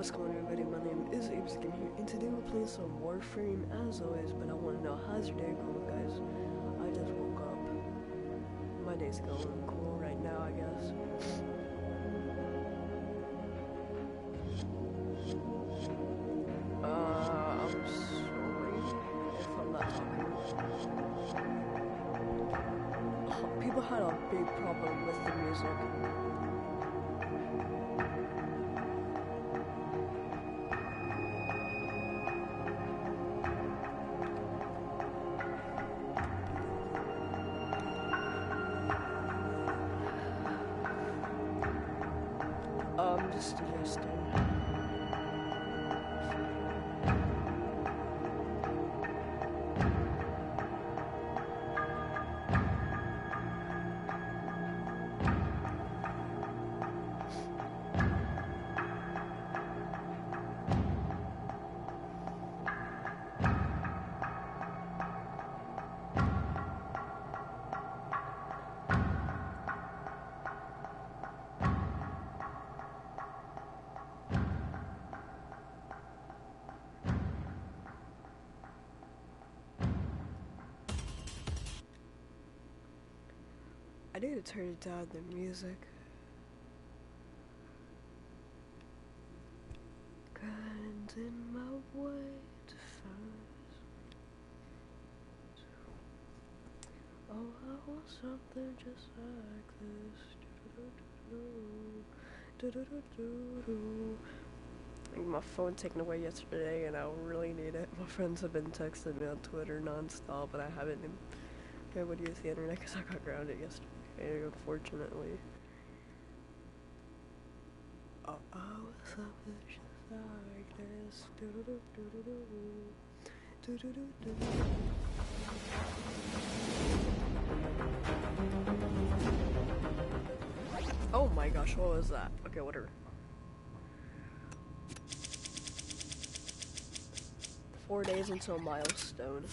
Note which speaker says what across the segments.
Speaker 1: What's going on, everybody? My name is Abe's here, and today we're playing some Warframe as always, but I want to know, how's your day going, guys? I just woke up. My day's going cool right now, I guess. I'm sorry if I'm not talking. People had a big problem with the music. Just suggesting. I need to turn down the music. Kind in my way to find. Oh, I want something just like this. My phone taken away yesterday, and I really need it. My friends have been texting me on Twitter nonstop, but I haven't been able to use the internet because I got grounded yesterday. Unfortunately. Oh, something just like this. Oh my gosh, what was that? Okay, whatever. Four days until milestone.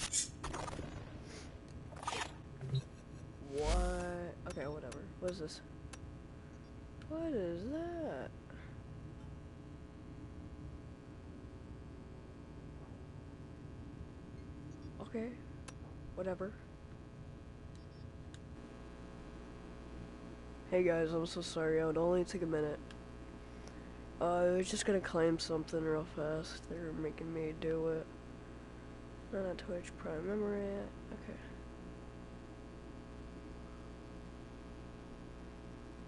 Speaker 1: What? Okay, whatever. What is this? What is that? Okay. Whatever. Hey guys, I'm so sorry. It would only take a minute. I was just gonna claim something real fast. They're making me do it. Not on Twitch Prime. Memory. Okay.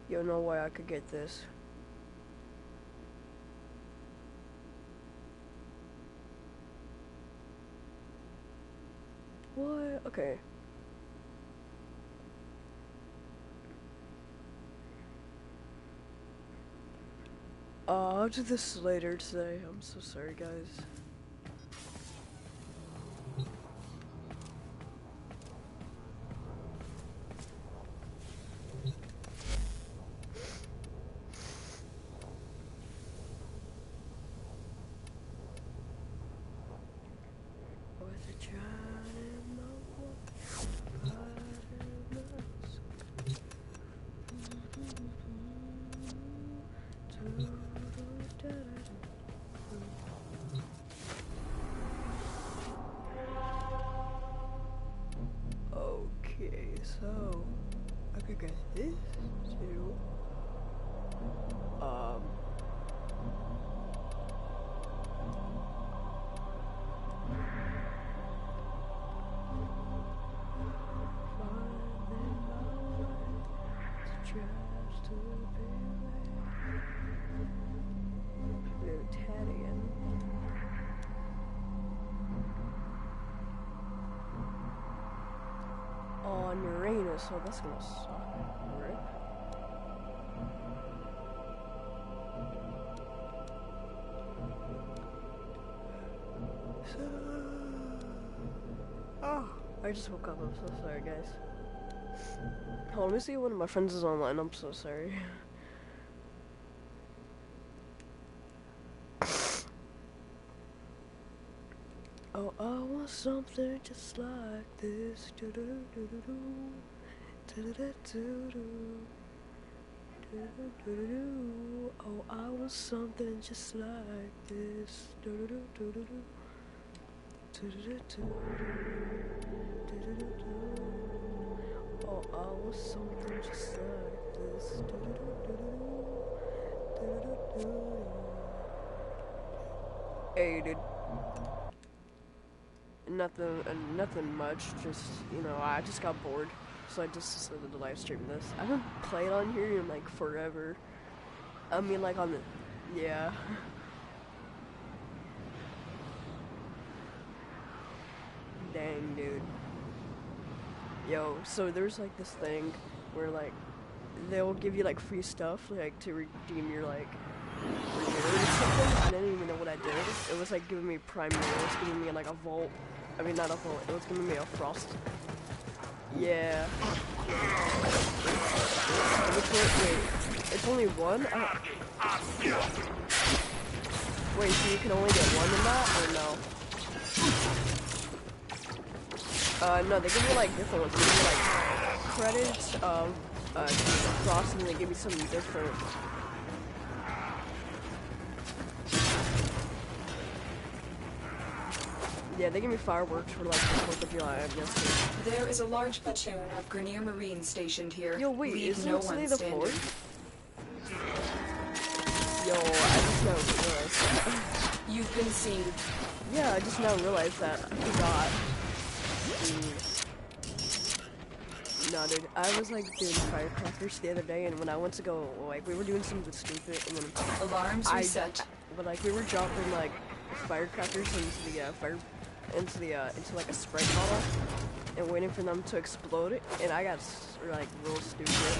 Speaker 1: You know why I could get this. What? Okay. I'll do this later today. I'm so sorry, guys. Okay, so I could get this too. On Uranus, so that's gonna suck, right? So, oh, I just woke up. I'm so sorry, guys. Hold on, let me see if one of my friends is online. I'm so sorry. Oh, I want something just like this. Do do do do do do do do do do. Oh, I was something just like this. Oh, I was something just like this. Hey, dude. Nothing much. Just, you know, I just got bored, so I just decided to live stream this. I haven't played on here in like forever. I mean, like on the, yeah. Dang, dude. Yo, so there's like this thing where like they'll give you like free stuff like to redeem your like reward or something. I didn't even know what I did. It was like giving me prime meal. It was giving me like a vault. I mean, not a vault. It was giving me a frost. Yeah. Wait, it's only one? Wait, so you can only get one in that, or no? No, they give you like different ones. They give you like credits, frost, and they give you something different. Yeah, they give me fireworks for like the 4th of July, I'm guessing.
Speaker 2: There is a large platoon of Grenier Marines stationed here.
Speaker 1: Yo, wait, is
Speaker 2: no
Speaker 1: it today the 4th? Yo, I just now realized that.
Speaker 2: You've been seen.
Speaker 1: Yeah, I just now realized that. I forgot. No, dude, I was like doing firecrackers the other day, and when I went to go, like, we were doing something stupid, and then
Speaker 2: alarms reset.
Speaker 1: But like, we were dropping like firecrackers into the into like a Sprite bottle, and waiting for them to explode. And I got like real stupid,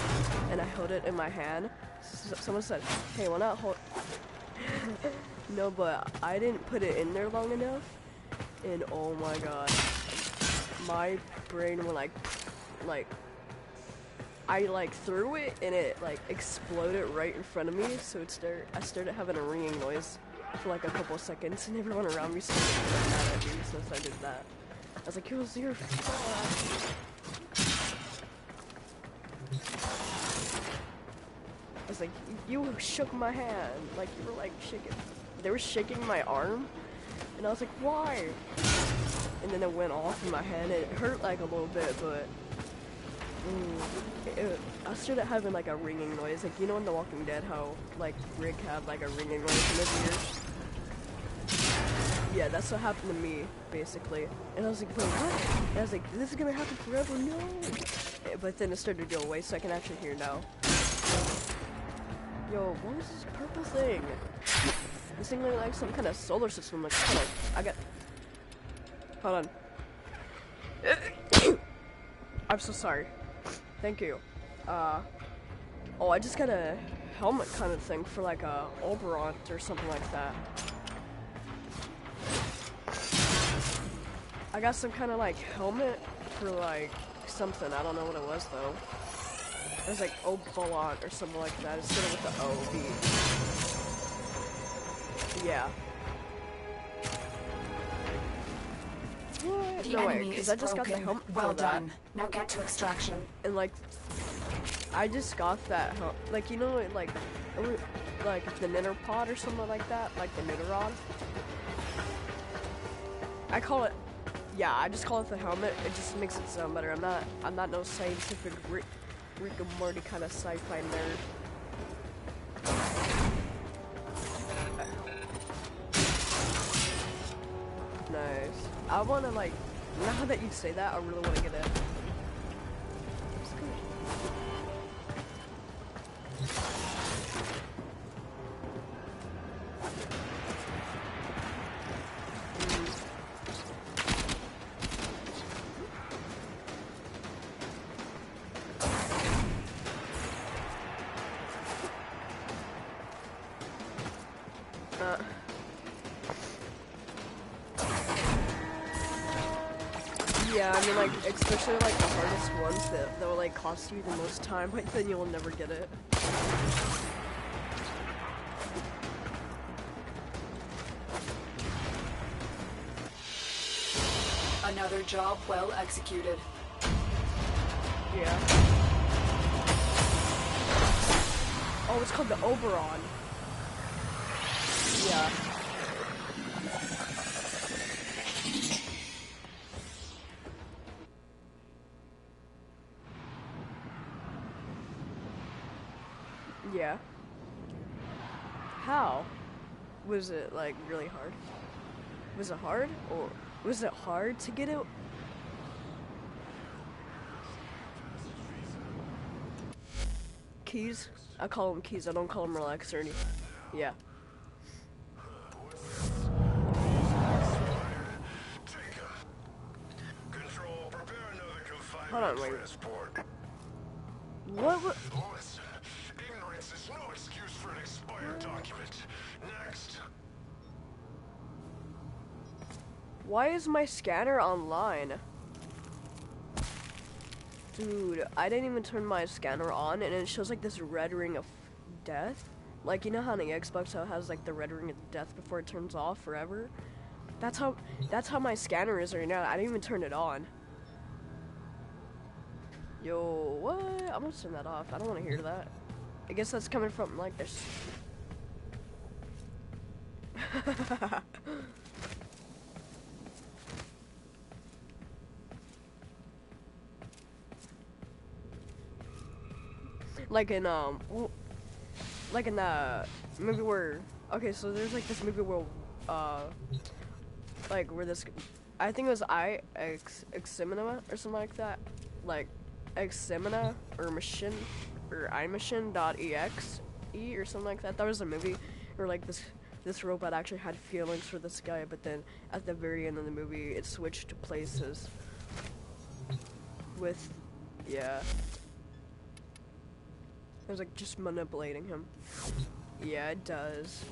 Speaker 1: and I held it in my hand. Someone said, "Hey, why not hold?" No, but I didn't put it in there long enough, and oh my god, my brain went like I like threw it and it like exploded right in front of me, so I started having a ringing noise for like a couple of seconds, and everyone around me started getting mad at me since I did that. I was like, it was your fault. I was like, you shook my hand, like you were like shaking. They were shaking my arm, and I was like, why? And then it went off in my hand. It hurt like a little bit, but I started having like a ringing noise. Like, you know in The Walking Dead how like Rick had like a ringing noise in his ears? Yeah, that's what happened to me, basically. And I was like, wait, what? And I was like, this is gonna happen forever? No! But then it started to go away, so I can actually hear now. Yo, what was this purple thing? This thing looked like some kind of solar system. Like, hold on. Hold on. I'm so sorry. Thank you. Oh, I just got a helmet kind of thing for like a Oberon or something like that. I got some kind of like helmet for like something. I don't know what it was though. It was like Oberon or something like that instead of with the O-B. Yeah. What? No way, because I just got the helmet for that.
Speaker 2: Now get to extraction.
Speaker 1: And like, I just got that like, you know, like the knitter pod or something like that, like the knitter rod. I call it, yeah, I just call it the helmet. It just makes it sound better. I'm not no scientific Rick and Morty kind of sci-fi nerd. Nice. I wanna like, now that you say that, I really wanna get it. Yeah, I mean, like, especially, like, the hardest ones that will, like, cost you the most time, like, then you'll never get it.
Speaker 2: Another job well executed.
Speaker 1: Yeah. Oh, it's called the Oberon. Yeah. Yeah. How? Was it like really hard? Was it hard? Or was it hard to get it? Keys? I call them keys. I don't call them relax or anything. Yeah.
Speaker 3: Control, prepare another
Speaker 1: Hold on,
Speaker 3: confinement
Speaker 1: wait.
Speaker 3: transport.
Speaker 1: What?
Speaker 3: Listen, ignorance is no excuse for an expired document. Next.
Speaker 1: Why is my scanner online? Dude, I didn't even turn my scanner on and it shows like this red ring of death. Like, you know how on the Xbox how it has like the red ring of death before it turns off forever? That's how my scanner is right now. I didn't even turn it on. Yo, what? I'm gonna turn that off. I don't wanna hear that. I guess that's coming from like this. like in the movie where, okay, so there's like this movie where like where this, I think it was Eximina or something like that, like Eximina or Machine or iMachine.exe or something like that. That was a movie where like this robot actually had feelings for this guy, but then at the very end of the movie it switched places with, yeah. It was like just manipulating him. Yeah, it does.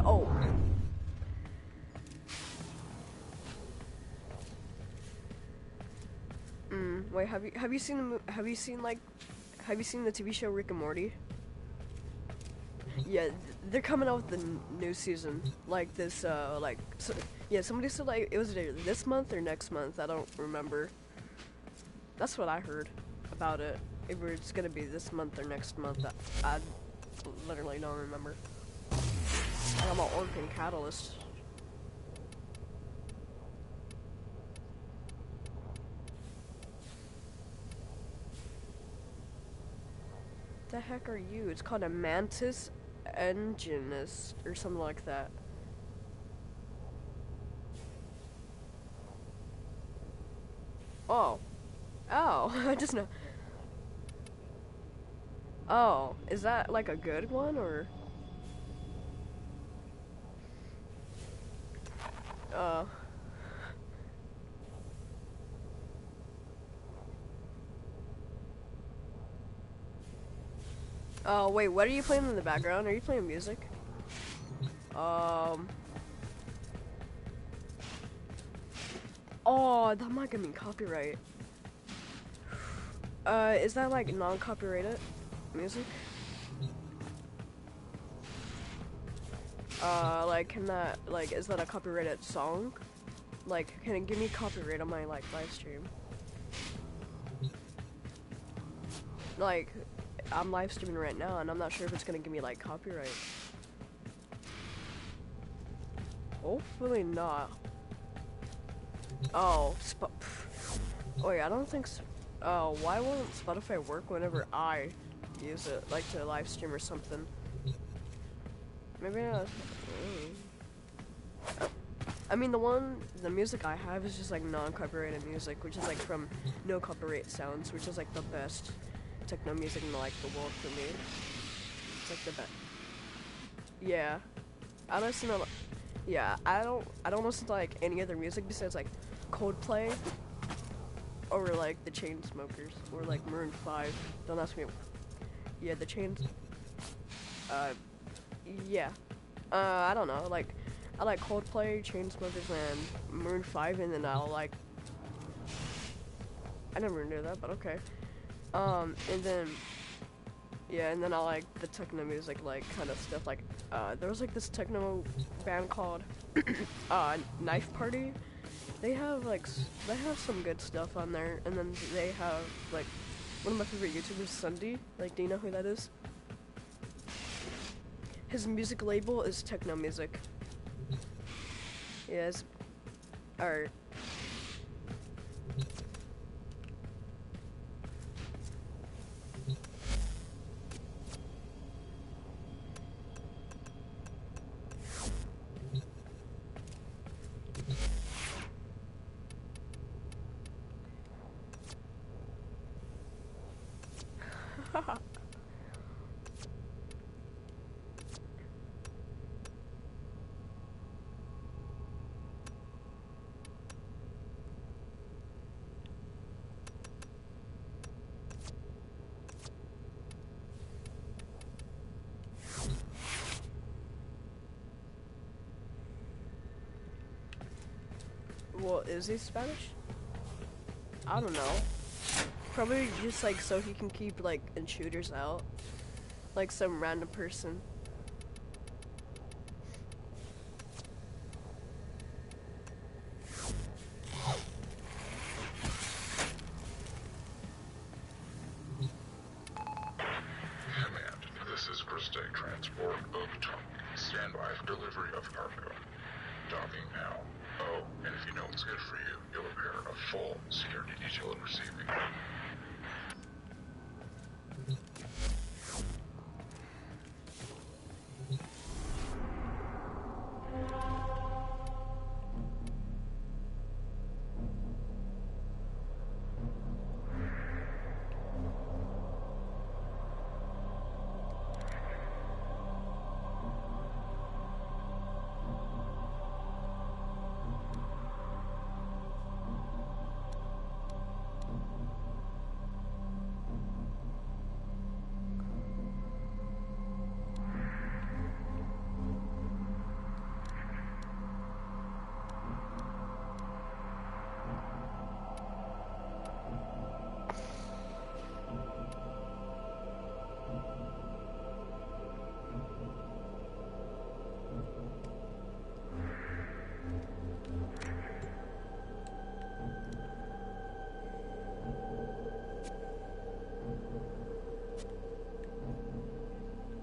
Speaker 1: Oh. Wait, have you seen the TV show Rick and Morty? Yeah, they're coming out with the new season. Like this, yeah, somebody said like it was either this month or next month. I don't remember. That's what I heard about it. If it's gonna be this month or next month, I literally don't remember. I'm an Orphan Catalyst. The heck are you? It's called a Mantis Enginist or something like that. Oh. Oh, I just know. Oh, is that like a good one or? Oh, wait, what are you playing in the background? Are you playing music? Oh, that might give me copyright. Is that like non-copyrighted music? Like, can that, like, is that a copyrighted song? Like, can it give me copyright on my, like, live stream? Like, I'm live streaming right now, and I'm not sure if it's gonna give me, like, copyright. Hopefully not. Oh, wait, I don't think so. Oh, why won't Spotify work whenever I use it, like, to live stream or something? Maybe not. I mean, the music I have is just like non-copyrighted music, which is like from no copyright sounds, which is like the best techno music in like the world for me. It's like the best. Yeah, I listen to. Yeah, I don't listen to like any other music besides like Coldplay or like the Chainsmokers or like Maroon 5. Don't ask me. Yeah, the Chains. Yeah. I don't know, like, I like Coldplay, Chainsmokers, and Maroon 5, and then I'll like, I never knew that, but okay. And then, Yeah, and then I like the techno music, like kind of stuff. Like, there was like this techno band called Knife Party. They have they have some good stuff on there, and then they have like one of my favorite YouTubers, Sunday. Like, do you know who that is? His music label is techno music. Yes. Alright. Well, is he Spanish? I don't know. Probably just like so he can keep like intruders out. Like some random person.
Speaker 3: Command, this is Christine Transport of Tongue. Stand by for delivery of cargo. Docking now. Oh, and if you know what's good for you, you'll appear a full security detail in receiving.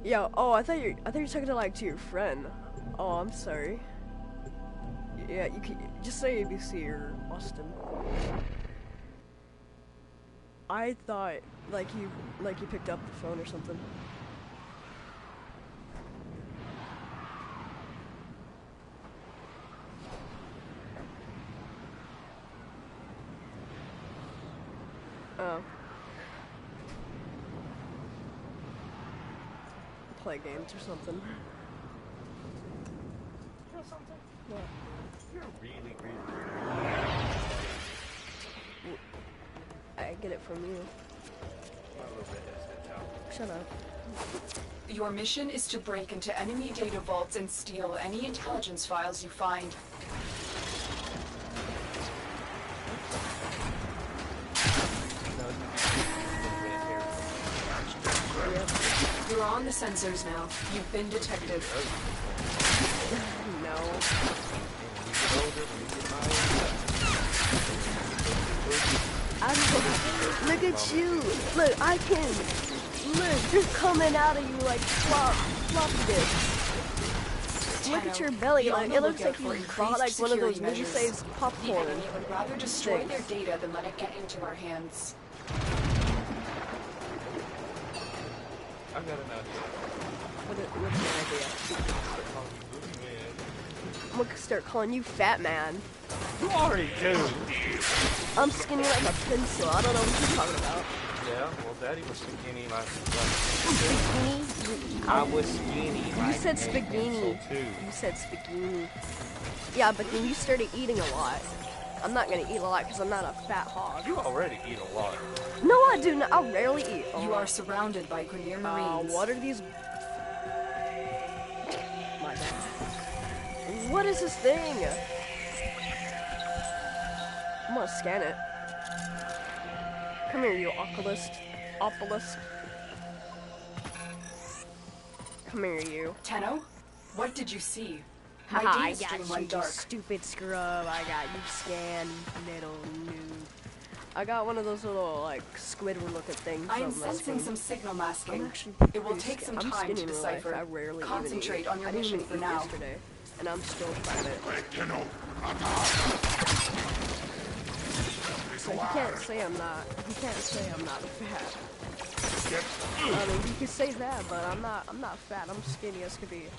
Speaker 1: Yo, oh, I thought you were talking to your friend. Oh, I'm sorry. Yeah, you can just say ABC or Austin. I thought like you picked up the phone or something. Oh. Play games or something.
Speaker 4: You know something?
Speaker 1: What?
Speaker 4: You're really
Speaker 1: I get it from you.
Speaker 4: a little bit hesitant now.
Speaker 1: Shut up.
Speaker 2: Your mission is to break into enemy data vaults and steal any intelligence files you find. You're on the sensors now. You've been detected.
Speaker 1: No. Look at you. Look, I can. Look, they're coming out of you like floppy disks. Look at your belly. Like it looks like you bought like one of those movie-sized popcorn.
Speaker 2: We would rather destroy their data than let it get into our hands.
Speaker 4: I've got an idea.
Speaker 1: What's your idea?
Speaker 4: Start calling you Booty Man.
Speaker 1: I'm gonna start calling you Fat Man.
Speaker 4: You already do.
Speaker 1: I'm skinny like a pencil. I don't know what you're talking about.
Speaker 4: Yeah, well, Daddy was skinny like
Speaker 1: Spaghetti?
Speaker 4: I was skinny.
Speaker 1: You
Speaker 4: like
Speaker 1: said
Speaker 4: a
Speaker 1: spaghetti.
Speaker 4: pencil, too.
Speaker 1: You said spaghetti. Yeah, but then you started eating a lot. I'm not gonna eat a lot because I'm not a fat hog.
Speaker 4: You already eat a lot.
Speaker 1: No, I do not. I rarely eat.
Speaker 2: You are surrounded by Grenier Marines.
Speaker 1: What are these? My bad. What is this thing? I'm gonna scan it. Come here, you oculist. Oculist. Come here, you.
Speaker 2: Tenno, what did you see? My
Speaker 1: Haha, I
Speaker 2: data
Speaker 1: got
Speaker 2: stream
Speaker 1: you,
Speaker 2: went
Speaker 1: you
Speaker 2: dark.
Speaker 1: stupid scrub. I got you scanned, you little noob. I got one of those little, like, Squidward-looking things
Speaker 2: I am
Speaker 1: on my
Speaker 2: sensing
Speaker 1: screen.
Speaker 2: some signal
Speaker 1: I'm
Speaker 2: masking.
Speaker 1: actually
Speaker 2: It will
Speaker 1: pretty
Speaker 2: take some
Speaker 1: I'm
Speaker 2: time
Speaker 1: skinny
Speaker 2: to
Speaker 1: in real life.
Speaker 2: decipher.
Speaker 1: I rarely
Speaker 2: Concentrate
Speaker 1: even eat.
Speaker 2: on your
Speaker 1: I didn't
Speaker 2: mission
Speaker 1: even
Speaker 2: for
Speaker 1: eat
Speaker 2: now.
Speaker 1: yesterday, and I'm still trying it. So he can't say I'm not. He can't say I'm not fat. I mean, he could say that, but I'm not. I'm not fat. I'm skinny as could be.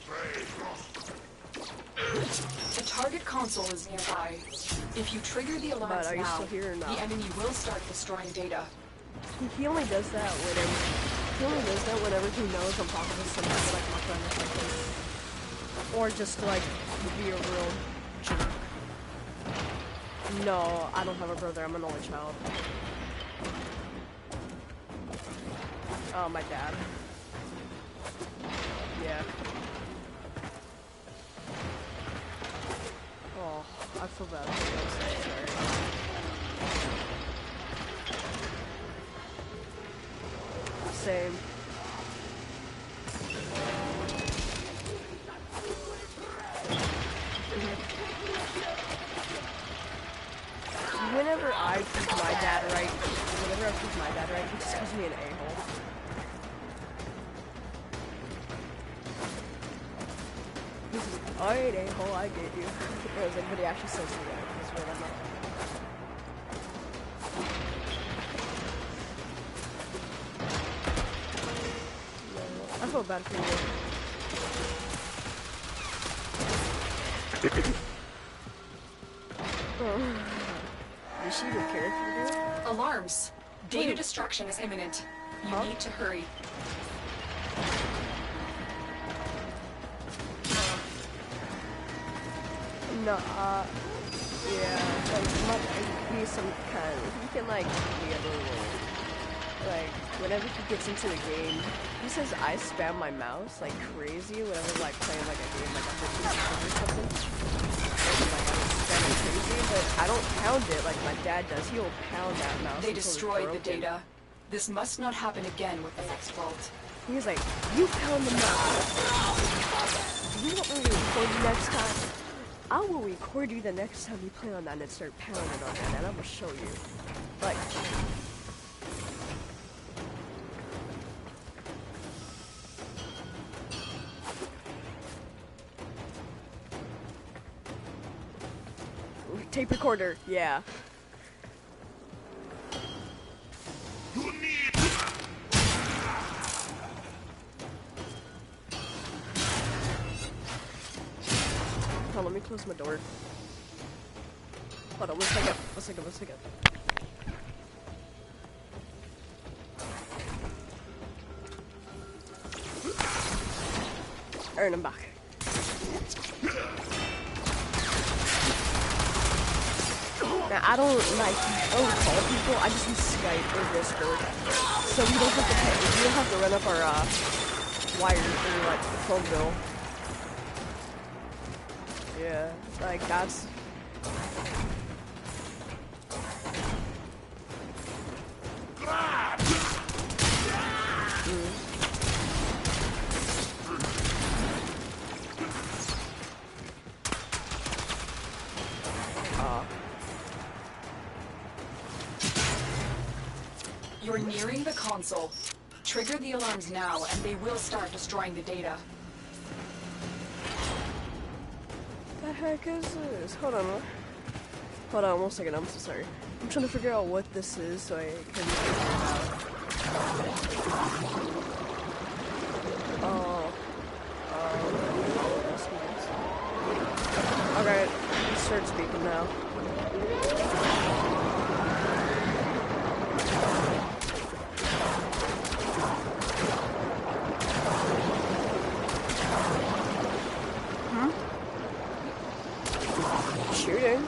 Speaker 2: The target console is nearby. If you trigger the alarms
Speaker 1: are you
Speaker 2: now,
Speaker 1: still here or not?
Speaker 2: the enemy will start destroying data.
Speaker 1: He only does that whenever. He only does that whenever he knows I'm talking to somebody like my friend or something, or just to, like, be a real jerk. No, I don't have a brother. I'm an only child. Oh, my dad. Yeah. Oh, I feel bad. I'm so sorry. Same. Whenever I prove my dad right, he just calls me an a-hole. He says, alright, a-hole, I get you. I was like, but he actually says that. That's what I'm not. I feel bad for you. Does she even care if you do?
Speaker 2: Alarms. Data destruction is imminent. You need to hurry.
Speaker 1: No, yeah, like, be some kind of, he can, like, be a little, like, whenever he gets into the game, he says I spam my mouse like crazy whenever, like, playing, like, a game, like, a 15 or something. Like, I spam it crazy, but I don't pound it like my dad does. He'll pound that mouse.
Speaker 2: They destroyed the data. This must not happen again with the next vault.
Speaker 1: He's like, you pound the mouse. Do you want me to record you next time? I will record you the next time you play on that and start pounding on that, and I'm gonna show you. Like, tape recorder, yeah. Hold on, let me close my door. Hold on, one second. Alright, I'm back. Now, I don't call people, I just use Skype or Discord. So we don't have to run up our, wire or, like, phone bill. Yeah, like, that's...
Speaker 2: You're nearing the console. Trigger the alarms now, and they will start destroying the data.
Speaker 1: The heck is this? Hold on 1 second, I'm so sorry. I'm trying to figure out what this is so I can figure it out. Okay, start speaking now. Shooting?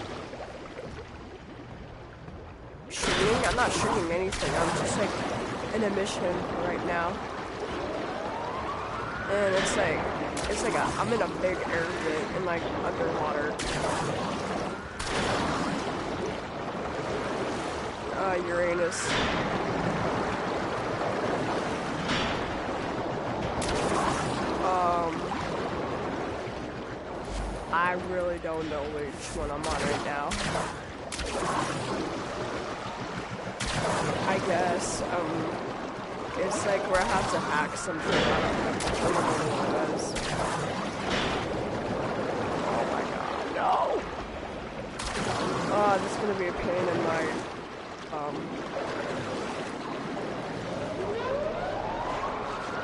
Speaker 1: I'm not shooting anything. I'm just like in a mission right now. And it's like I'm in a big area in like underwater. Uranus. really don't know which one I'm on right now. I guess, it's like where I have to hack something. I don't know what it is. Oh my god, no! Oh, this is gonna be a pain in my,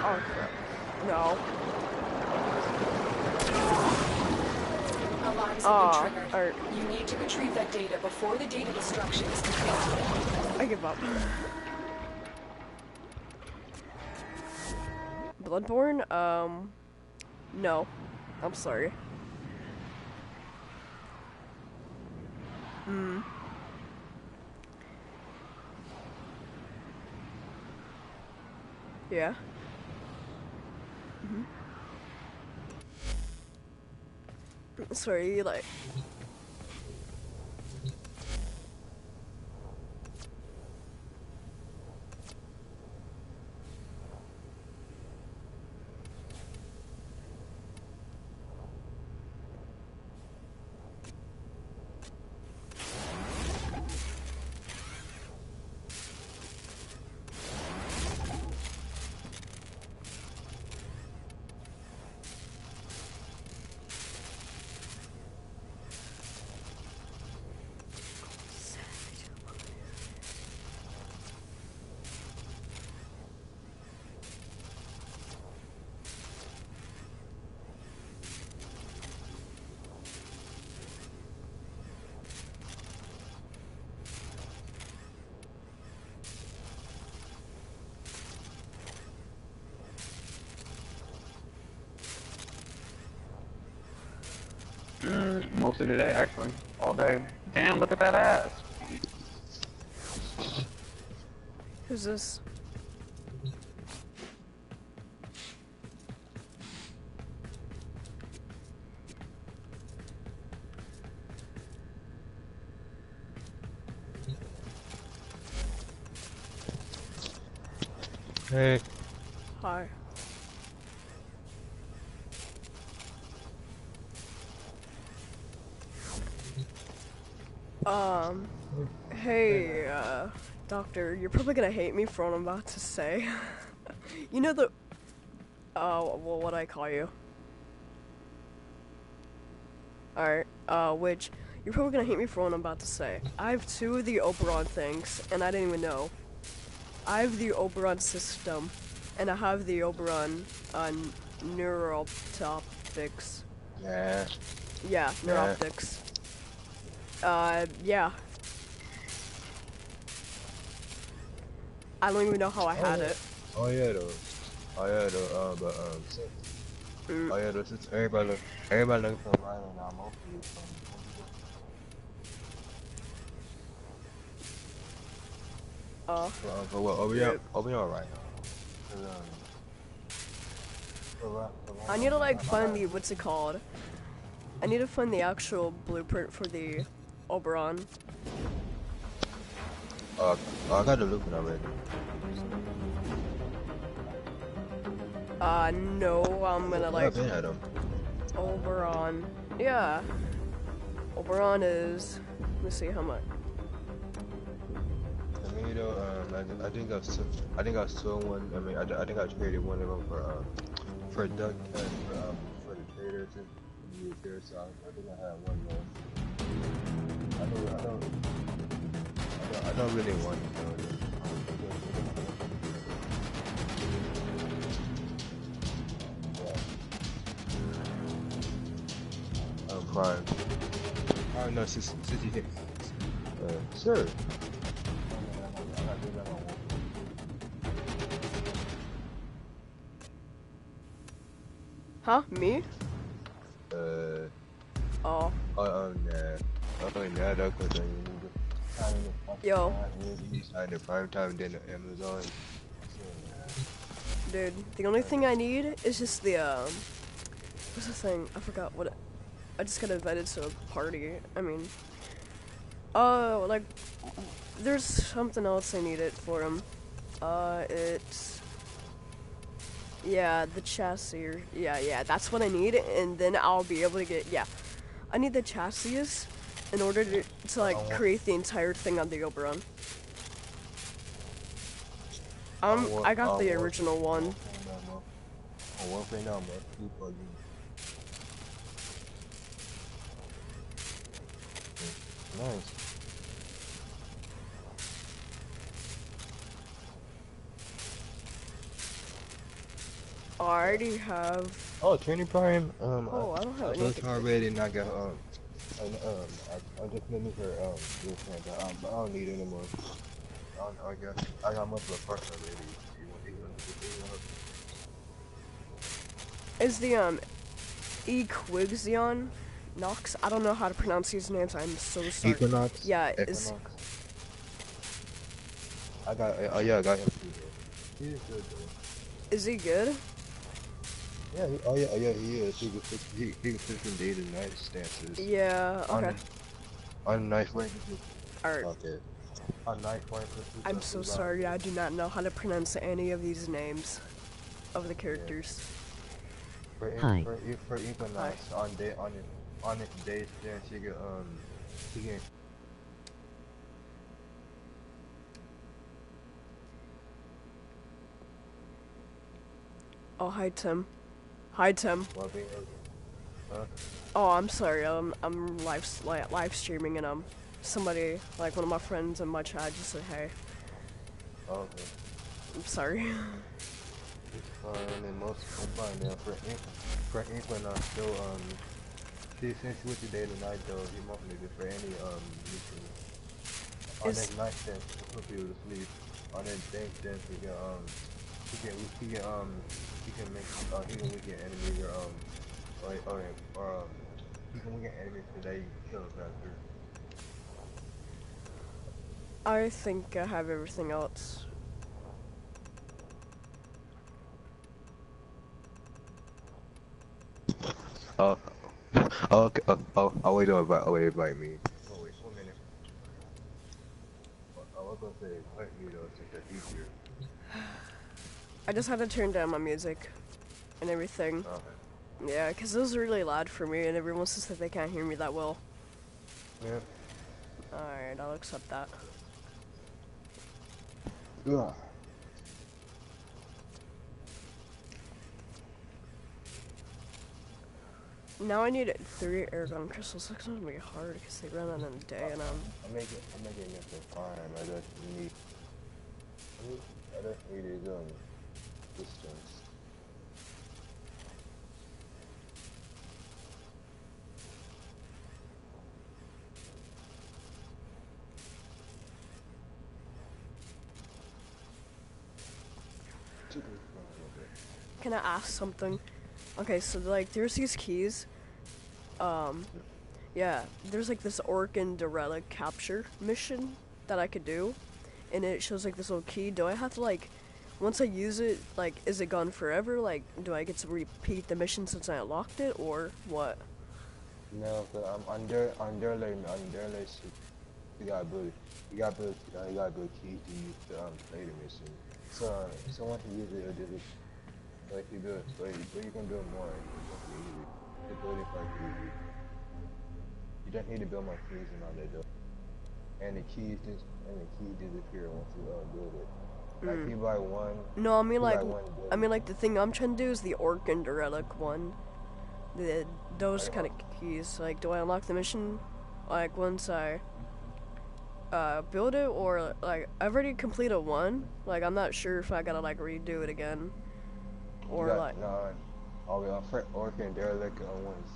Speaker 1: oh crap. No.
Speaker 2: Alarms have been triggered. You need to retrieve that data before the data destruction is complete.
Speaker 1: I give up. Bloodborne? No. I'm sorry. Yeah. Sorry, like...
Speaker 5: Most of the day, actually. All day. Damn, look at that ass.
Speaker 1: Who's this?
Speaker 5: Hey.
Speaker 1: Hi. Hey, Doctor, you're probably gonna hate me for what I'm about to say. You know the... Oh, well, what do I call you? Alright, which... You're probably gonna hate me for what I'm about to say. I have 2 of the Oberon things, and I didn't even know. I have the Oberon system, and I have the Oberon, neuroptics.
Speaker 5: Yeah.
Speaker 1: Yeah, neuroptics. Yeah. I don't even know how I had it.
Speaker 6: Oh yeah, though. Oh yeah, though. Oh yeah, though. Since everybody looking for mine, and I'm hopefully but what? Are we all right?
Speaker 1: I need to like find the what's it called? I need to find the actual blueprint for the Oberon.
Speaker 6: I got the blueprint already.
Speaker 1: No, I'm gonna like
Speaker 6: I've been at them.
Speaker 1: Oberon. Yeah. Oberon is. Let me see how much.
Speaker 6: I mean, you know, I think I saw one. I mean, I think I traded one of them for duck and for the traders and use there. So I think I had one more. I don't really want to know this. I'm fine. Oh no, since you can, sir.
Speaker 1: Huh? Me?
Speaker 6: Oh.
Speaker 1: Oh.
Speaker 6: Oh, nah. Oh, nah, that's because
Speaker 1: Yo.
Speaker 6: you signed the prime time dinner Amazon.
Speaker 1: Dude, the only thing I need is just the, what's the thing? I forgot what I just got invited to a party. I mean, like, there's something else I needed for him. It's, yeah, the chassis, yeah, that's what I need, and then I'll be able to get, yeah. I need the chassis in order to like create the entire thing on the Oberon. I got the original one.
Speaker 6: Nice.
Speaker 1: I already have.
Speaker 6: Oh, Trini Prime.
Speaker 1: Oh, I don't have
Speaker 6: I
Speaker 1: anything.
Speaker 6: built already, and I got I just made me for this hand, but I don't need it anymore. I got multiple parts already.
Speaker 1: Is the Equixion Nox? I don't know how to pronounce these names. I'm so sorry.
Speaker 6: Equinox.
Speaker 1: Yeah,
Speaker 6: Equinox. I got. Oh yeah, I got him. He's good though.
Speaker 1: Is he good?
Speaker 6: Yeah. Yeah. He is. He can fix some day to night stances.
Speaker 1: Yeah. Okay.
Speaker 6: On knife way.
Speaker 1: Alright.
Speaker 6: Okay. On knife way.
Speaker 1: I'm so sorry. I do not know how to pronounce any of these names of the characters.
Speaker 7: Hi.
Speaker 6: For Equinox on its day stance, you can
Speaker 1: Oh, hi Tim. Hi Tim. Oh, I'm sorry. I'm live streaming and somebody like one of my friends in my chat just said hey.
Speaker 6: Okay.
Speaker 1: I'm sorry.
Speaker 6: It's fine, and most I'm fine now. For Equinox, still since you went to day to night though, he won't need it for any mission. On that night stance, he'll put you to sleep. On that day stance, he can weaken enemies or he can weaken enemies so they kill them faster.
Speaker 1: I think I have everything else.
Speaker 6: Okay. Oh, wait, invite me. Oh, wait, 1 minute. I was gonna say, invite me though, since that's easier.
Speaker 1: I just had to turn down my music and everything.
Speaker 6: Okay.
Speaker 1: Yeah, because it was really loud for me and everyone says that they can't hear me that well.
Speaker 6: Yeah.
Speaker 1: Alright, I'll accept that.
Speaker 6: Yeah.
Speaker 1: Now I need 3 airgun crystals. It's gonna be hard because they run out in a day and
Speaker 6: I'm making it for farm. I just need his distance.
Speaker 1: Can I ask something? Okay, so like there's these keys. Yeah, there's like this Orkin Relic capture mission that I could do, and it shows like this little key. Do I have to like, once I use it, like, is it gone forever? Like, do I get to repeat the mission since I unlocked it, or what?
Speaker 6: No, but on their list, you gotta build keys to use to play the mission. So once you use it, it'll do it. Like you do it, but you can build more. The building part easy. You don't need to build more keys and all that though. And the keys disappear once you build it. Like you buy one.
Speaker 1: No, I mean like the thing I'm trying to do is the Orkin Relic one. Those kind of keys. Like, do I unlock the mission like once I build it, or like I've already completed one? Like I'm not sure if I gotta like redo it again. Or like
Speaker 6: no, all the Orkin Derelict ones.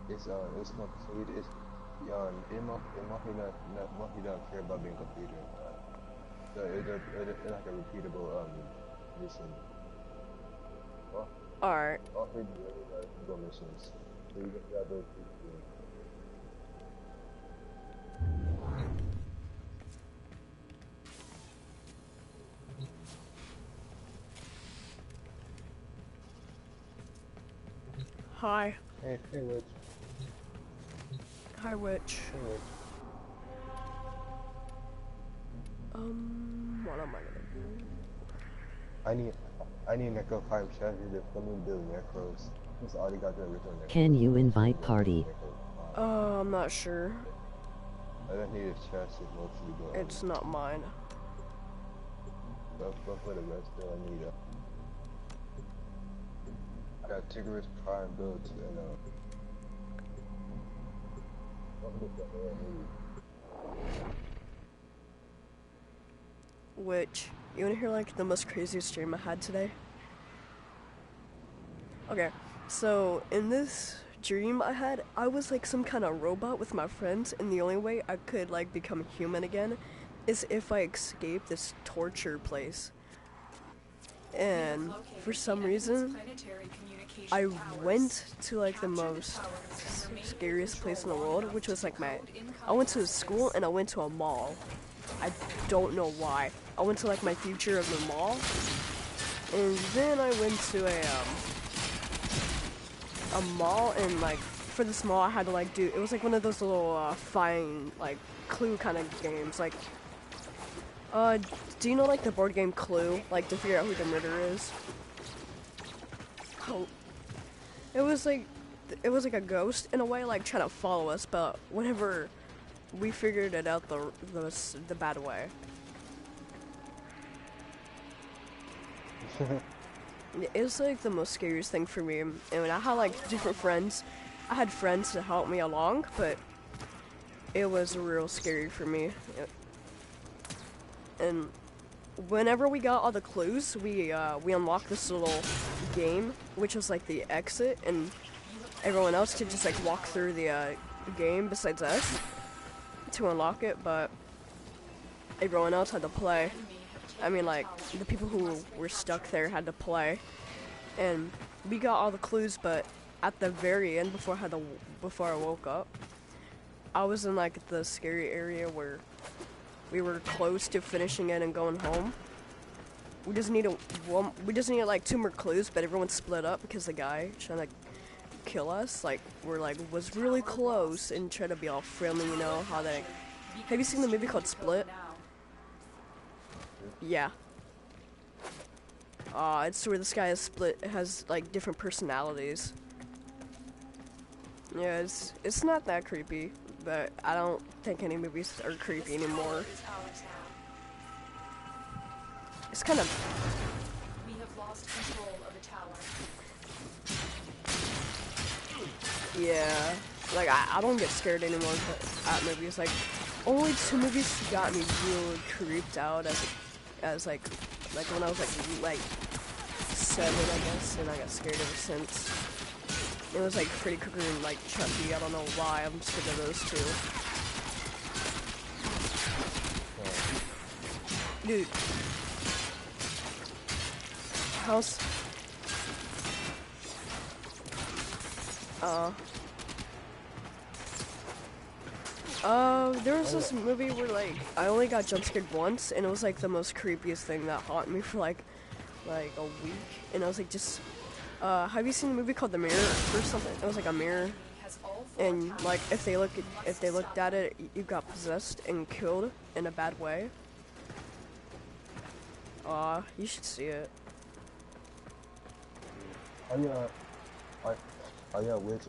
Speaker 6: It's complete. It's monkey don't care about being completed. So it's like a repeatable mission. Well,
Speaker 1: alright.
Speaker 6: All 3 go missions. So you got those 2.
Speaker 1: Hi.
Speaker 6: Hey, Witch.
Speaker 1: Hi, Witch.
Speaker 6: Hey, Witch.
Speaker 1: What am I gonna do?
Speaker 6: I need Necro 5 strategy to let me build Necros. That's all you got to original Necros.
Speaker 7: Can you invite party?
Speaker 1: I'm not sure.
Speaker 6: I don't need a chest, it's mostly but
Speaker 1: It's not mine.
Speaker 6: but for the rest though, I need I got Tigris Prime builds and what the fuck do I need?
Speaker 1: Which, you wanna hear like the most craziest dream I had today? Okay, so in this dream I had, I was like some kind of robot with my friends, and the only way I could like become human again is if I escape this torture place. And for some reason, I went to like the most scariest place in the world, which was like I went to a school and I went to a mall. I don't know why. I went to like my future of the mall, and then I went to a mall, and like for this mall I had to like it was like one of those little find like clue kind of games, like do you know like the board game Clue, like to figure out who the murderer is? Oh, it was like a ghost in a way, like trying to follow us, but whenever we figured it out the bad way. It was like the most scariest thing for me, and I had like different friends. I had friends to help me along, but it was real scary for me. And whenever we got all the clues, we unlocked this little game, which was like the exit, and everyone else could just like walk through the game besides us to unlock it, but everyone else had to play. I mean, like, the people who were stuck there had to play, and we got all the clues, but at the very end, before I woke up, I was in like the scary area where we were close to finishing it and going home. We just needed like 2 more clues, but everyone split up because the guy trying to kill us, like, was really close and tried to be all friendly, you know how they. Have you seen the movie called Split? Yeah. It's where this guy has like different personalities. Yeah, it's not that creepy, but I don't think any movies are creepy anymore. It's kind of.
Speaker 2: We have lost control of a tower.
Speaker 1: Yeah, like I don't get scared anymore at movies. Like, only 2 movies got me really creeped out as like when I was like 7, I guess, and I got scared ever since. It was like Freddy Krueger and like Chucky. I don't know why I'm scared of those 2. Dude, house. There was this movie where like I only got jump scared once, and it was like the most creepiest thing that haunted me for like a week. And I was like, just have you seen the movie called The Mirror or something? It was like a mirror, and like if they looked at it, you got possessed and killed in a bad way. You should see it.
Speaker 6: Oh yeah, which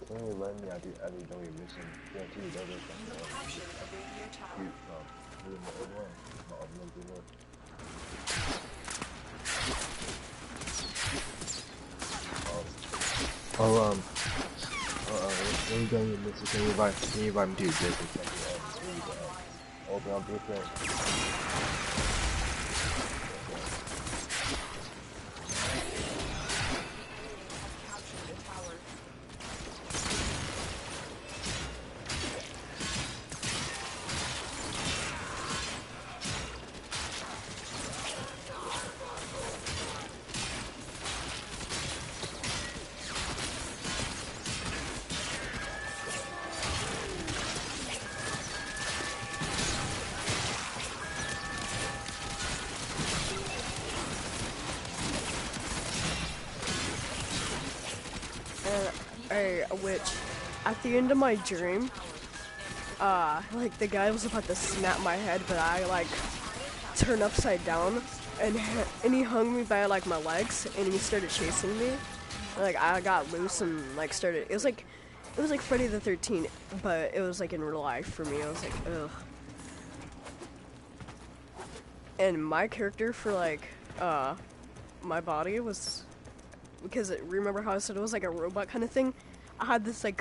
Speaker 6: can you let me? I didn't know you're missing. Guarantee you that when you go in your missing, can you invite me to your business? Open up blueprint.
Speaker 1: Which, at the end of my dream, like the guy was about to snap my head, but I like turned upside down, and he hung me by like my legs, and he started chasing me. And, like I got loose and like started. It was like It was like Friday the 13th, but it was like in real life for me. I was like, ugh. And my character for like, my body was, because remember how I said it was like a robot kind of thing? I had this like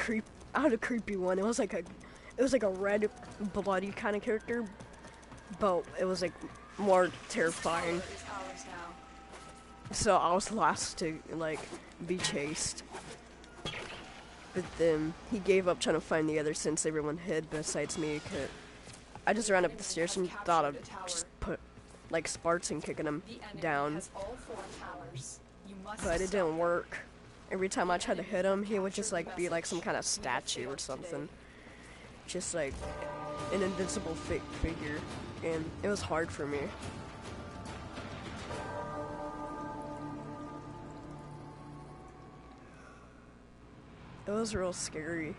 Speaker 1: I had a creepy one. It was like a red, bloody kind of character, but it was like more terrifying. So I was last to like be chased. But then he gave up trying to find the others since everyone hid besides me. I just ran up the stairs and thought I'd just put like Sparks and kicking him down. But it didn't work. Every time I tried to hit him, he would just like be like some kind of statue or something. Just like an invincible figure. And it was hard for me. It was real scary.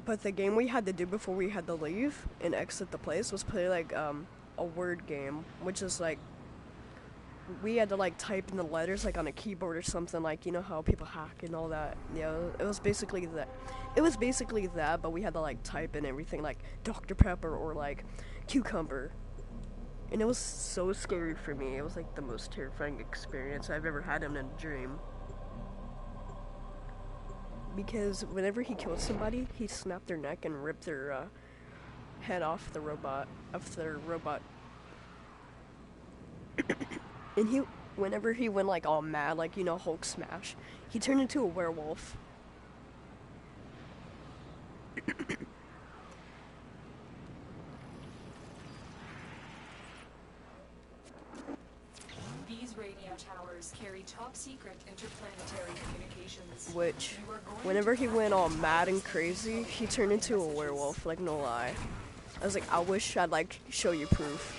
Speaker 1: But the game we had to do before we had to leave and exit the place was play like a word game, which is like we had to like type in the letters like on a keyboard or something, like you know how people hack and all that. Yeah, it was basically that. It was basically that, but we had to like type in everything like Dr. Pepper or like cucumber. And it was so scary for me. It was like the most terrifying experience I've ever had in a dream. Because whenever he killed somebody, he snapped their neck and ripped their head off their robot. And whenever he went like all mad, like you know Hulk smash, he turned into a werewolf.
Speaker 2: Carry top secret interplanetary communications.
Speaker 1: Which, whenever he went all mad and crazy, he turned into a werewolf, like no lie. I was like, I wish I'd like show you proof.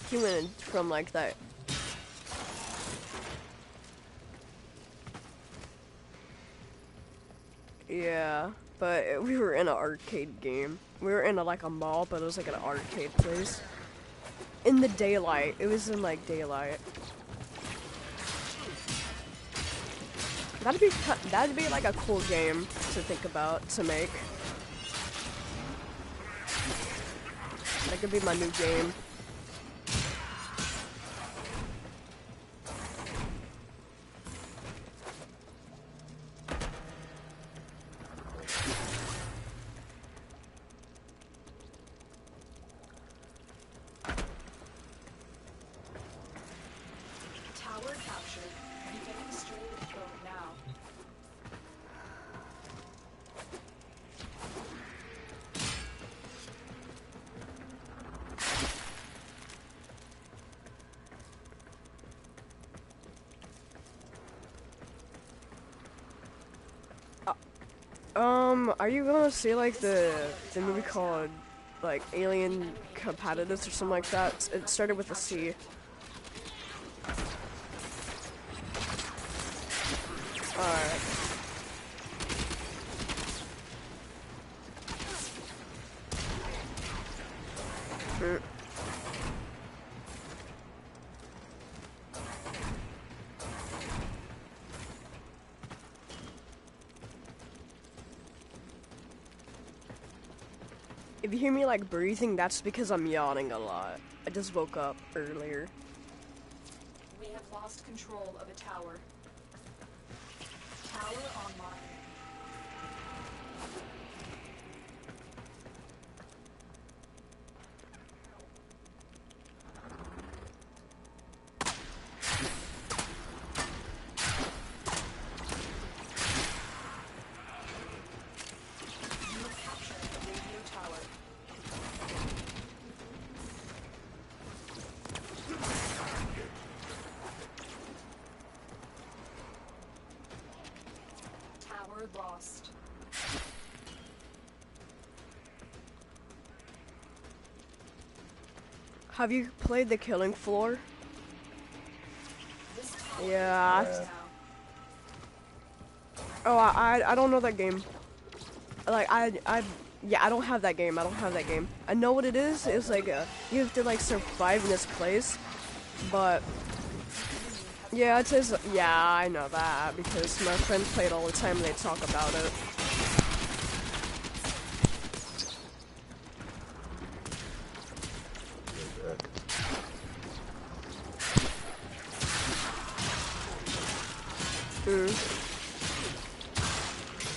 Speaker 1: He went from like that. Yeah, but we were in an arcade game. We were in like a mall, but it was like an arcade place. In the daylight. It was in like daylight. That'd be like a cool game to think about to make. That could be my new game. Are you gonna see like the movie called like Alien Competitors or something like that? It started with a C. Alright. If you hear me like breathing, that's because I'm yawning a lot. I just woke up earlier.
Speaker 2: We have lost control of a tower. Tower online. Lost.
Speaker 1: Have you played The Killing Floor? Yeah. Oh, I don't know that game. Like yeah, I don't have that game. I know what it is. It's like you have to like survive in this place, but Yeah, it says, yeah, I know that, because my friends play it all the time and they talk about it.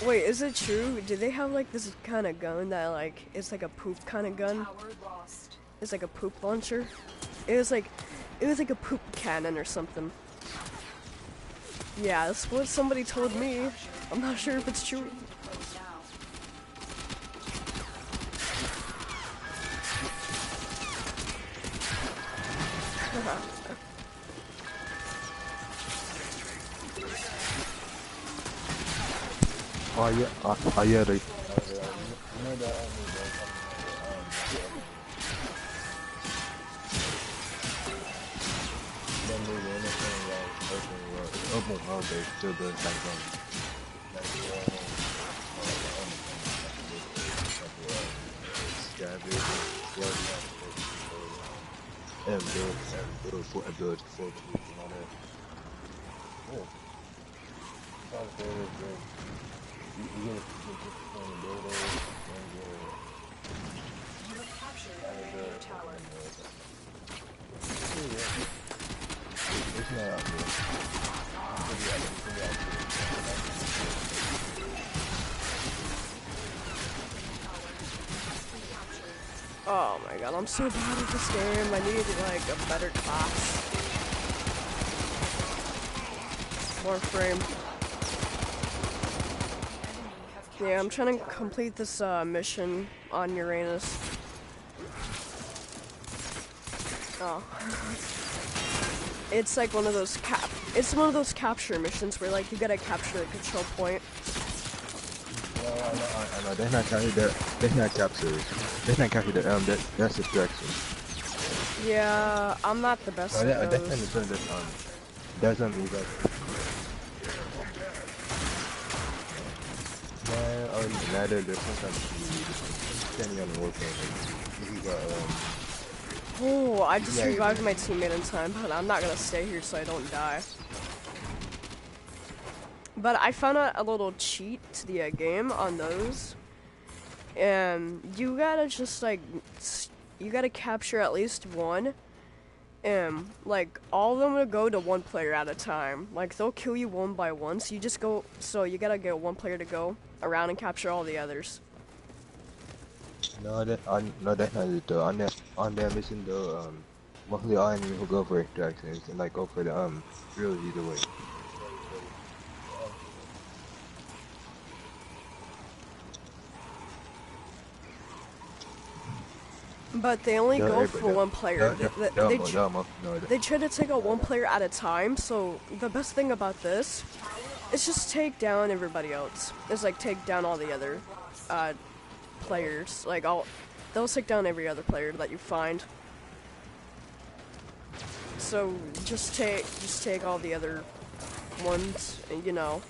Speaker 1: Wait, is it true? Do they have like this kind of gun that like, it's like a poop kind of gun?
Speaker 2: Tower lost.
Speaker 1: It's like a poop launcher? It was like a poop cannon or something. Yeah, that's what somebody told me. I'm not sure if it's true.
Speaker 2: Close now.
Speaker 6: Oh yeah, yeah, they. Open all day, still doing like and build for people and all that. Yeah. Sounds very good. You get to build it
Speaker 2: You have captured a radio tower.
Speaker 6: it's not out
Speaker 1: Oh my god, I'm so bad at this game. I need like a better class. More frame. Yeah, I'm trying to complete this mission on Uranus. Oh. It's like one of those capture missions where like you gotta capture a control point.
Speaker 6: I know, that's not captured that's not captured. That's not captured that's distraction.
Speaker 1: Yeah, I'm not the best at
Speaker 6: That's
Speaker 1: those.
Speaker 6: that's something that man, other than that, there's sometimes depending on the work you got
Speaker 1: Oh, I just
Speaker 6: yeah,
Speaker 1: revived my teammate in time, but I'm not gonna stay here so I don't die. But I found out a little cheat to the game on those. And you gotta just like, you gotta capture at least one. And like, all of them will go to one player at a time. Like, they'll kill you one by one, so you just go, so you gotta get one player to go around and capture all the others.
Speaker 6: no, that's not it though. On that mission though, mostly all enemies will go for extractions and like go for the drills either way.
Speaker 1: But they only go for one player. They try to take out one player at a time, so the best thing about this is just take down everybody else. It's like take down all the other players. Like they'll take down every other player that you find. So just take all the other ones, and you know.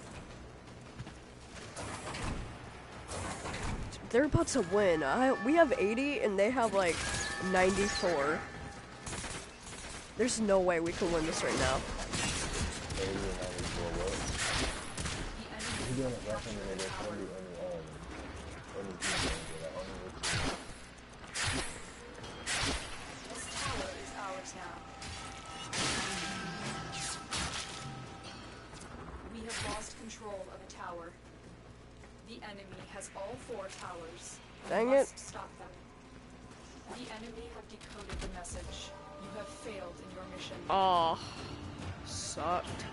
Speaker 1: They're about to win. We have 80 and they have like 94. There's no way we can win this right now.
Speaker 2: This tower is ours now. We have lost control of a tower. The enemy has all 4 towers.
Speaker 1: Dang
Speaker 2: You
Speaker 1: it.
Speaker 2: must stop them. The enemy have decoded the message. You have failed in your mission.
Speaker 1: Oh, sucked.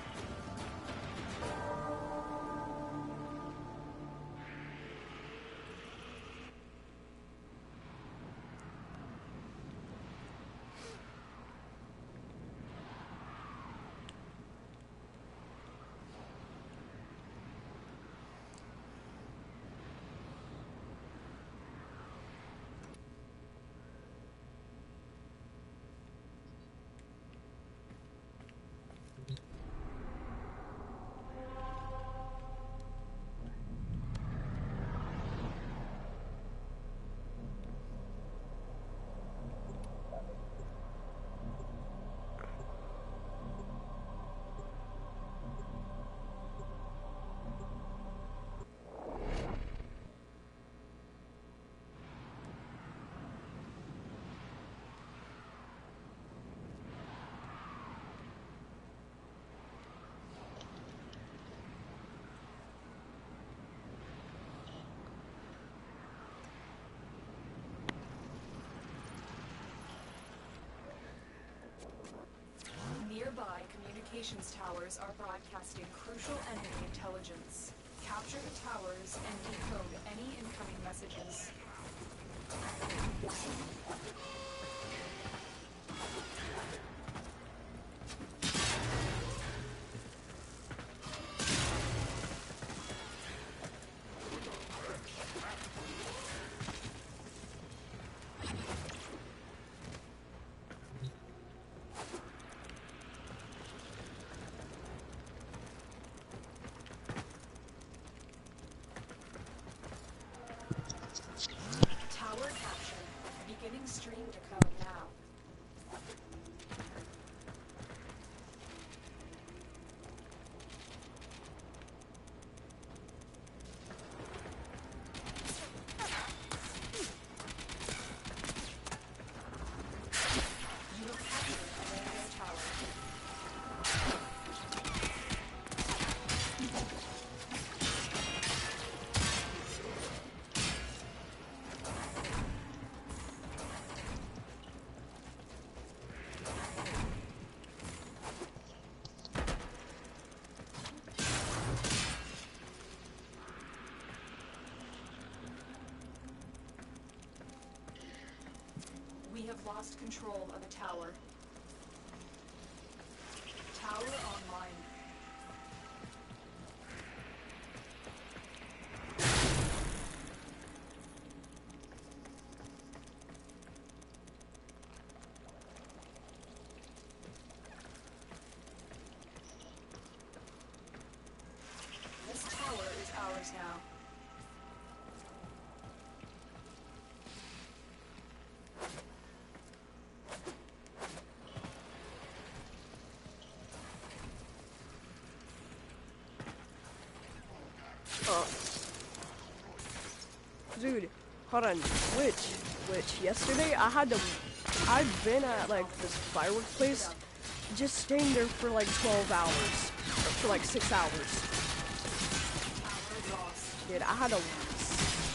Speaker 2: communications towers are broadcasting crucial enemy intelligence. Capture the towers and decode any incoming messages. Tower captured. Beginning stream decode now. You have captured a radio tower. We have lost control of a tower. Tower online. This tower is ours now.
Speaker 1: Dude, hold on. Which yesterday I've been at like this fireworks place, just staying there for like 12 hours, or for like 6 hours. Dude, I had to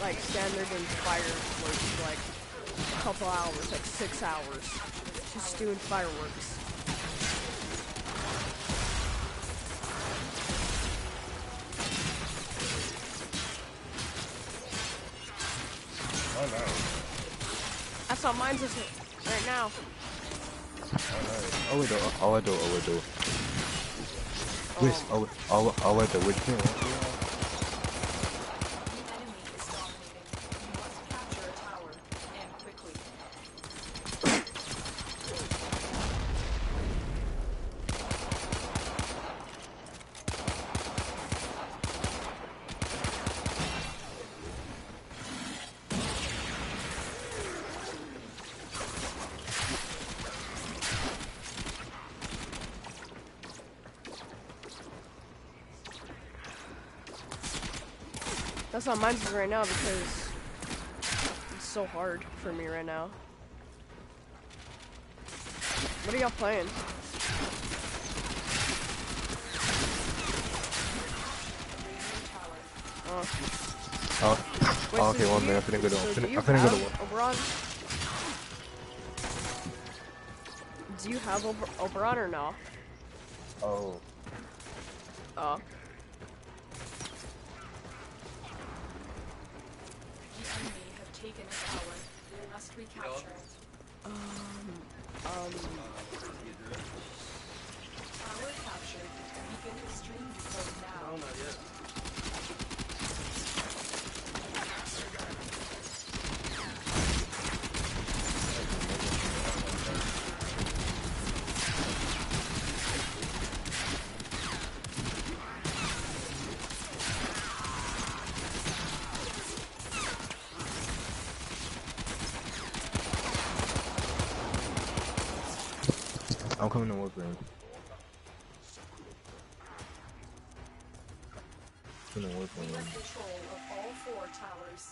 Speaker 1: like stand there doing fireworks for like a couple hours, like 6 hours, just doing fireworks.
Speaker 6: Oh no.
Speaker 1: That's how mine's is right now.
Speaker 6: Oh no. Overdo. Which which
Speaker 2: The enemy is dominating. You must capture a tower, and quickly.
Speaker 1: That's how mine's is right now because it's so hard for me right now. What are y'all playing? Wait,
Speaker 6: okay,
Speaker 1: so
Speaker 6: 1
Speaker 1: do
Speaker 6: minute.
Speaker 1: you-
Speaker 6: I'm finna go to
Speaker 1: so do you
Speaker 6: I'm finna go to
Speaker 1: have Oberon? Do you have Oberon or no?
Speaker 6: Oh.
Speaker 1: Oh.
Speaker 2: The enemy have taken a tower. They must recapture it. Tower captured. Begin the stream decode now.
Speaker 6: I'm coming to Warframe.
Speaker 2: We have control of all 4 towers.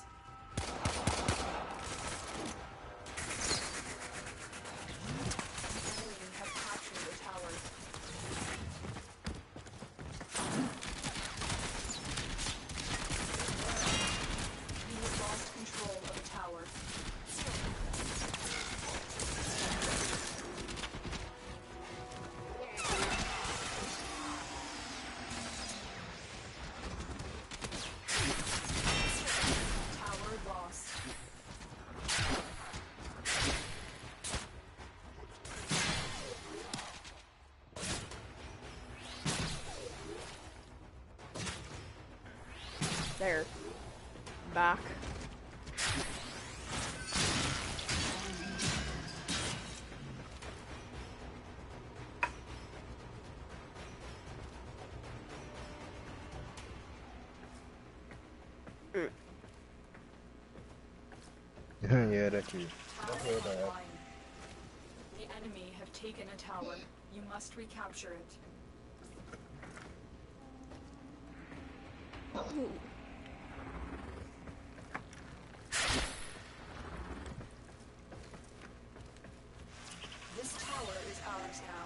Speaker 2: The enemy have captured the tower. We have lost control of the tower.
Speaker 1: There. Back.
Speaker 6: Yeah, that's you.
Speaker 2: Tower
Speaker 6: Okay, bye.
Speaker 2: online. The enemy have taken a tower. You must recapture it. This tower is ours now.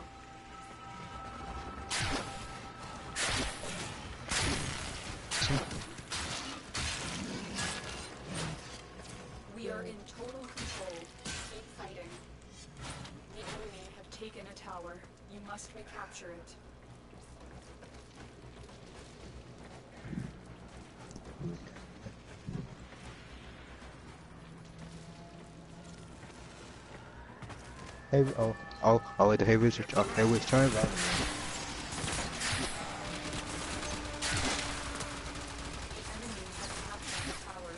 Speaker 2: We are in total control. Keep fighting. The enemy have taken a tower. You must recapture it.
Speaker 6: Hey, wait, hey, was trying to
Speaker 2: The enemy have captured the tower.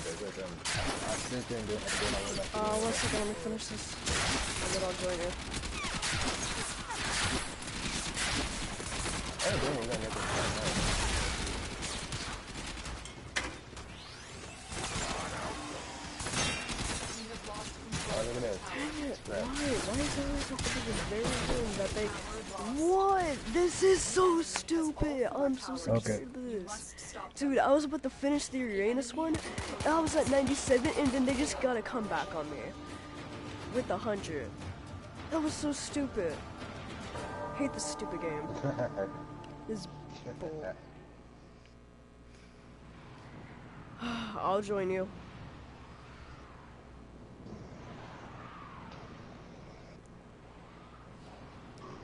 Speaker 6: I sent in doing
Speaker 1: One second, let me finish this. And then I'll join you.
Speaker 2: We have lost control.
Speaker 6: Look at this.
Speaker 1: Dang it, why? Why is there always something very room that they... What? This is so stupid! I'm so sick
Speaker 6: Okay.
Speaker 1: of
Speaker 2: You
Speaker 1: this.
Speaker 2: must stop them.
Speaker 1: Dude, I was about to finish the Uranus one, and I was at 97, and then they just got a comeback on me. With 100. That was so stupid. I hate this stupid game. This bull. I'll join you.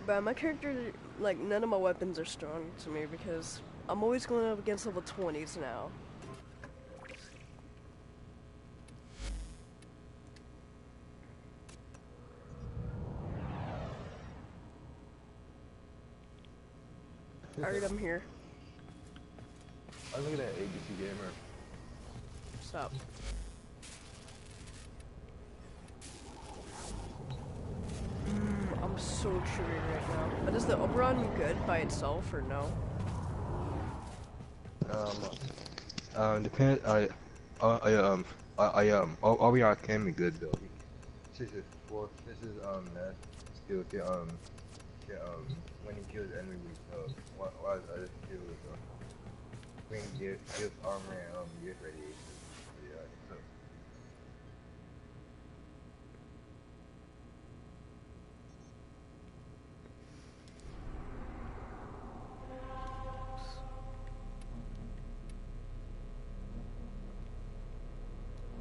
Speaker 1: But my character, like, none of my weapons are strong to me because I'm always going up against level 20s now. Alright, I'm here.
Speaker 6: I was looking at ABC Gamer.
Speaker 1: Stop. I'm so triggered right now. But is the Oberon good by itself or no?
Speaker 6: Depends. OBR can be good though. This is that skill when he kills enemies, while other skills, when he gives armor and get radiation. Yeah, so.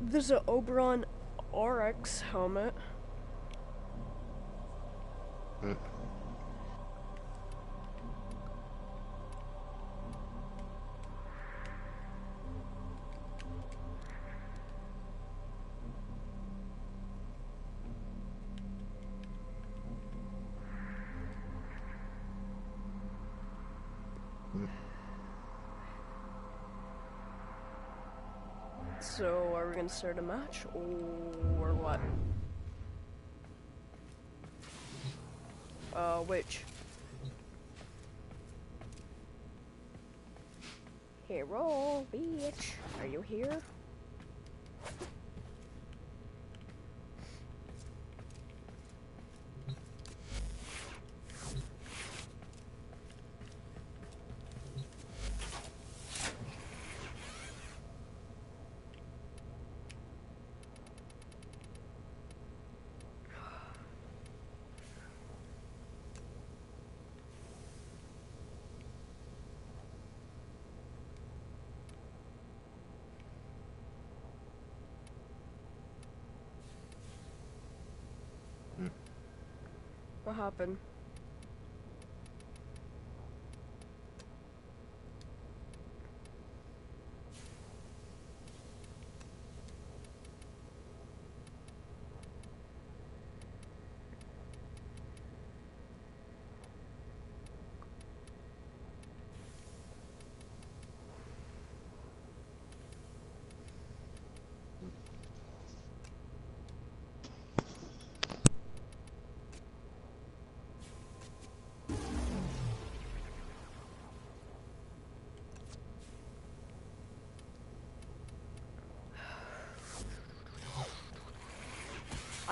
Speaker 1: There's an Oberon RX helmet. So, are we gonna start a match, or what? Which? Hero, bitch. Are you here? What happened?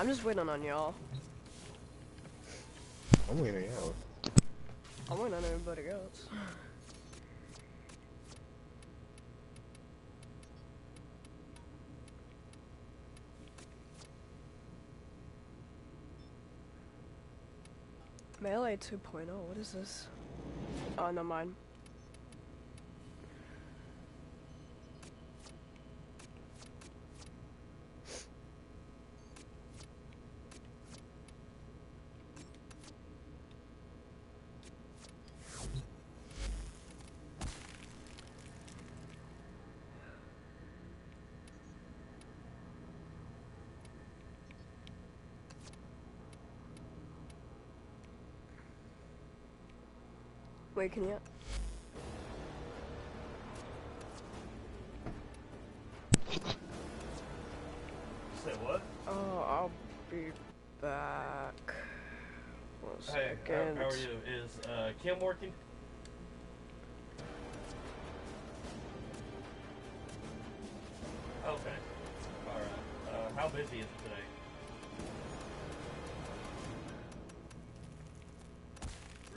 Speaker 1: I'm just waiting on y'all.
Speaker 6: I'm waiting out.
Speaker 1: I'm waiting on everybody else. Melee 2.0, what is this? Oh, no, mine. Wait, can you?
Speaker 4: Say what?
Speaker 1: Oh, I'll be back. 1
Speaker 4: Hey,
Speaker 1: second.
Speaker 4: how are you? Is Kim working? Okay. Alright. How busy is it today?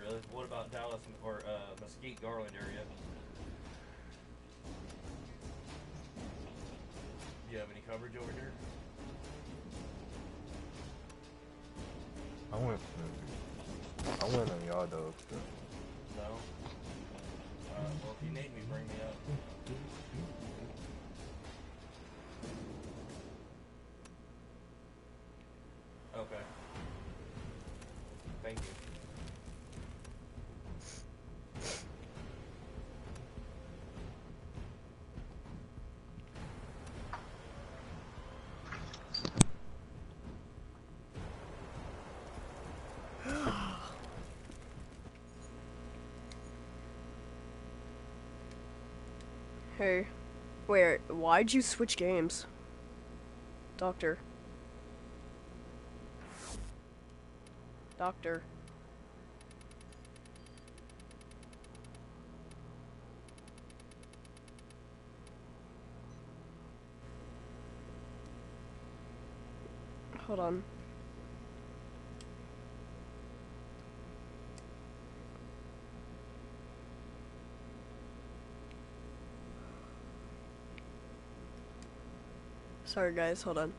Speaker 4: Really? What about Dallas or Mesquite, Garland area? Do you have any coverage over here?
Speaker 6: I went on y'all though. So.
Speaker 4: No? Well, if you need me, bring me up. Okay. Thank you.
Speaker 1: Hey. Wait, why'd you switch games? Doctor. Doctor. Hold on. Sorry guys, hold on.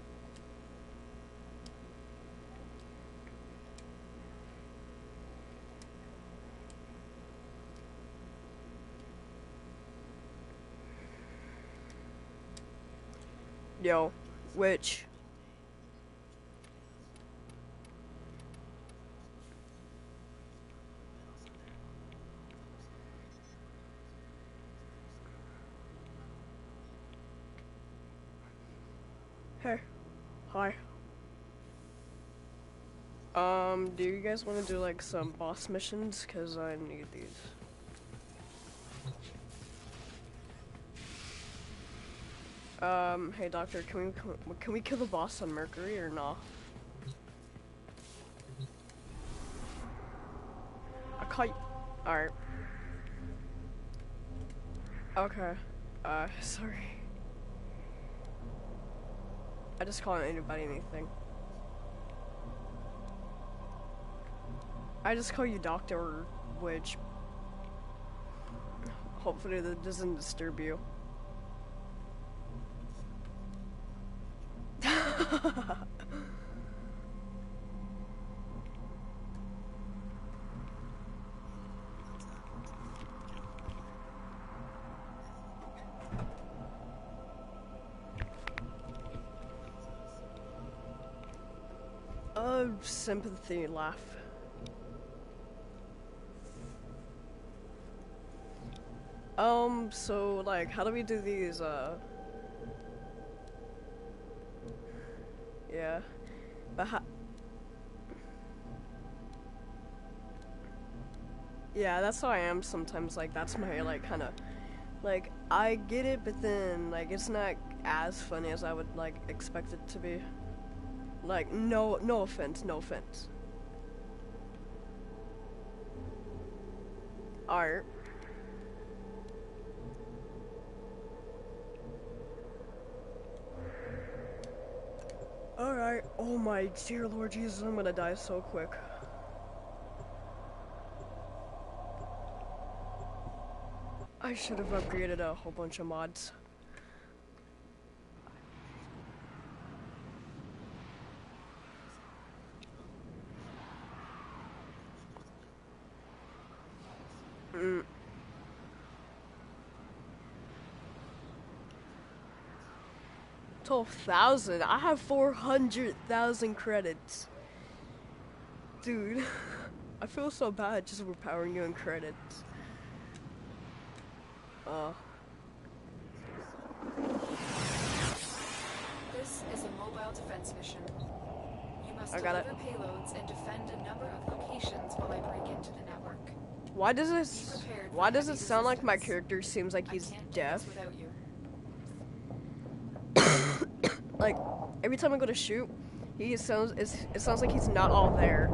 Speaker 1: Yo, which? Hey. Hi. Do you guys want to do like some boss missions? Cause I need these. Hey doctor, can we kill the boss on Mercury or not? I caught you. Alright. Okay. Sorry. I just call anybody anything. I just call you doctor, which hopefully that doesn't disturb you. Sympathy laugh. So, like, how do we do these, yeah, but yeah, that's how I am sometimes, like, that's my, like, kinda, like, I get it, but then, like, it's not as funny as I would, like, expect it to be. Like, no offense, no offense. Art. Alright. Oh my dear Lord Jesus, I'm gonna die so quick. I should have upgraded a whole bunch of mods. Mm. 12,000? I have 400,000 credits. Dude, I feel so bad just overpowering you in credits.
Speaker 2: This is a mobile defense mission. You must
Speaker 1: I got
Speaker 2: deliver
Speaker 1: it.
Speaker 2: payloads and defend a number of locations while I break into the network.
Speaker 1: Why does
Speaker 2: Be
Speaker 1: this?
Speaker 2: prepared for
Speaker 1: Why does it
Speaker 2: heavy
Speaker 1: sound like my
Speaker 2: resistance.
Speaker 1: character seems like he's
Speaker 2: I can't do
Speaker 1: deaf?
Speaker 2: this without you.
Speaker 1: Like every time I go to shoot, it sounds like he's not all there.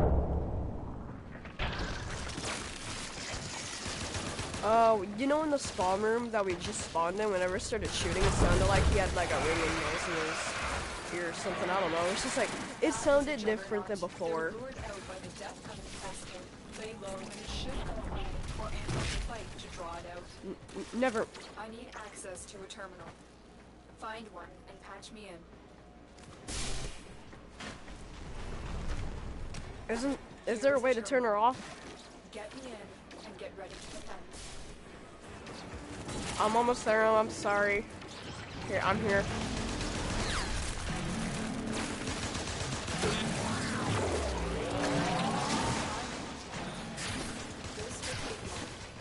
Speaker 1: Oh, you know in the spawn room that we just spawned in, whenever I started shooting, it sounded like he had like a ringing noise in his ear or something. I don't know. It's just like it sounded different than before.
Speaker 2: They're lured out by the depth of an casket. Lay low and it should come home, or enter the fight to draw it out.
Speaker 1: Never.
Speaker 2: I need access to a terminal. Find one and patch me in.
Speaker 1: Is there a way to turn her off?
Speaker 2: Get me in and get ready to defend.
Speaker 1: I'm almost there. I'm sorry. Here, I'm here.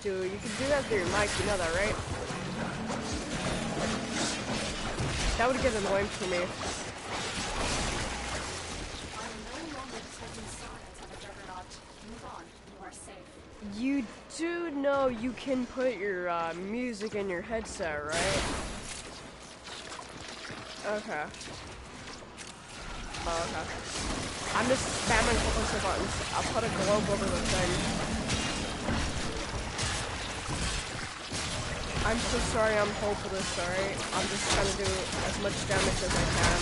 Speaker 1: Dude, you can do that through your mic, you know that, right? That would get annoying for me.
Speaker 2: I'm no longer taking sides on the juggernaut. Move on. You are safe.
Speaker 1: You do know you can put your music in your headset, right? Okay. Oh, okay. I'm just spamming a whole bunch of buttons. I'll put a globe over the thing. I'm so sorry I'm hopeless, alright? I'm just trying to do as much damage as I can.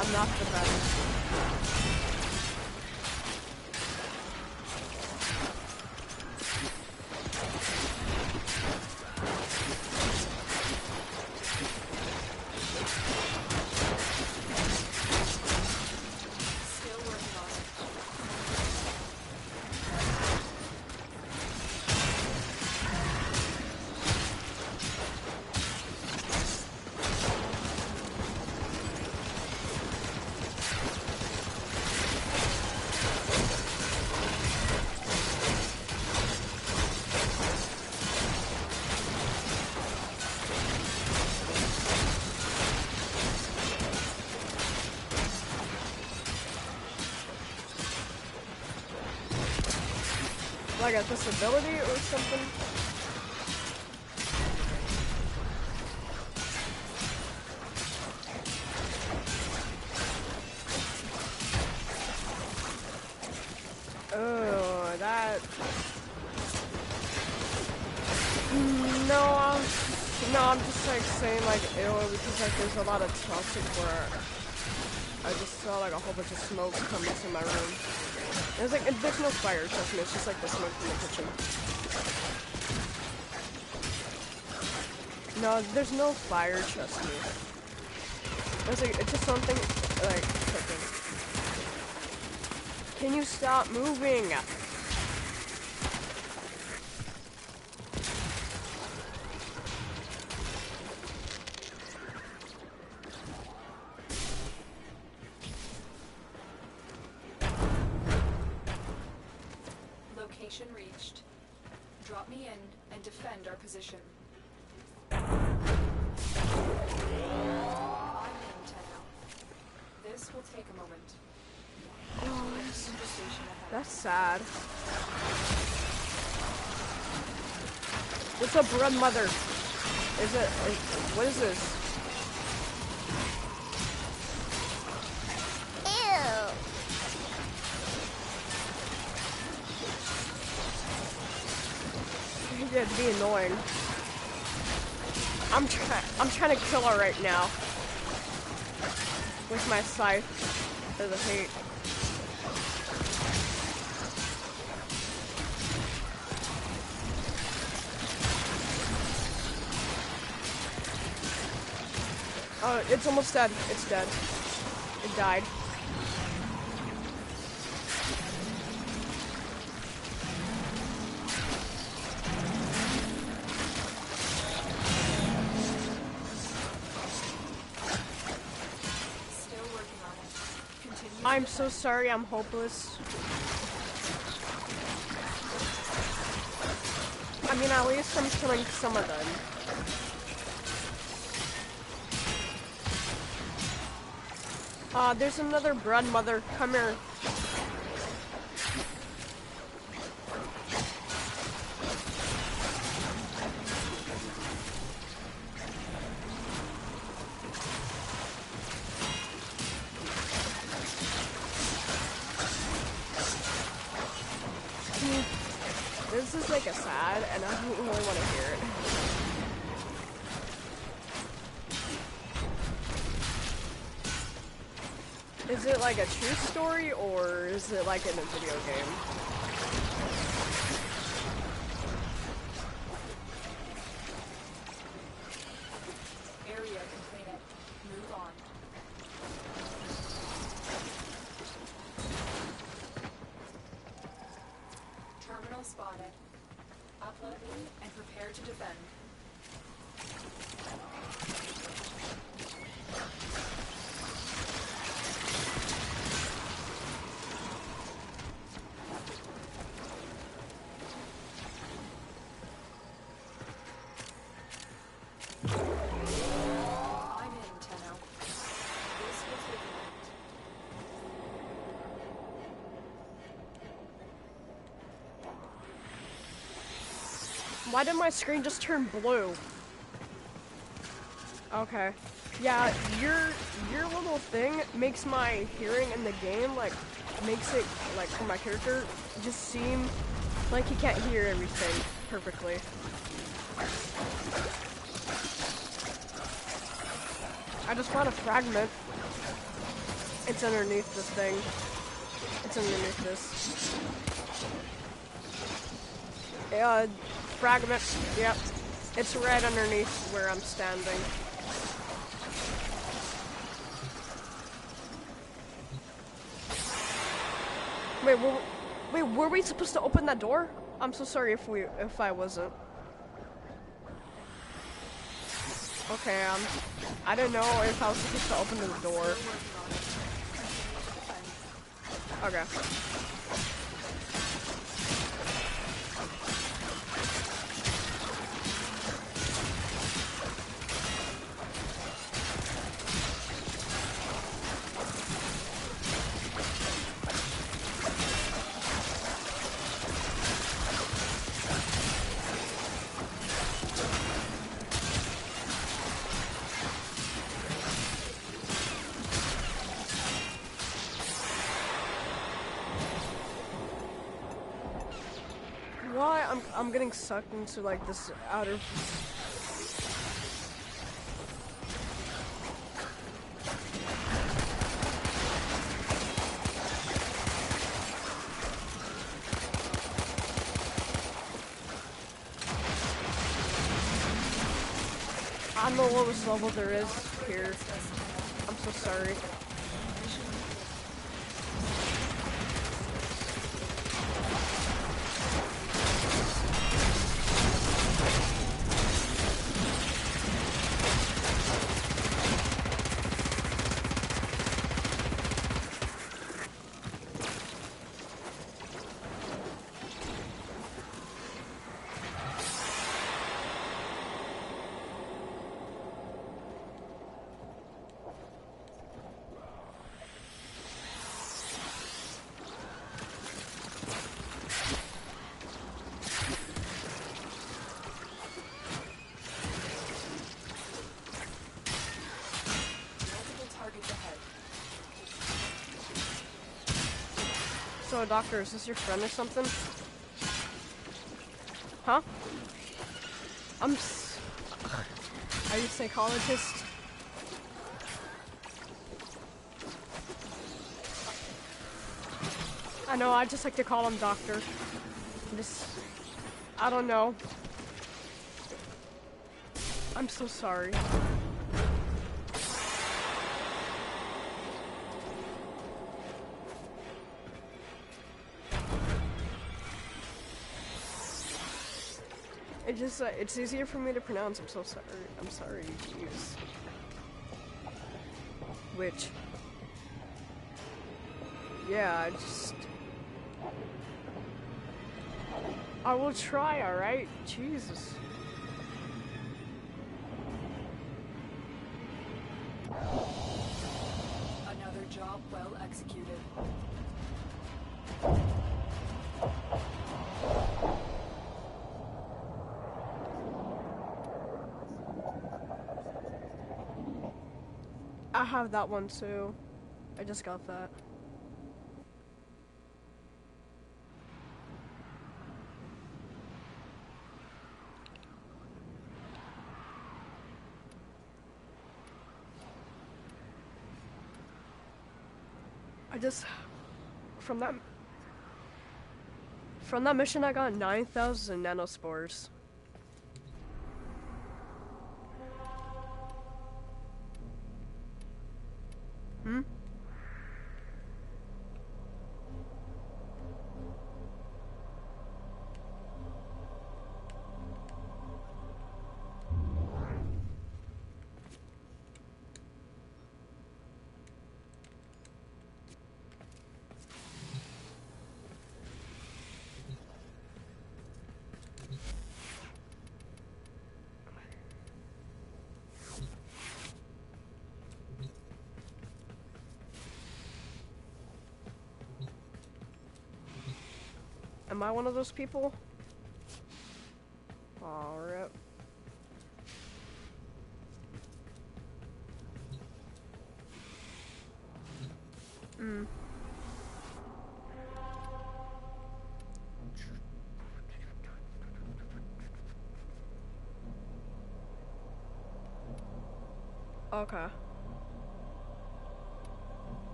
Speaker 1: I'm not the best.
Speaker 2: Still working on it.
Speaker 1: Like a disability or something? Oh, that... No, I'm just like saying like ew, because like there's a lot of toxic where I just saw like a whole bunch of smoke come into my room. There's no fire, trust me, it's just like the smoke from the kitchen. No, there's no fire, trust me. It's just something like cooking. Can you stop moving?
Speaker 2: Location reached. Drop me in and defend our position. I'm in, Tenno. This will take a moment.
Speaker 1: That's sad. What's up, red mother? What is this? Yeah, it'd be annoying. I'm trying to kill her right now. With my scythe. For the hate. Oh, it's almost dead. It's dead. It died.
Speaker 2: Still working on it. Continue.
Speaker 1: I'm so sorry, I'm hopeless. I mean, at least I'm killing some of them. There's another blood mother. Come here. This is like a sad, and I don't really want to hear it. Is it like a true story, or is it like in a video game?
Speaker 2: Area completed. Move on. Terminal spotted. Upload and prepare to defend. I'm in, Tenno. This will take a minute.
Speaker 1: Why did my screen just turn blue? Okay. Yeah, your little thing makes my hearing in the game, like, makes it, like, for my character, just seem like he can't hear everything perfectly. I just found a fragment. It's underneath this thing. It's underneath this. Fragment. Yep. It's right underneath where I'm standing. Wait, were we supposed to open that door? I'm so sorry if I wasn't. Okay, I didn't know if I was supposed to open the door. Okay. Why I'm getting sucked into like this outer. I'm the lowest level there is here. I'm so sorry. So, doctor, is this your friend or something? Huh? Are you a psychologist? I know, I just like to call him doctor. Just, I don't know. I'm so sorry. It just, it's easier for me to pronounce. I'm so sorry. I'm sorry, jeez. Which, yeah, I will try, alright? Jesus.
Speaker 2: Another job well executed.
Speaker 1: I have that one too. I just got that. From that mission I got 9,000 nanospores. Hmm? Am I one of those people? Alright. Hmm. Okay.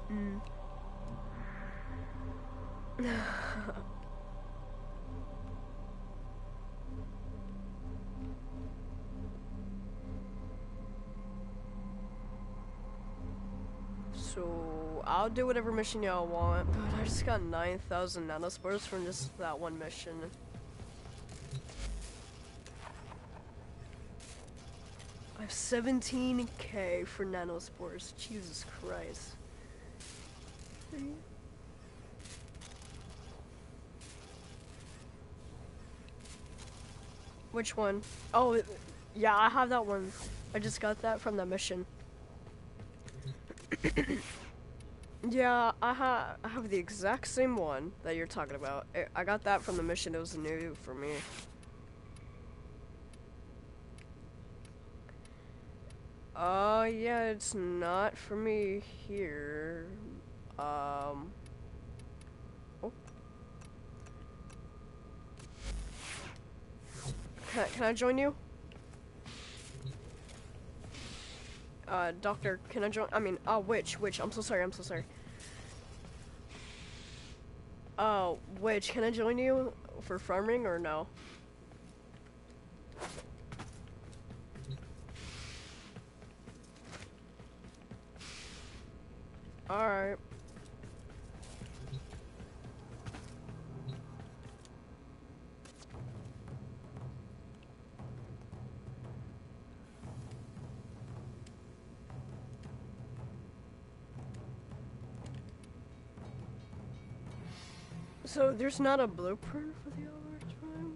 Speaker 1: Hmm. So, I'll do whatever mission y'all want, but I just got 9,000 nanospores from just that one mission. I have 17k for nanospores. Jesus Christ. Which one? Oh, yeah, I have that one. I just got that from the mission. Yeah, I have the exact same one that you're talking about. I got that from the mission. It was new for me. Yeah, it's not for me here. Oh. Can I join you? Doctor, can I join? I mean, Witch, I'm so sorry, I'm so sorry. Witch, can I join you for farming or no? Alright. So there's not a blueprint for the overtime?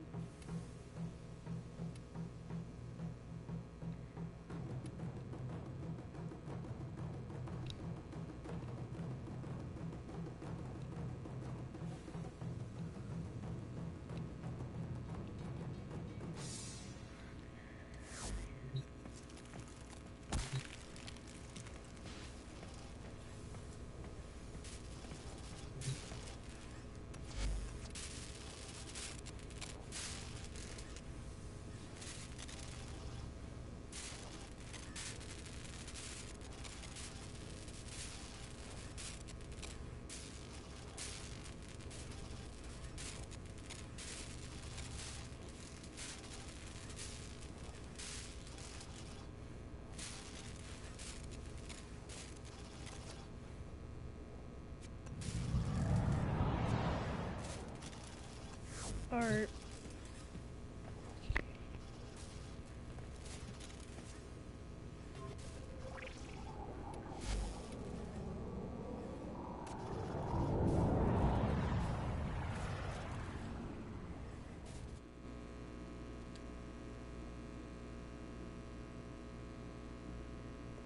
Speaker 1: Alright.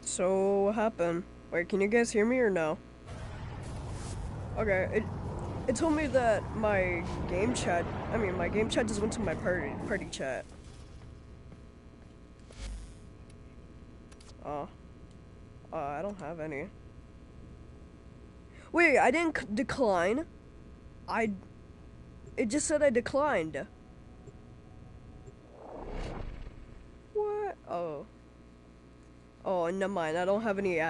Speaker 1: So, what happened? Wait, can you guys hear me or no? Okay, it told me that my game chat just went to my party chat. Oh. I don't have any. Wait, I didn't decline. It just said I declined. What? Oh. Oh, never mind. I don't have any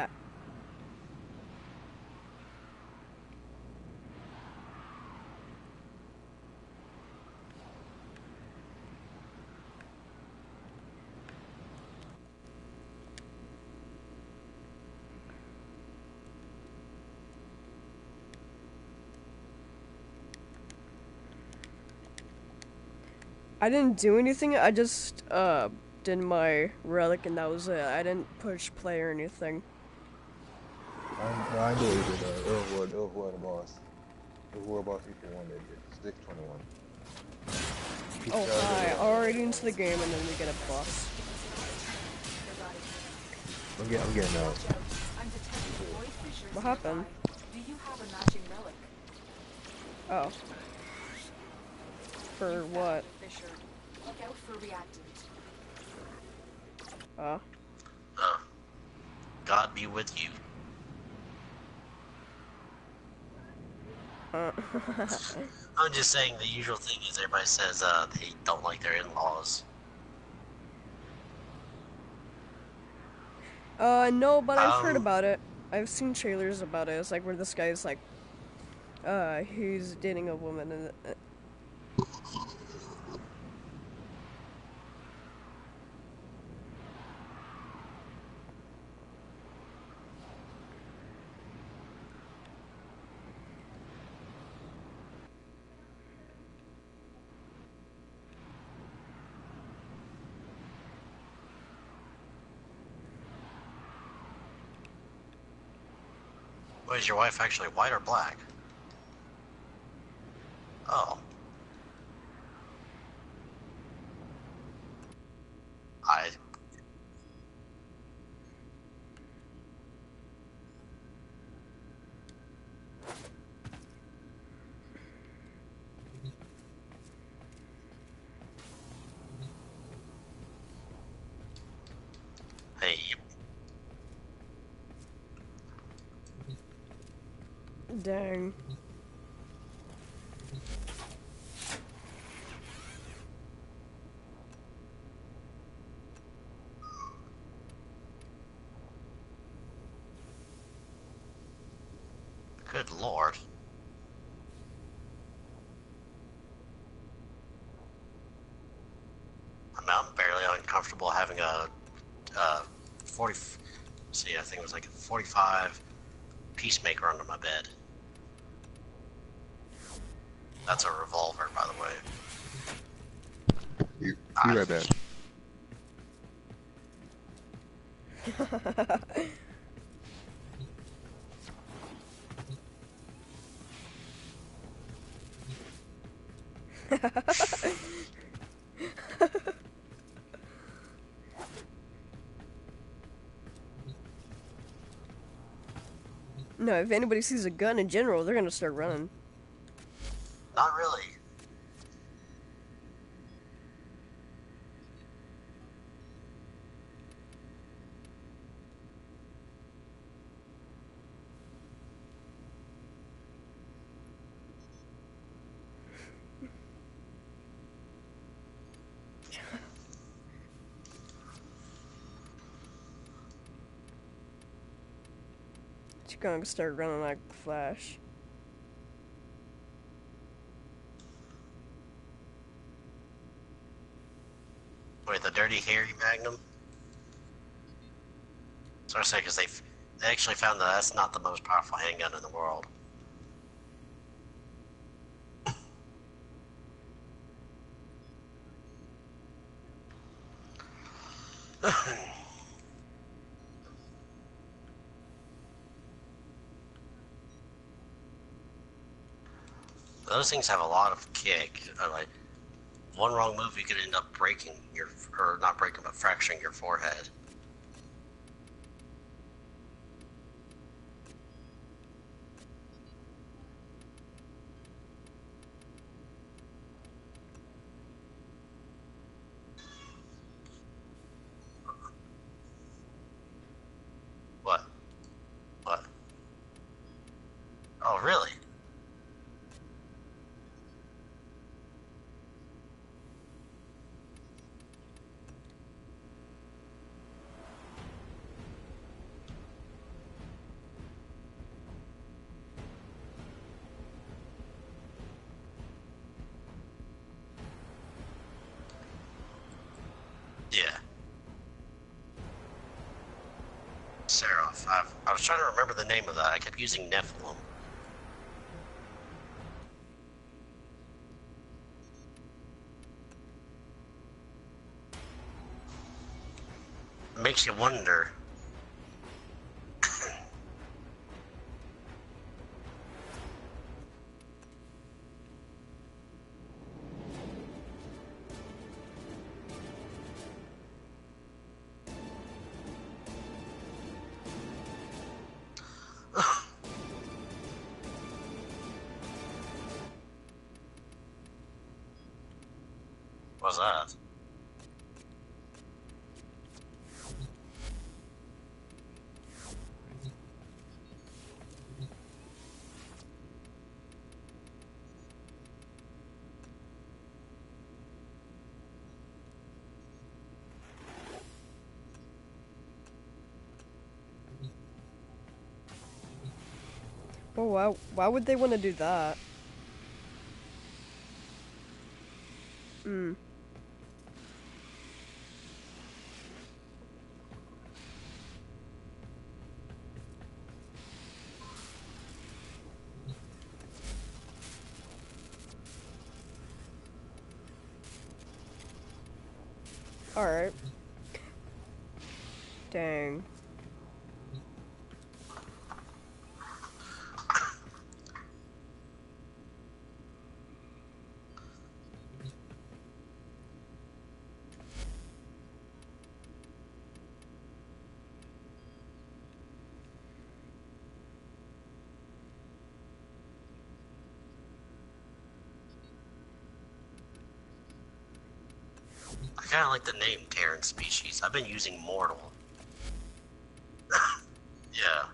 Speaker 1: I didn't do anything. I just did my relic and that was it. I didn't push play or anything.
Speaker 6: I know you did Earl Ward the boss. Earl Ward boss equal 1 that did. 621.
Speaker 1: Oh hi, already into the game and then we get a boss.
Speaker 6: I'm getting out.
Speaker 1: What happened?
Speaker 2: Do you have a matching relic?
Speaker 1: Oh. For what?
Speaker 2: Fisher. Look out for reactant.
Speaker 8: God be with you. I'm just saying the usual thing is everybody says they don't like their in-laws.
Speaker 1: No, but I've heard about it. I've seen trailers about it. It's like where this guy's like, he's dating a woman and
Speaker 8: Wait, is your wife actually white or black? Oh. Hey.
Speaker 1: dang.
Speaker 8: Good lord. I'm barely uncomfortable having a 40. See, I think it was like a 45 peacemaker under my bed. That's a revolver, by the way.
Speaker 6: You right back.
Speaker 1: No, if anybody sees a gun in general, they're gonna start running.
Speaker 8: Not really.
Speaker 1: She's gonna start running like Flash.
Speaker 8: Wait, the dirty hairy magnum? So I say, because they actually found that that's not the most powerful handgun in the world. Those things have a lot of kick. Like one wrong move, you could end up breaking your, or not breaking, but fracturing your forehead. What? What? Oh, really? Yeah. Seraph. I was trying to remember the name of that. I kept using Nephilim. It makes you wonder. What's that?
Speaker 1: Oh, why would they want to do that? Hmm. Alright. Dang.
Speaker 8: I kind of like the name Terran Species. I've been using Mortal. Yeah.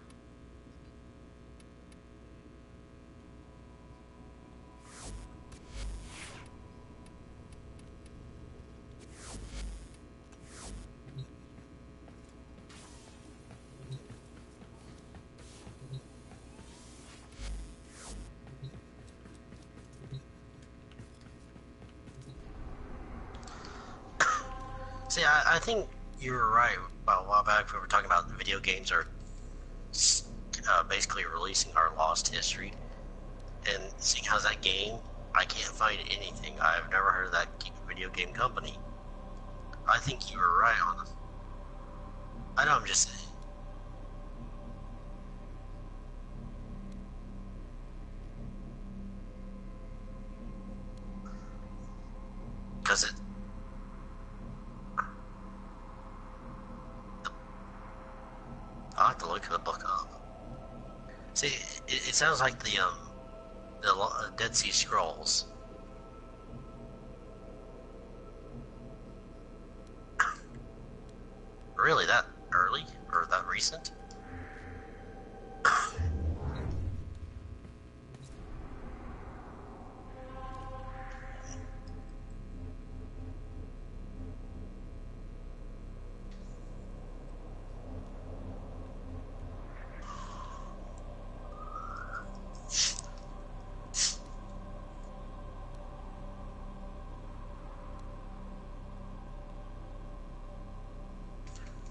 Speaker 8: See, I think you were right about a while back. We were talking about video games are basically releasing our lost history. And seeing how's that game, I can't find anything. I've never heard of that video game company. I think you were right on this. I know, I'm just saying. Because I'll have to look the book up. See, it sounds like the Dead Sea Scrolls. Really, that early or that recent?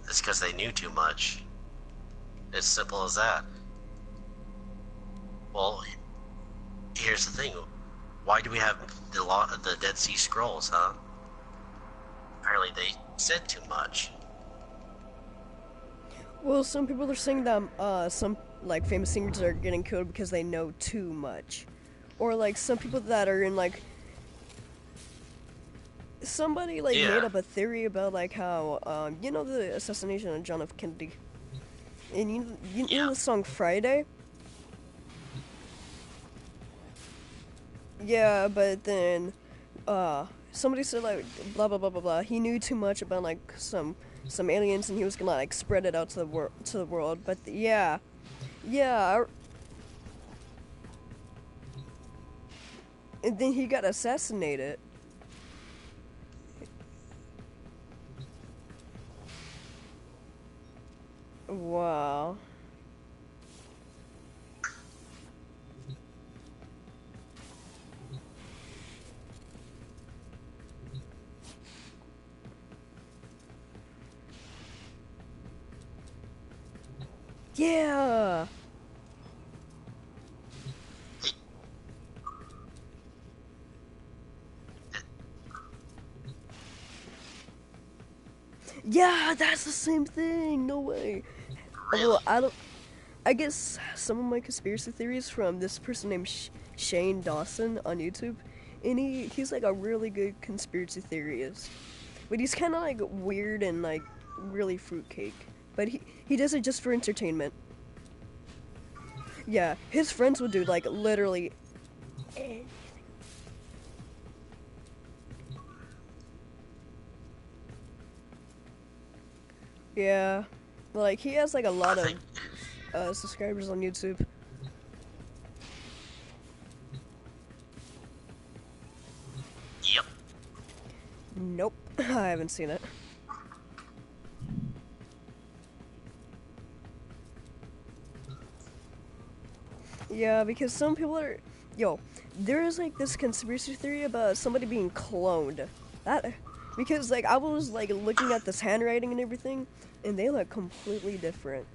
Speaker 8: It's because they knew too much. As simple as that. Well, here's the thing. Why do we have the Dead Sea Scrolls, huh? Apparently they said too much.
Speaker 1: Well, some people are saying that some like famous singers are getting killed because they know too much, or like some people that are in like somebody like
Speaker 8: Yeah.
Speaker 1: made up a theory about like how you know the assassination of John F. Kennedy, and you know the song Friday. Yeah, but then somebody said like blah blah blah blah blah. He knew too much about like some aliens, and he was gonna like spread it out to the world. But yeah, and then he got assassinated. Wow. Yeah. Yeah, that's the same thing. No way. Well, I guess some of my conspiracy theories from this person named Shane Dawson on YouTube, and he's like a really good conspiracy theorist, but he's kind of like weird and like really fruitcake. But he does it just for entertainment. Yeah, his friends would do like literally anything. Yeah, like he has like a lot of subscribers on YouTube.
Speaker 8: Yep.
Speaker 1: Nope, I haven't seen it. Yeah, because some people are... Yo, there is, like, this conspiracy theory about somebody being cloned. Because, like, I was, like, looking at this handwriting and everything, and they look completely different.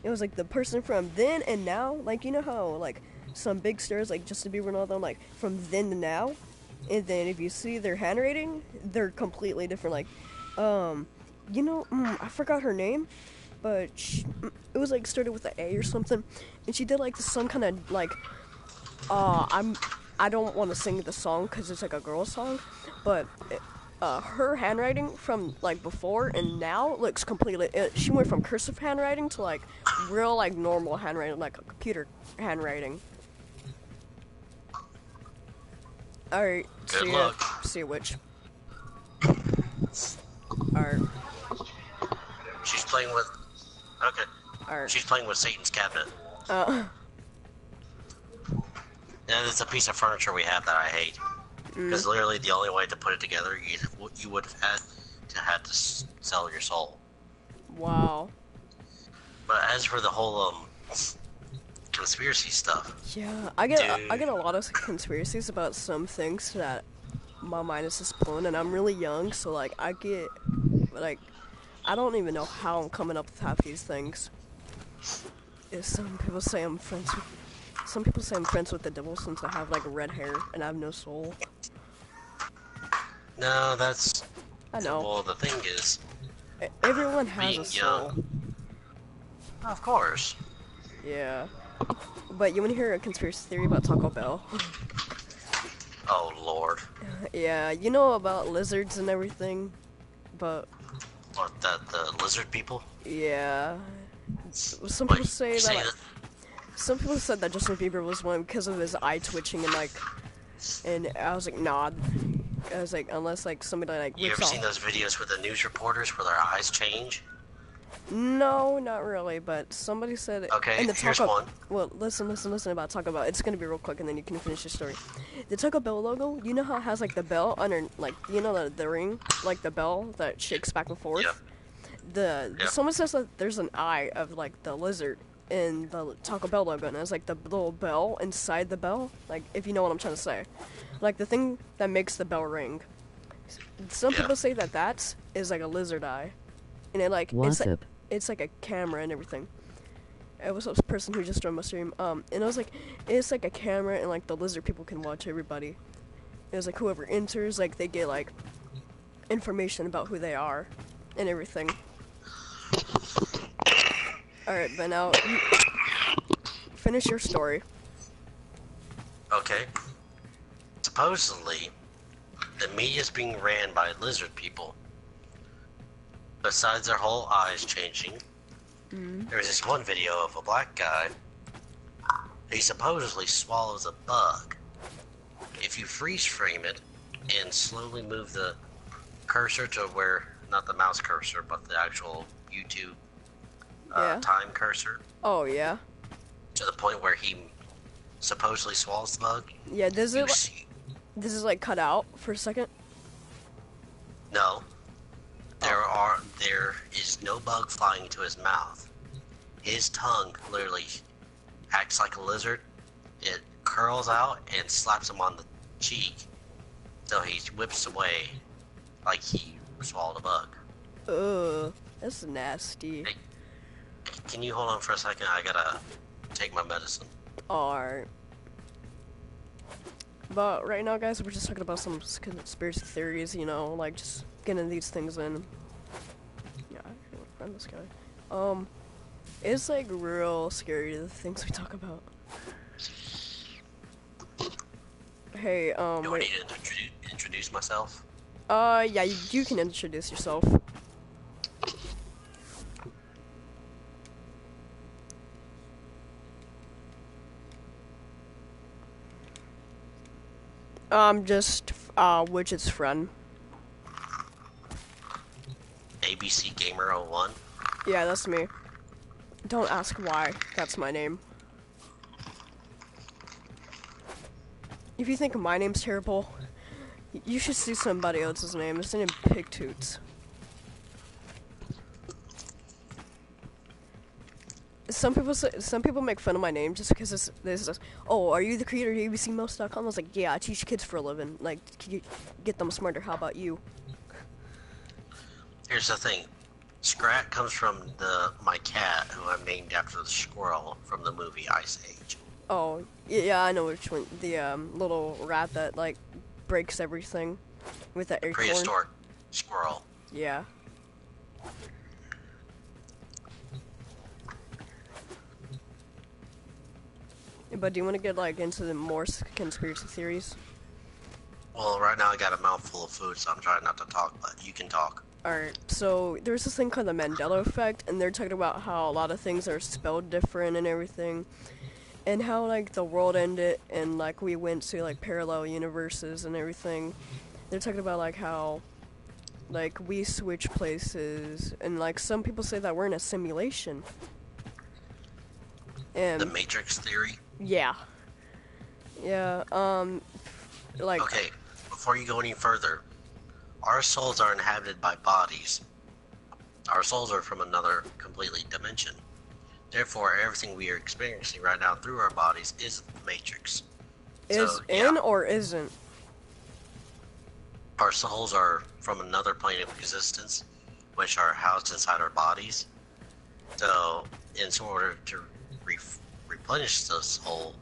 Speaker 1: It was, like, the person from then and now. Like, you know how, like, some big stars, like Justin Bieber and all them, like, from then to now? And then if you see their handwriting, they're completely different. Like, you know, I forgot her name. But it was like started with an A or something, and she did like some kind of like, I don't want to sing the song because it's like a girl song, but her handwriting from like before and now looks completely. She went from cursive handwriting to like real like normal handwriting, like a computer handwriting. All right,
Speaker 8: Good luck.
Speaker 1: See which. All right.
Speaker 8: She's playing with. Okay.
Speaker 1: Alright.
Speaker 8: She's playing with Satan's cabinet.
Speaker 1: Uh.
Speaker 8: And it's a piece of furniture we have that I hate. Because literally the only way to put it together, you would have had to sell your soul.
Speaker 1: Wow.
Speaker 8: But as for the whole conspiracy stuff,
Speaker 1: yeah, I get a lot of conspiracies about some things that my mind is just blown, and I'm really young, so like I get like. I don't even know how I'm coming up with half these things. Some people say I'm friends with the devil since I have like red hair and I have no soul.
Speaker 8: no, that's.
Speaker 1: I know.
Speaker 8: Well, the thing is,
Speaker 1: everyone has a soul.
Speaker 8: Young. Of course.
Speaker 1: Yeah. But you want to hear a conspiracy theory about Taco Bell?
Speaker 8: Oh Lord.
Speaker 1: Yeah, you know about lizards and everything, but.
Speaker 8: What, the lizard people?
Speaker 1: Yeah. Some people say that, like, some people said that Justin Bieber was one because of his eye twitching and like, and I was like, nah. I was like, unless like somebody like.
Speaker 8: You ever seen those videos with the news reporters where their eyes change?
Speaker 1: No, not really. But somebody said.
Speaker 8: Okay, here's one.
Speaker 1: Well, listen about Taco Bell. It's gonna be real quick, and then you can finish your story. The Taco Bell logo. You know how it has like the bell under, like you know the ring, like the bell that shakes back and forth.
Speaker 8: Yep.
Speaker 1: Someone says that there's an eye of like the lizard in the Taco Bell logo, and it's like the little bell inside the bell. Like if you know what I'm trying to say, like the thing that makes the bell ring. Some people say that is like a lizard eye, and it like it's like a camera and everything. It was a person who just joined my stream, and I was like, it's like a camera, and like the lizard people can watch everybody. It was like whoever enters, like they get like information about who they are, and everything. Alright, but now you finish your story.
Speaker 8: Okay. Supposedly, the media is being ran by lizard people. Besides their whole eyes changing, there's this one video of a black guy. He supposedly swallows a bug. If you freeze frame it and slowly move the cursor to where, not the mouse cursor, but the actual YouTube time cursor.
Speaker 1: Oh, yeah.
Speaker 8: To the point where he supposedly swallows the bug.
Speaker 1: Yeah, this is like cut out for a second.
Speaker 8: No. There is no bug flying into his mouth. His tongue literally acts like a lizard. It curls out and slaps him on the cheek. So he whips away like he swallowed a bug.
Speaker 1: Ugh, that's nasty.
Speaker 8: Hey, can you hold on for a second? I gotta take my medicine.
Speaker 1: Alright. But right now, guys, we're just talking about some conspiracy theories, you know, like just getting these things in. Yeah, I actually want to friend this guy. It's like real scary, the things we talk about. Hey,
Speaker 8: Do I need to introduce myself?
Speaker 1: Yeah, you can introduce yourself. Just, Widget's friend.
Speaker 8: ABC Gamer 01.
Speaker 1: Yeah, that's me. Don't ask why, that's my name. If you think my name's terrible, you should see somebody else's name. It's named Pigtoots. Some people make fun of my name just because this is, oh, are you the creator of abcmouse.com? I was like, yeah, I teach kids for a living. Like, get them smarter. How about you?
Speaker 8: Here's the thing. Scrat comes from my cat, who I named after the squirrel from the movie Ice Age.
Speaker 1: Oh, yeah, I know which one. The little rat that like breaks everything with that acorn.
Speaker 8: Prehistoric squirrel.
Speaker 1: Yeah. But do you want to get like into the more conspiracy theories?
Speaker 8: Well, right now I got a mouthful of food, so I'm trying not to talk, but you can talk.
Speaker 1: Alright, so there's this thing called the Mandela effect, and they're talking about how a lot of things are spelled different and everything, and how like the world ended and like we went to like parallel universes and everything. They're talking about like how like we switch places, and like some people say that we're in a simulation. And
Speaker 8: The Matrix theory?
Speaker 1: yeah. Yeah, like...
Speaker 8: Okay, before you go any further, our souls are inhabited by bodies. Our souls are from another completely dimension. Therefore, everything we are experiencing right now through our bodies is the Matrix.
Speaker 1: Is in or isn't?
Speaker 8: Our souls are from another plane of existence, which are housed inside our bodies. So, in order to replenish the soul,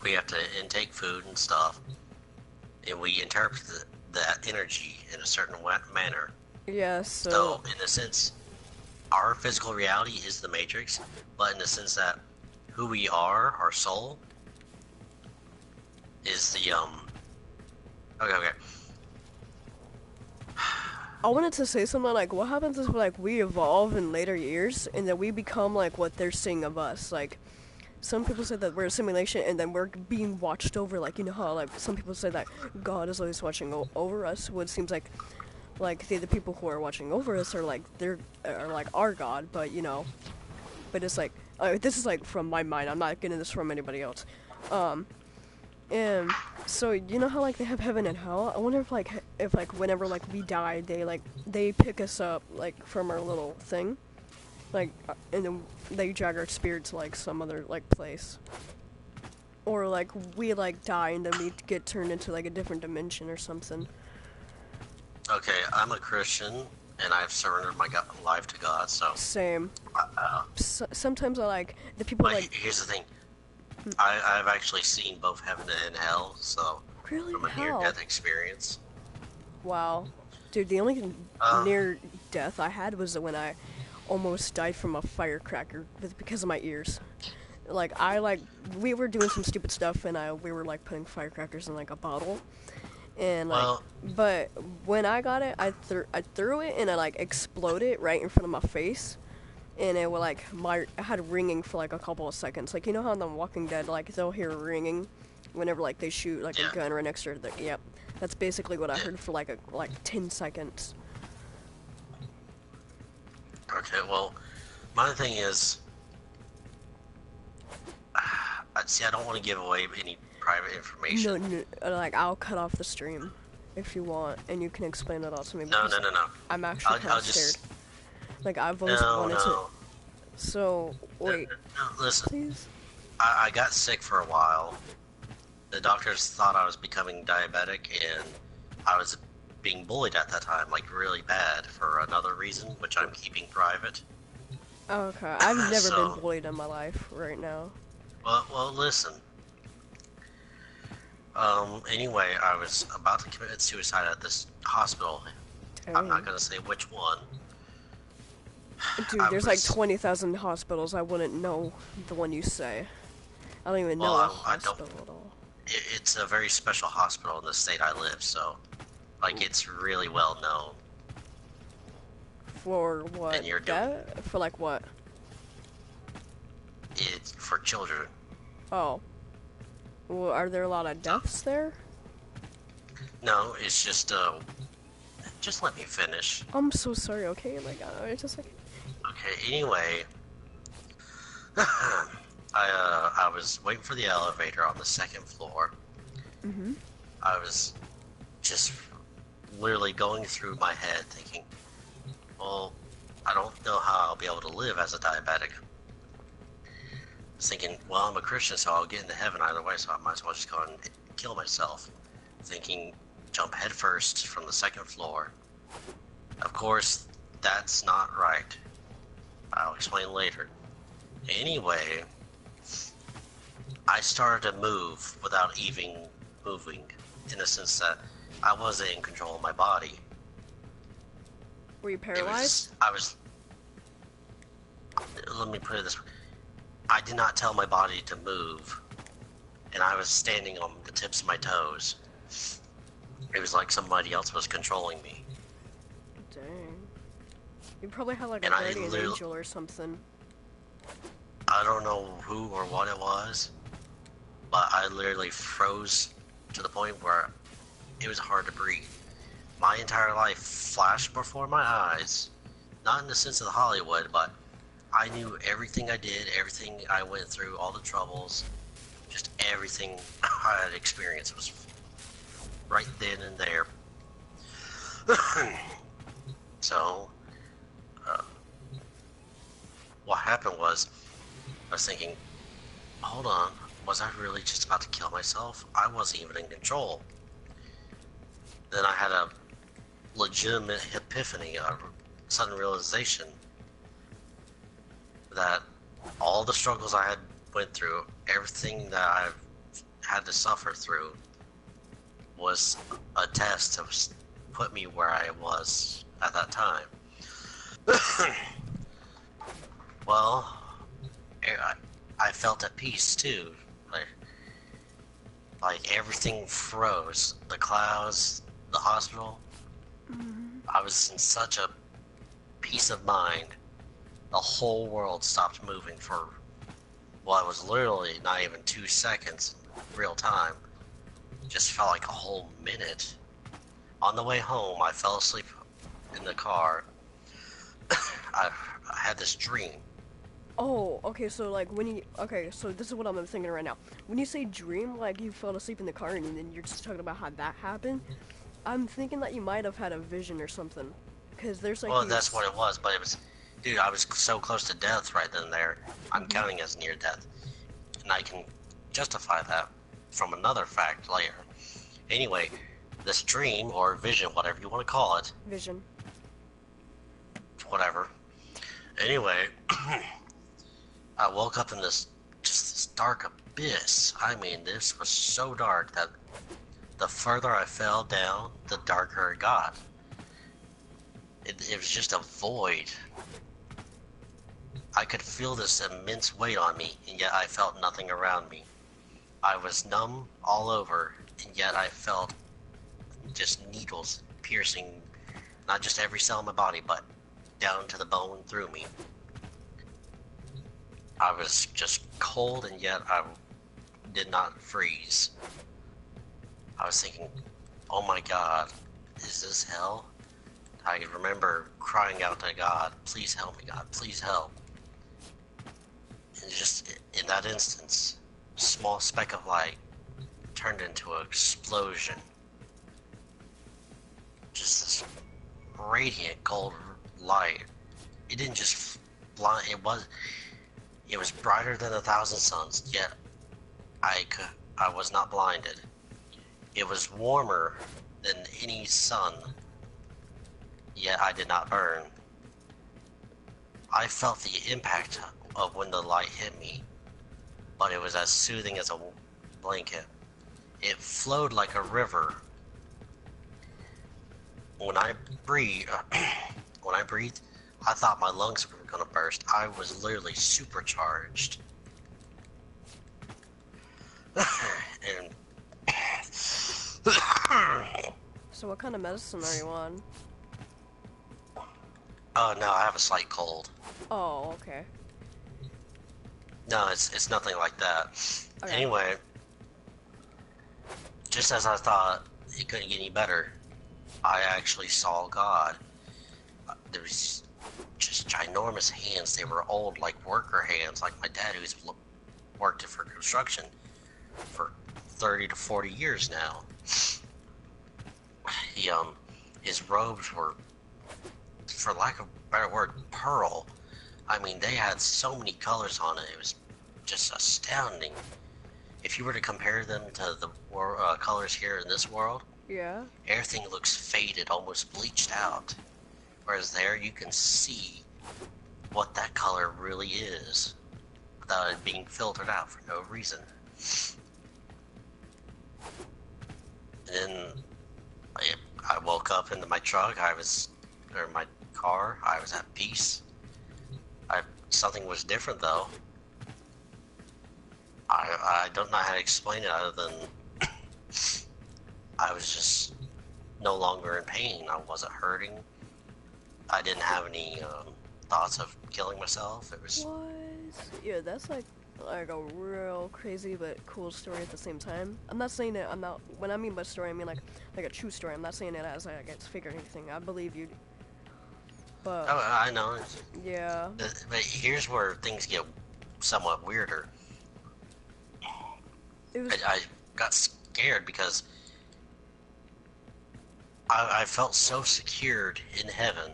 Speaker 8: we have to intake food and stuff, and we interpret that energy in a certain manner.
Speaker 1: Yeah,
Speaker 8: So, in a sense, our physical reality is the Matrix, but in the sense that who we are, our soul, is the, Okay.
Speaker 1: I wanted to say something like, what happens is like we evolve in later years, and then we become like what they're seeing of us. Like, some people say that we're a simulation, and then we're being watched over. Like, you know how like some people say that God is always watching over us. What seems like the people who are watching over us are like our God, but you know, but it's like this is like from my mind. I'm not getting this from anybody else. And so you know how like they have heaven and hell. I wonder if whenever like we die, they pick us up like from our little thing, like and then they drag our spirit to like some other like place, or like we like die and then we get turned into like a different dimension or something.
Speaker 8: Okay, I'm a Christian, and I've surrendered my life to God, so...
Speaker 1: Same. Sometimes I like, the people
Speaker 8: but
Speaker 1: like...
Speaker 8: Here's the thing. I've actually seen both heaven and hell, so...
Speaker 1: Really?
Speaker 8: From a near-death experience.
Speaker 1: Wow. Dude, the only near-death I had was when I almost died from a firecracker because of my ears. Like we were doing some stupid stuff, and we were like putting firecrackers in like a bottle, and like,
Speaker 8: Well,
Speaker 1: but when I got it, I threw it and it like exploded right in front of my face, and it was like I had ringing for like a couple of seconds. Like, you know how in The Walking Dead, like they'll hear ringing whenever like they shoot like
Speaker 8: yeah.
Speaker 1: a gun right next to the yep. That's basically what I heard for like 10 seconds.
Speaker 8: Okay, well, my thing is, see, I don't want to give away any private information.
Speaker 1: No, like I'll cut off the stream if you want, and you can explain it all to me.
Speaker 8: No.
Speaker 1: I'm actually kind of scared. Like, I've always wanted to. So wait,
Speaker 8: No, listen.
Speaker 1: please.
Speaker 8: I got sick for a while. The doctors thought I was becoming diabetic, and I was being bullied at that time, like really bad, for another reason, which I'm keeping private.
Speaker 1: Okay, I've never
Speaker 8: So-
Speaker 1: been bullied in my life right now.
Speaker 8: Well, listen. Anyway, I was about to commit suicide at this hospital. I'm not gonna say which one.
Speaker 1: Dude,
Speaker 8: I
Speaker 1: there's like
Speaker 8: was-
Speaker 1: 20,000 hospitals. I wouldn't know the one you say. I don't even know
Speaker 8: Well,
Speaker 1: a
Speaker 8: I don't-
Speaker 1: hospital at all.
Speaker 8: It's a very special hospital in the state I live, so, like, it's really well known.
Speaker 1: For what?
Speaker 8: And you're
Speaker 1: For like what?
Speaker 8: It's for children.
Speaker 1: Oh. Well, are there a lot of deaths there?
Speaker 8: No, it's just let me finish.
Speaker 1: I'm so sorry, okay? Like, it's just like...
Speaker 8: Okay, anyway, I was waiting for the elevator on the second floor.
Speaker 1: Mm-hmm.
Speaker 8: I was just literally going through my head thinking, well, I don't know how I'll be able to live as a diabetic. I was thinking, well, I'm a Christian, so I'll get into heaven either way, so I might as well just go and kill myself. Thinking, jump headfirst from the second floor. Of course, that's not right. I'll explain later. Anyway, I started to move without even moving, in the sense that I wasn't in control of my body.
Speaker 1: Were you paralyzed?
Speaker 8: Let me put it this way. I did not tell my body to move, and I was standing on the tips of my toes. It was like somebody else was controlling me.
Speaker 1: Dang. You probably had like a
Speaker 8: And I
Speaker 1: guardian
Speaker 8: literally-
Speaker 1: angel or something.
Speaker 8: I don't know who or what it was, but I literally froze to the point where it was hard to breathe. My entire life flashed before my eyes, not in the sense of Hollywood, but I knew everything I did, everything I went through, all the troubles, just everything I had experienced was right then and there. So, what happened was, I was thinking, hold on, was I really just about to kill myself? I wasn't even in control. Then I had a legitimate epiphany, a sudden realization that all the struggles I had went through, everything that I've had to suffer through, was a test to put me where I was at that time. Well, I felt at peace too. Like everything froze. The clouds, the hospital. I was in such a peace of mind. The whole world stopped moving for, well, it was literally not even 2 seconds real time. It just felt like a whole minute. On the way home, I fell asleep in the car. I had this dream.
Speaker 1: Oh, okay, so like so this is what I'm thinking right now. When you say dream, like you fell asleep in the car and then you're just talking about how that happened, I'm thinking that you might have had a vision or something. Because there's like
Speaker 8: Well, that's what it was, but it was, dude, I was so close to death right then and there. I'm counting as near death. And I can justify that from another fact later. Anyway, this dream, or vision, whatever you want to call it.
Speaker 1: Vision.
Speaker 8: Whatever. Anyway, I woke up in this dark abyss. I mean, this was so dark that the further I fell down, the darker it got. It was just a void. I could feel this immense weight on me, and yet I felt nothing around me. I was numb all over, and yet I felt just needles piercing not just every cell in my body, but down to the bone through me. I was just cold, and yet I did not freeze. I was thinking, oh my God, is this hell? I remember crying out to God, please help me, God, please help. And just in that instance, a small speck of light turned into an explosion. Just this radiant gold light. It didn't just blind, it was brighter than 1,000 suns, yet I was not blinded. It was warmer than any sun, yet I did not burn. I felt the impact of when the light hit me, but it was as soothing as a blanket. It flowed like a river. When I breathed, I thought my lungs were gonna burst. I was literally supercharged. And
Speaker 1: So what kind of medicine are you on?
Speaker 8: oh no, I have a slight cold.
Speaker 1: Oh, okay.
Speaker 8: No, it's nothing like that.
Speaker 1: Okay.
Speaker 8: Anyway, just as I thought it couldn't get any better, I actually saw God. There was just ginormous hands. They were old, like worker hands, like my dad, who's worked for construction for 30 to 40 years now. His robes were, for lack of a better word, pearl. I mean, they had so many colors on it. It was just astounding. If you were to compare them to the colors here in this world,
Speaker 1: Yeah.
Speaker 8: everything looks faded, almost bleached out. Whereas there, you can see what that color really is without it being filtered out for no reason. And then I woke up into my truck. Or my car. I was at peace. Something was different though. I don't know how to explain it other than I was just no longer in pain. I wasn't hurting. I didn't have any thoughts of killing myself. It was.
Speaker 1: What? Yeah, that's like a real crazy but cool story at the same time. I'm not saying that when I mean by story, I mean like a true story. I'm not saying it as like it's fake or anything. I believe you. But
Speaker 8: Oh, I know.
Speaker 1: yeah.
Speaker 8: But here's where things get somewhat weirder.
Speaker 1: It was
Speaker 8: I got scared because I felt so secured in heaven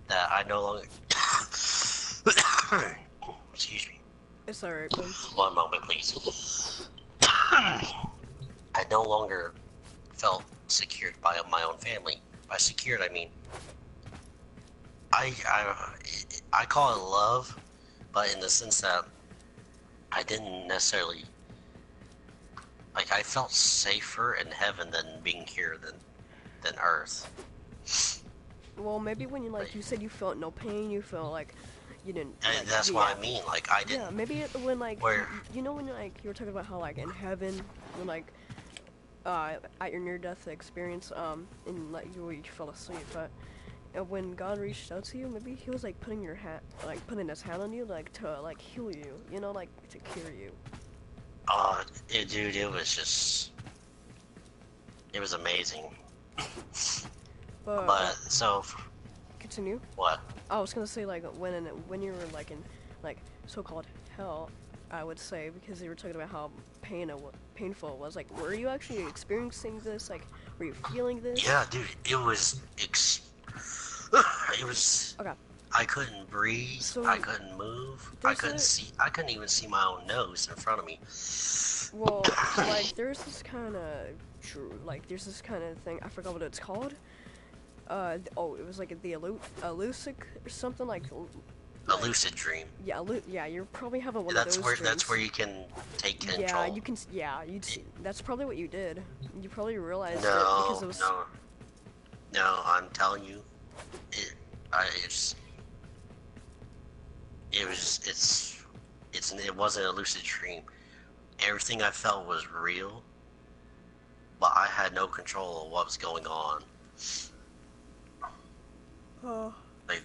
Speaker 8: that I no longer. Excuse me.
Speaker 1: It's alright, man.
Speaker 8: One moment, please. I no longer felt secured by my own family. By secured, I mean I call it love, but in the sense that I didn't necessarily like. I felt safer in heaven than being here than Earth.
Speaker 1: Well, maybe when you said you felt no pain, you felt like you didn't.
Speaker 8: And that's what I mean. Like I didn't.
Speaker 1: Yeah, maybe when
Speaker 8: Where?
Speaker 1: you know when you were talking about how like in heaven when at your near-death experience and you fell asleep, but when God reached out to you, maybe he was like putting his hand on you to heal you, to cure you.
Speaker 8: Dude, it was just, it was amazing. But so.
Speaker 1: Continue.
Speaker 8: What?
Speaker 1: I was gonna say when you were in so-called hell, I would say, because you were talking about how painful it was. Like, were you actually experiencing this? Like, were you feeling this?
Speaker 8: Yeah, dude, it was it was.
Speaker 1: Okay.
Speaker 8: I couldn't breathe.
Speaker 1: So
Speaker 8: I couldn't move. I couldn't even see my own nose in front of me.
Speaker 1: Well, there's this kind of thing. I forgot what it's called. It was like the elusive or something like.
Speaker 8: A lucid dream.
Speaker 1: Yeah, yeah, you're probably having one of those dreams.
Speaker 8: That's where you can take control.
Speaker 1: Yeah, you can. Yeah, that's probably what you did. You probably realized it
Speaker 8: No,
Speaker 1: because it was.
Speaker 8: no, I'm telling you, it wasn't a lucid dream. Everything I felt was real, but I had no control of what was going on.
Speaker 1: Oh.
Speaker 8: Like,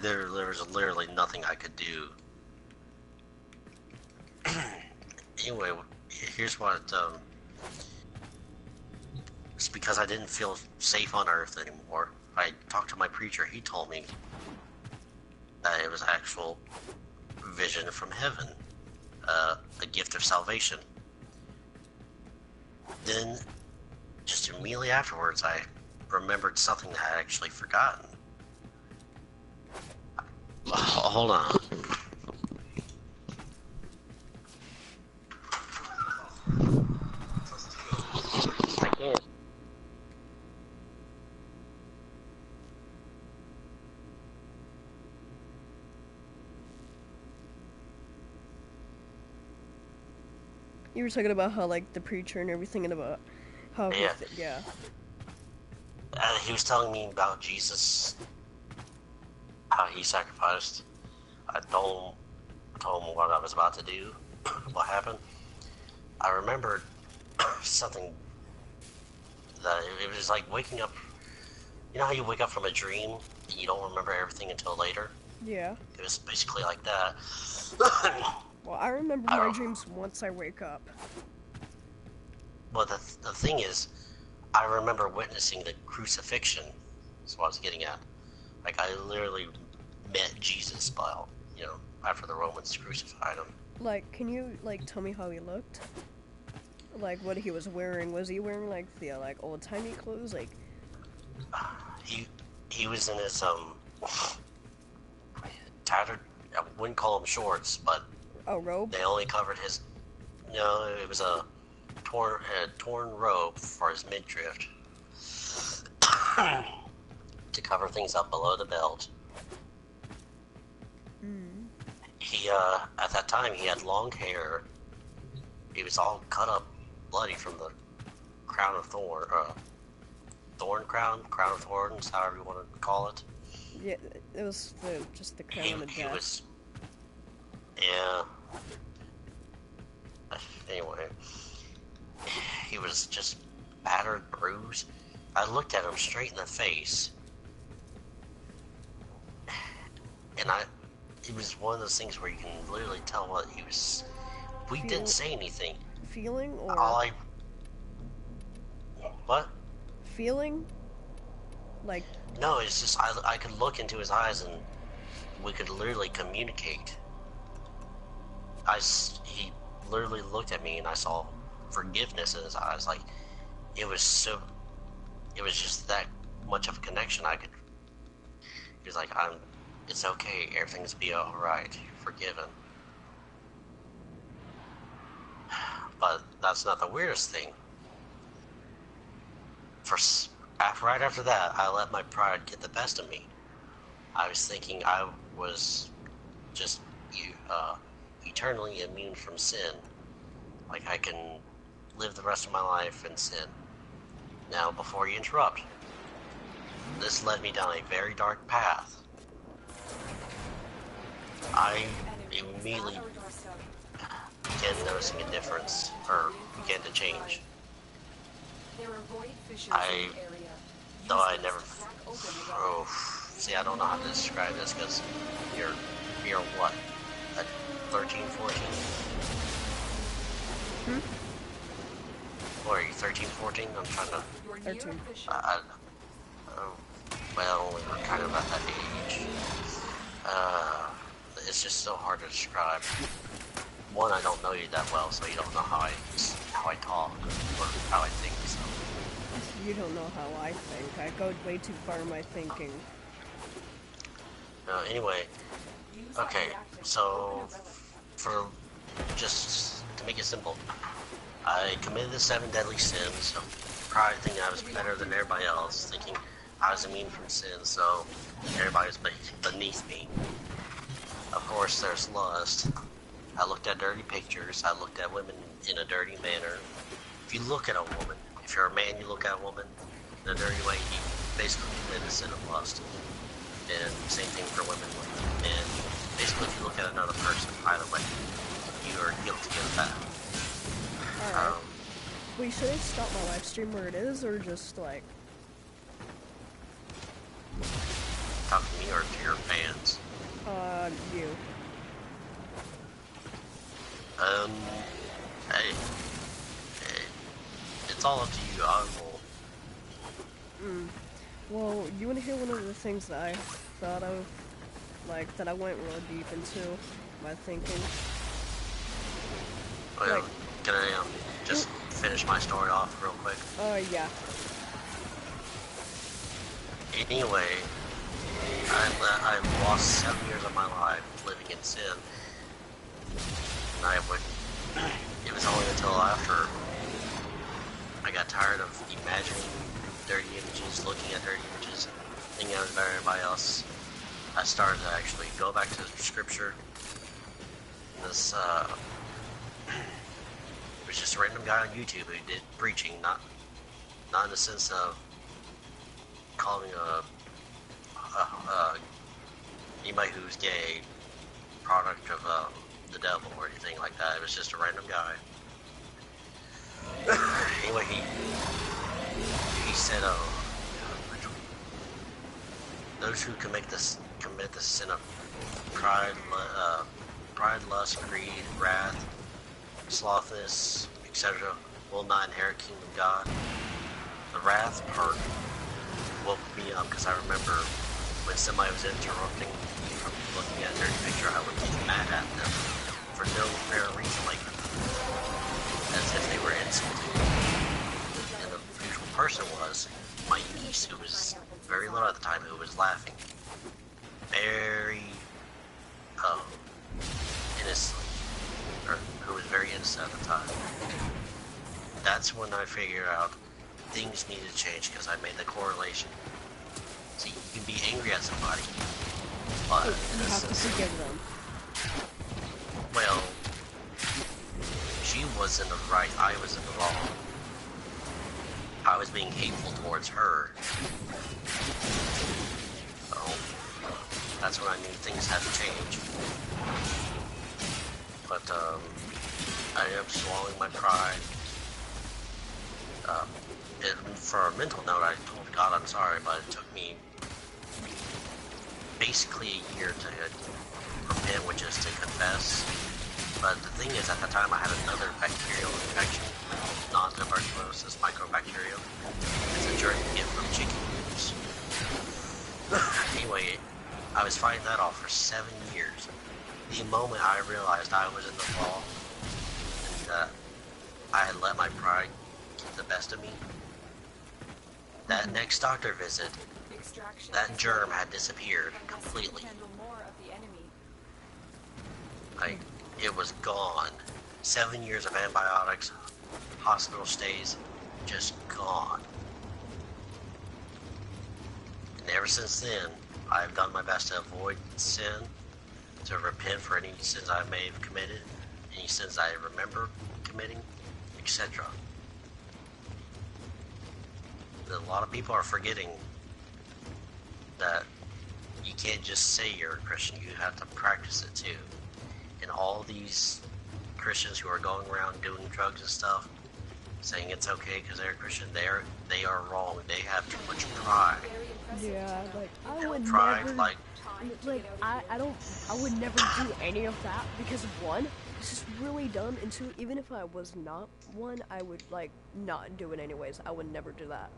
Speaker 8: there was literally nothing I could do. Anyway, here's what, it's because I didn't feel safe on Earth anymore. I talked to my preacher. He told me that it was actual vision from heaven, a gift of salvation. Then, just immediately afterwards, I remembered something that I had actually forgotten. Hold on. I can't.
Speaker 1: You were talking about how, like, the preacher and everything, and about how
Speaker 8: Yeah.
Speaker 1: yeah.
Speaker 8: He was telling me about Jesus, how he sacrificed. I told him what I was about to do, what happened. I remembered something that it was like waking up. You know how you wake up from a dream and you don't remember everything until later?
Speaker 1: Yeah.
Speaker 8: It was basically like that.
Speaker 1: Well, I remember my dreams once I wake up.
Speaker 8: Well, the thing is, I remember witnessing the crucifixion. That's what I was getting at. Like, I literally met Jesus while, after the Romans crucified him.
Speaker 1: Like, can you, like, tell me how he looked? Like, what he was wearing? Was he wearing, like, the, like, old-timey clothes? Like...
Speaker 8: He was in his, tattered, I wouldn't call them shorts, but...
Speaker 1: Oh, robe?
Speaker 8: They only covered his... No, it was a torn robe for his midriff. To cover things up below the belt.
Speaker 1: Mm.
Speaker 8: He, at that time, he had long hair. He was all cut up, bloody from the crown of thorn, crown of thorns, however you want to call it.
Speaker 1: Yeah, it was just the crown of death.
Speaker 8: He was... Yeah. Anyway. He was just battered, bruised. I looked at him straight in the face. And it was one of those things where you can literally tell what he was... We didn't say anything.
Speaker 1: Feeling, or...
Speaker 8: What?
Speaker 1: Feeling? Like...
Speaker 8: No, it's just, I could look into his eyes and we could literally communicate. He literally looked at me and I saw forgiveness in his eyes. Like, it was just that much of a connection. He was like, it's okay, everything's be alright, you're forgiven. But that's not the weirdest thing. Right after that, I let my pride get the best of me. I was thinking I was just eternally immune from sin. Like, I can live the rest of my life in sin. Now, before you interrupt, this led me down a very dark path. I immediately began noticing a difference, or began to change. Though I never... Oh, see, I don't know how to describe this, because you're what? At 13, 14? What are you, 13, 14? I'm trying to...
Speaker 1: 13.
Speaker 8: Well, we were kind of at that age. It's just so hard to describe. One, I don't know you that well, so you don't know how I talk, or how I think, so...
Speaker 1: You don't know how I think. I go way too far in my thinking.
Speaker 8: Anyway, okay, so, just to make it simple, I committed the 7 deadly sins, so probably thinking I was better than everybody else, thinking I was immune from sin, so everybody was beneath me. Of course, there's lust. I looked at dirty pictures, I looked at women in a dirty manner. If you look at a woman, if you're a man, you look at a woman in a dirty way, you basically commit a sin of lust. And same thing for women with men. Basically, if you look at another person, either way, you are guilty of that.
Speaker 1: Alright. Wait, should I stop my live stream where it is, or just like...
Speaker 8: Talk to me or to your fans?
Speaker 1: You.
Speaker 8: Hey. It's all up to you, I will.
Speaker 1: Well, you wanna hear one of the things that I thought of? Like, that I went real deep into my thinking?
Speaker 8: Well,
Speaker 1: Like,
Speaker 8: can I, just finish my story off real quick?
Speaker 1: Yeah.
Speaker 8: Anyway, I've lost 7 years of my life living in sin. And it was only until after I got tired of imagining dirty images, looking at dirty images, thinking I was better than everybody else, I started to actually go back to scripture. This, it was just a random guy on YouTube who did preaching, not in the sense of calling anybody who's gay product of the devil or anything like that. It was just a random guy. Anyway, he said, those who commit the sin of pride, lust, greed, wrath, slothfulness, etc., will not inherit the kingdom of God. The wrath part woke me up because I remember when somebody was interrupting me from looking at a dirty picture, I would get mad at them for no fair reason, like as if they were insulting me. And the usual person was my niece, who was very little at the time, who was laughing very innocently, or who was very innocent at the time. That's when I figured out things needed to change because I made the correlation. See, you can be angry at somebody, but
Speaker 1: You have to forgive them.
Speaker 8: well, she was in the right, I was in the wrong. I was being hateful towards her. So, that's when I knew things had to change. But, I ended up swallowing my pride. For a mental note, I told God I'm sorry, but it took me basically a year to repent, which is to confess. But the thing is, at the time I had another bacterial infection, non-tuberculosis, microbacterial. It's a germ you get from chicken news. Anyway, I was fighting that off for 7 years. The moment I realized I was in the wrong, and that I had let my pride get the best of me, that next doctor visit, that germ had disappeared completely. Like, it was gone. 7 years of antibiotics, hospital stays, just gone. And ever since then, I've done my best to avoid sin, to repent for any sins I may have committed, any sins I remember committing, etc. A lot of people are forgetting that you can't just say you're a Christian, you have to practice it too. And all these Christians who are going around doing drugs and stuff, saying it's okay because they're a Christian, they are wrong. They have too much pride.
Speaker 1: Yeah, like, I would
Speaker 8: Pride,
Speaker 1: never...
Speaker 8: like,
Speaker 1: I would never do any of that because, one, it's just really dumb, and two, even if I was not one, I would, like, not do it anyways. I would never do that.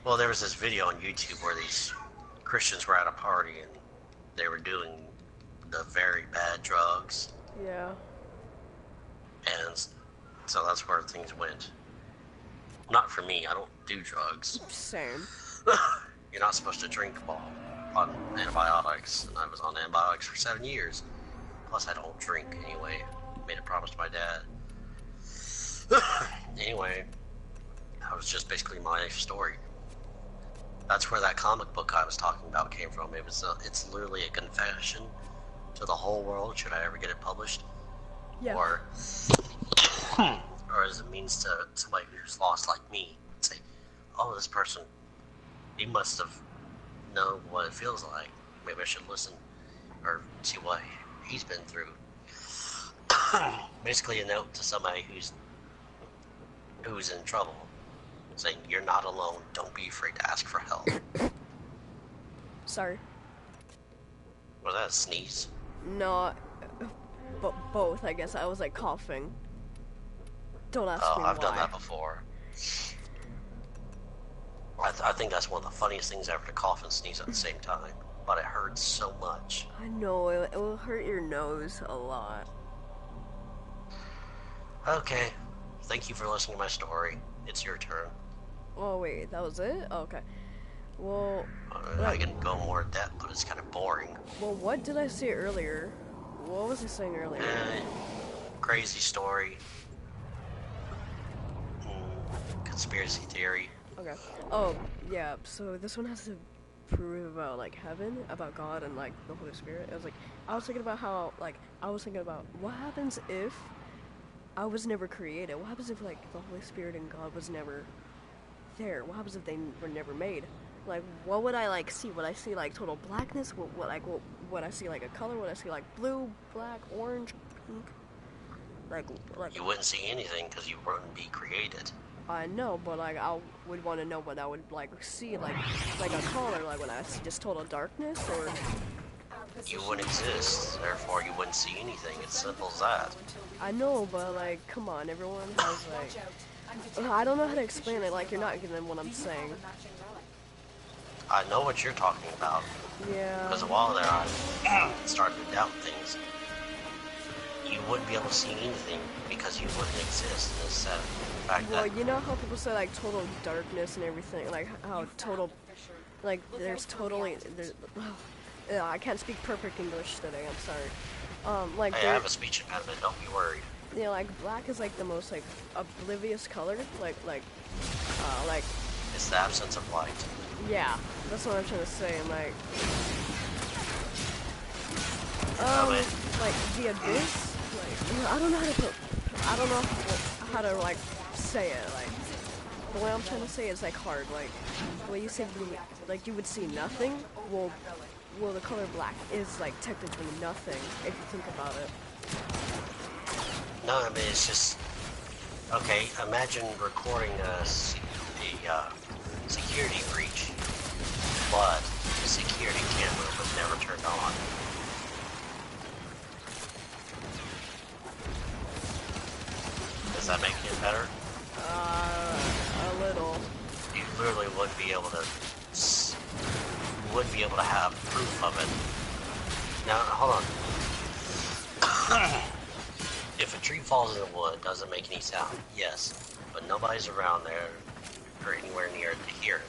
Speaker 8: well, there was this video on YouTube where these Christians were at a party and they were doing the very bad drugs.
Speaker 1: Yeah.
Speaker 8: And so that's where things went. Not for me, I don't do drugs.
Speaker 1: Same.
Speaker 8: You're not supposed to drink while on antibiotics, and I was on antibiotics for 7 years. Plus, I don't drink anyway. Made a promise to my dad. Anyway, that was just basically my life story. That's where that comic book I was talking about came from. It's literally a confession to the whole world, should I ever get it published.
Speaker 1: Yeah.
Speaker 8: Or as a means to somebody who's lost like me. Say, oh, this person, he must have known what it feels like. Maybe I should listen. or see what he's been through. Basically a note to somebody who's in trouble, saying you're not alone, don't be afraid to ask for help.
Speaker 1: Sorry.
Speaker 8: Was that a sneeze?
Speaker 1: No, but both, I guess. I was like coughing. Don't ask me why.
Speaker 8: I've done that before. I think that's one of the funniest things ever, to cough and sneeze at the same time. But it hurts so much.
Speaker 1: I know, it will hurt your nose a lot.
Speaker 8: Okay. Thank you for listening to my story. It's your turn.
Speaker 1: Oh wait, that was it? Okay. Well,
Speaker 8: I can go more in depth, but it's kind of boring.
Speaker 1: well, what did I say earlier? What was I saying earlier?
Speaker 8: Crazy story. Conspiracy theory.
Speaker 1: Okay. Oh, yeah, so this one has to prove about, like, heaven, about God, and, like, the Holy Spirit. It was, like, I was thinking about how, like, what happens if I was never created? What happens if, like, the Holy Spirit and God was never there? What happens if they were never made? Like, what would I, like, see? Would I see, like, total blackness? Would I see, like, a color? Would I see, like, blue, black, orange, pink? Like
Speaker 8: You wouldn't see anything because you wouldn't be created.
Speaker 1: I know, but like I would want to know what I would like see, like a color, like when I see just total darkness, or
Speaker 8: You wouldn't exist, therefore you wouldn't see anything. It's simple as that.
Speaker 1: I know, but like come on, everyone has like I don't know how to explain it. Like you're not getting what I'm saying.
Speaker 8: I know what you're talking about.
Speaker 1: Yeah.
Speaker 8: Because a while there I started to doubt things. You wouldn't be able to see anything because you wouldn't exist. It's the fact
Speaker 1: Well,
Speaker 8: that
Speaker 1: you know how people say like total darkness and everything, like how total, like there's totally yeah, I can't speak perfect English today. I'm sorry. Like
Speaker 8: hey, I have a speech impediment. Don't be worried.
Speaker 1: Yeah, like black is like the most like oblivious color, like
Speaker 8: It's the absence of light.
Speaker 1: yeah, that's what I'm trying to say. And like like the abyss, like I don't know how to like say it. Like the way I'm trying to say it is like hard. Like when you say blue, like you would see nothing. Well, the color black is like technically nothing if you think about it.
Speaker 8: No, I mean, it's just... Okay, imagine recording a security breach, but the security camera was never turned on. Does that make it better?
Speaker 1: A little.
Speaker 8: You literally wouldn't be able to... You wouldn't be able to have proof of it. Now, hold on. If a tree falls in the wood, does it make any sound? Yes, but nobody's around there or anywhere near it to hear it,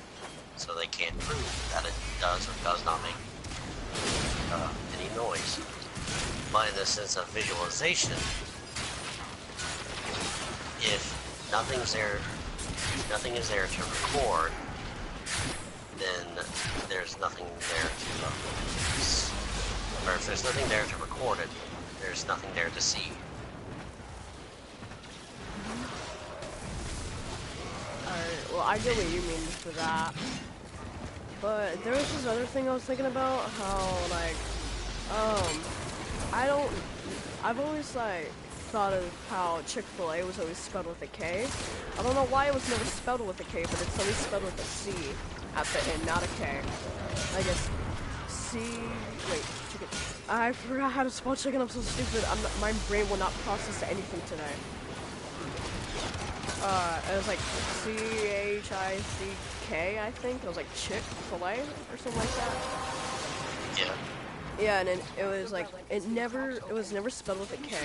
Speaker 8: so they can't prove that it does or does not make any noise. But in the sense of visualization, if nothing is there to record, then there's nothing there to, or if there's nothing there to record it, there's nothing there to see.
Speaker 1: Well, I get what you mean for that. But there was this other thing I was thinking about, how, like, I've always, like, thought of how Chick-fil-A was always spelled with a K. I don't know why it was never spelled with a K, but it's always spelled with a C at the end, not a K. I guess wait, chicken. I forgot how to spell chicken, I'm so stupid. My brain will not process anything today. It was like C-H-I-C-K, I think. It was like Chick-fil-A or something like that.
Speaker 8: Yeah.
Speaker 1: Yeah, and then it was like, it was never spelled with a K.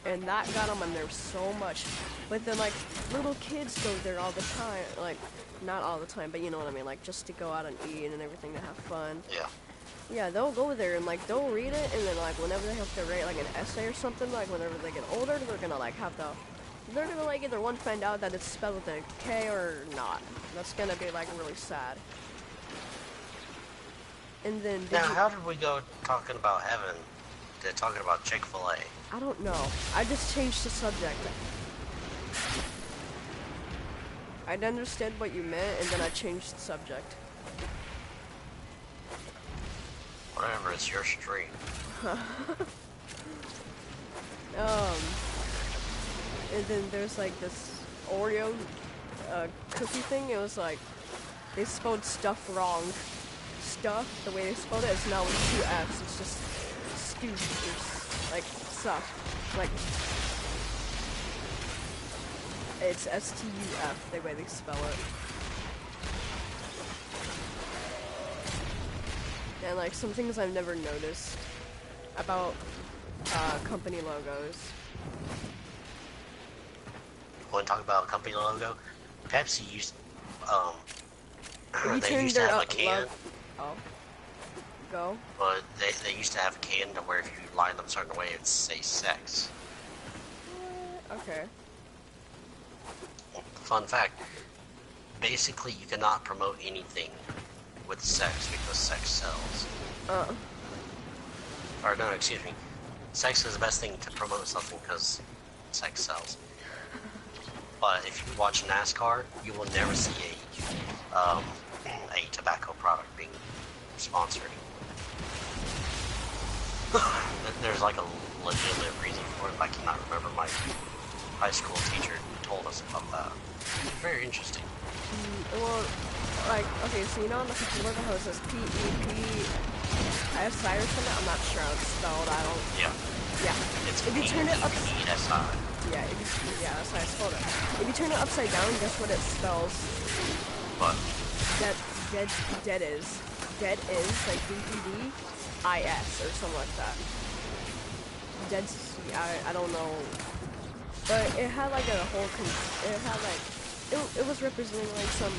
Speaker 1: And that got on my nerves so much. But then like, little kids go there all the time. Like, not all the time, but you know what I mean. Like, just to go out and eat and everything to have fun.
Speaker 8: Yeah.
Speaker 1: Yeah, they'll go there and like, they'll read it. And then like, whenever they have to write like an essay or something, like whenever they get older, they're gonna like have to... They're gonna like either one find out that it's spelled with a K or not. That's gonna be like really sad. And then
Speaker 8: now, how did we go talking about heaven to talking about Chick-fil-A?
Speaker 1: I don't know. I just changed the subject. I understood what you meant, and then I changed the subject.
Speaker 8: Whatever, it's your stream.
Speaker 1: And then there's like this Oreo cookie thing. It was like they spelled stuff wrong. Stuff, the way they spelled it is now with 2 F's. It's just stoof, like stuff, like it's S-T-U-F, the way they spell it. And like some things I've never noticed about company logos.
Speaker 8: When talk about company logo, Pepsi used
Speaker 1: You
Speaker 8: they used to have a can.
Speaker 1: Oh. Go.
Speaker 8: But they used to have a can to where if you line them a certain way, it'd say sex.
Speaker 1: Okay.
Speaker 8: Fun fact, basically you cannot promote anything with sex because sex sells. Or no, excuse me. Sex is the best thing to promote something because sex sells. But if you watch NASCAR, you will never see a tobacco product being sponsored. There's like a legitimate reason for it. I cannot remember. My high school teacher told us about that. Very interesting.
Speaker 1: Well, like, okay, so you know on the logo how it says P-E-P-S-I or something? I'm not sure how it's spelled. I don't...
Speaker 8: Yeah.
Speaker 1: Yeah.
Speaker 8: It's
Speaker 1: if you turn it
Speaker 8: P-E-P-S-I.
Speaker 1: Yeah, that's how I spelled it. If you turn it upside down, guess what it spells?
Speaker 8: What?
Speaker 1: Dead is. Dead is, like D-E-D-I-S or something like that. I don't know. But it had like a whole, it had like, it was representing like some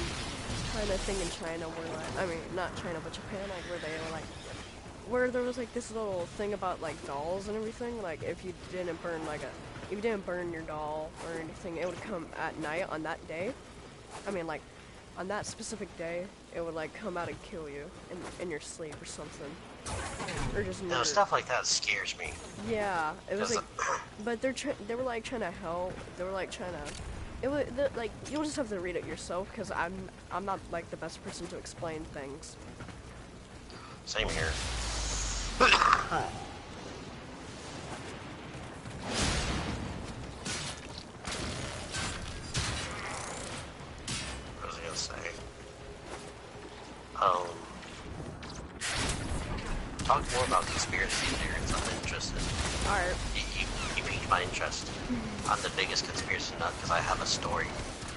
Speaker 1: kind of thing in China where like, I mean, not China, but Japan, like where they were like, where there was like this little thing about like dolls and everything, like if you didn't burn your doll or anything, it would come at night on that day. I mean like, on that specific day, it would like come out and kill you in your sleep or something. Or just murder.
Speaker 8: No, stuff like that scares me.
Speaker 1: Yeah, it was like, but they were like trying to help. They were like trying to. It was like you'll just have to read it yourself because I'm not like the best person to explain things.
Speaker 8: Same here. What was I gonna say? Talk more about conspiracy theories. I'm interested.
Speaker 1: Alright.
Speaker 8: You piqued my interest. I'm the biggest conspiracy nut because I have a story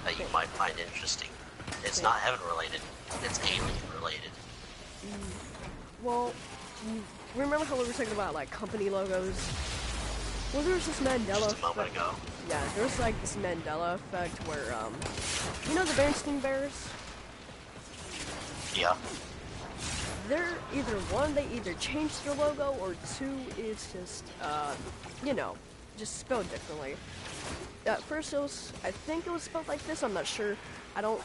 Speaker 8: that you might find interesting. It's not heaven related. It's alien related.
Speaker 1: Well, remember how we were talking about like company logos? Well, there was this Mandela
Speaker 8: Just a moment ago.
Speaker 1: Yeah, there's like this Mandela effect where you know the Bernstein Bears?
Speaker 8: Yeah.
Speaker 1: They're either one, they either changed their logo, or two, it's just, you know, just spelled differently. At first it was, I think it was spelled like this, I'm not sure. I don't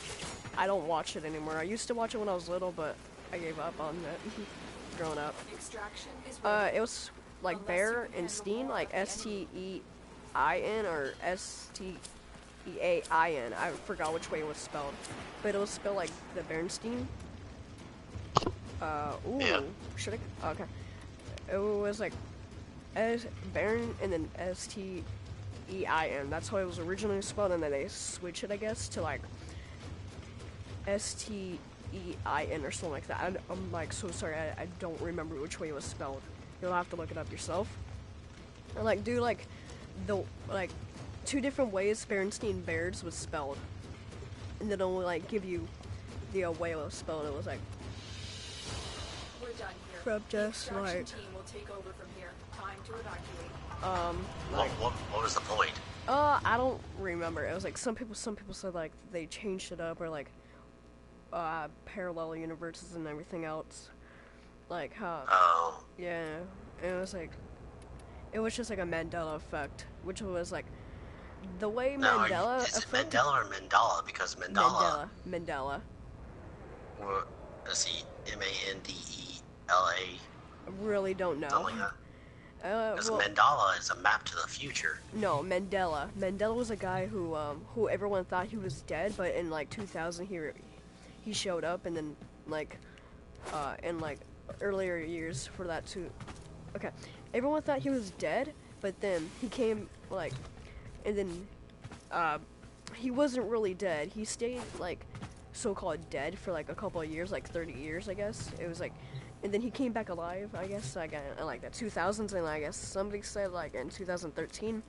Speaker 1: watch it anymore. I used to watch it when I was little, but I gave up on it growing up. It was like Bear and Steen, like S-T-E-I-N or S-T-E-A-I-N. I forgot which way it was spelled, but it was spelled like the Bernstein. Ooh,
Speaker 8: yeah.
Speaker 1: Should I? Okay. It was like Baron and then S-T-E-I-N. That's how it was originally spelled, and then they switched it, I guess, to like S-T-E-I-N or something like that. I'm like so sorry. I don't remember which way it was spelled. You'll have to look it up yourself. And like do like the like 2 different ways Bernstein Bears was spelled, and then only like give you the way it was spelled. It was like.
Speaker 2: We're done here.
Speaker 1: From just
Speaker 2: the
Speaker 1: like.
Speaker 2: team will take over from here. Time to evacuate.
Speaker 1: Like,
Speaker 8: What was the point?
Speaker 1: I don't remember. It was like some people said like they changed it up or like parallel universes and everything else. Like how yeah. And it was just like a Mandela effect, which was like the way Mandela
Speaker 8: Is it
Speaker 1: effect.
Speaker 8: Mandela or Mandela? Because Mandela.
Speaker 1: Mandela.
Speaker 8: Or C-M-A-N-D-E-L-A.
Speaker 1: I really don't know.
Speaker 8: Something like that. Because
Speaker 1: Well,
Speaker 8: Mandala is a map to the future.
Speaker 1: no, Mandela. Mandela was a guy who everyone thought he was dead, but in like 2000 he showed up, and then like in like earlier years for that too, okay, everyone thought he was dead, but then he came, like, and then, he wasn't really dead. He stayed, like, so-called dead for, like, a couple of years, like, 30 years, I guess. It was, like, and then he came back alive, I guess, like, in, like, the 2000s, and I guess somebody said, like, in 2013,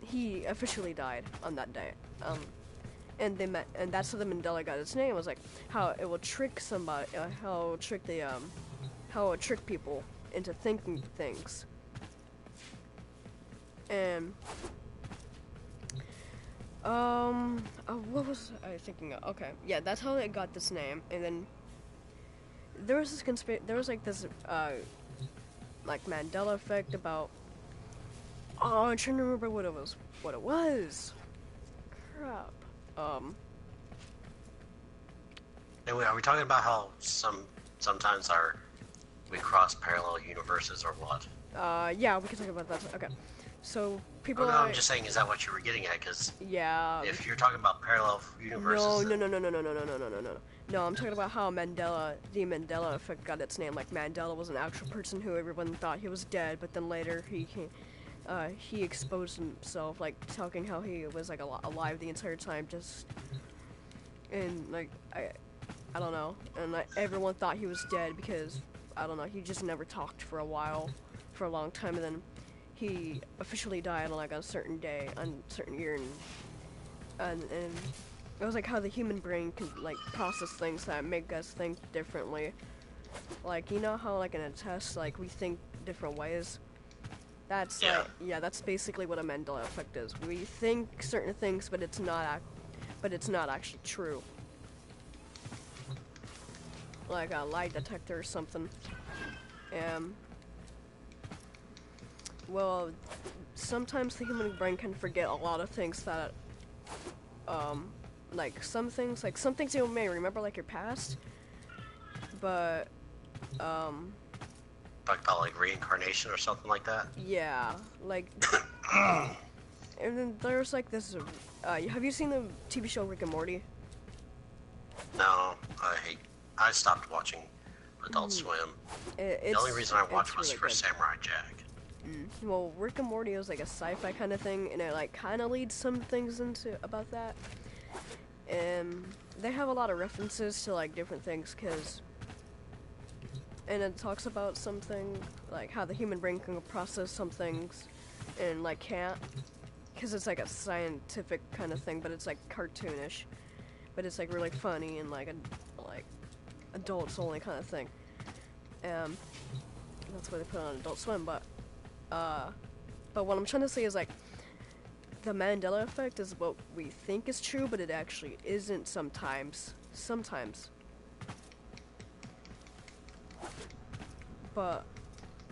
Speaker 1: he officially died on that day. And they met, and that's how the Mandela got its name. Was like how it will trick somebody, how it will trick the, how it will trick people into thinking things. And what was I thinking of? Okay, yeah, that's how it got this name. And then there was this there was like this, like Mandela effect about. Oh, I'm trying to remember what it was. What it was. Crap.
Speaker 8: Anyway, are we talking about how sometimes we cross parallel universes or what?
Speaker 1: Yeah, we can talk about that. Okay. So people.
Speaker 8: Oh, no, I'm just saying, is that what you were getting at? Because
Speaker 1: yeah.
Speaker 8: if you're talking about parallel universes.
Speaker 1: No. No, I'm talking about how the Mandela effect got its name. Like Mandela was an actual person who everyone thought he was dead, but then later he exposed himself, like talking how he was like alive the entire time, just and like I don't know, and like, everyone thought he was dead because I don't know, he just never talked for a while, for a long time, and then he officially died on like a certain day, on a certain year, and it was like how the human brain can like process things that make us think differently, like you know how like in a test like we think different ways. That's like, yeah, that's basically what a Mandela effect is. We think certain things, but it's not actually true. Like a lie detector or something. Well, sometimes the human brain can forget a lot of things that, like some things you may remember, like your past, but,
Speaker 8: Talk about like reincarnation or something like that?
Speaker 1: yeah, like, and then there's like this, have you seen the TV show Rick and Morty?
Speaker 8: No, I stopped watching Adult Swim. The only reason I watched was
Speaker 1: really
Speaker 8: for
Speaker 1: good.
Speaker 8: Samurai Jack.
Speaker 1: Well, Rick and Morty is like a sci-fi kind of thing, and it like kind of leads some things into about that. And they have a lot of references to like different things, and it talks about something like how the human brain can process some things and like can't, because it's like a scientific kind of thing, but it's like cartoonish, but it's like really funny and like adults only kind of thing. That's why they put it on Adult Swim. But what I'm trying to say is like the Mandela effect is what we think is true, but it actually isn't sometimes. But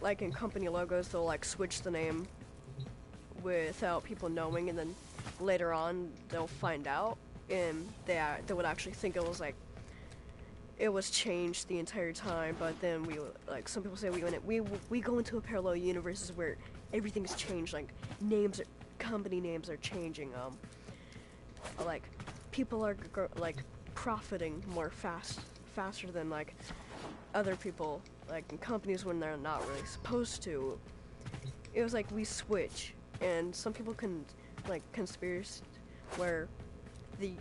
Speaker 1: like in company logos, they'll like switch the name without people knowing, and then later on they'll find out, and they would actually think it was like it was changed the entire time. But then like some people say we go into a parallel universes where everything's changed, like company names are changing. Like people are like profiting more faster than like other people, like in companies when they're not really supposed to. It was like we switch, and some people can like conspiracy where the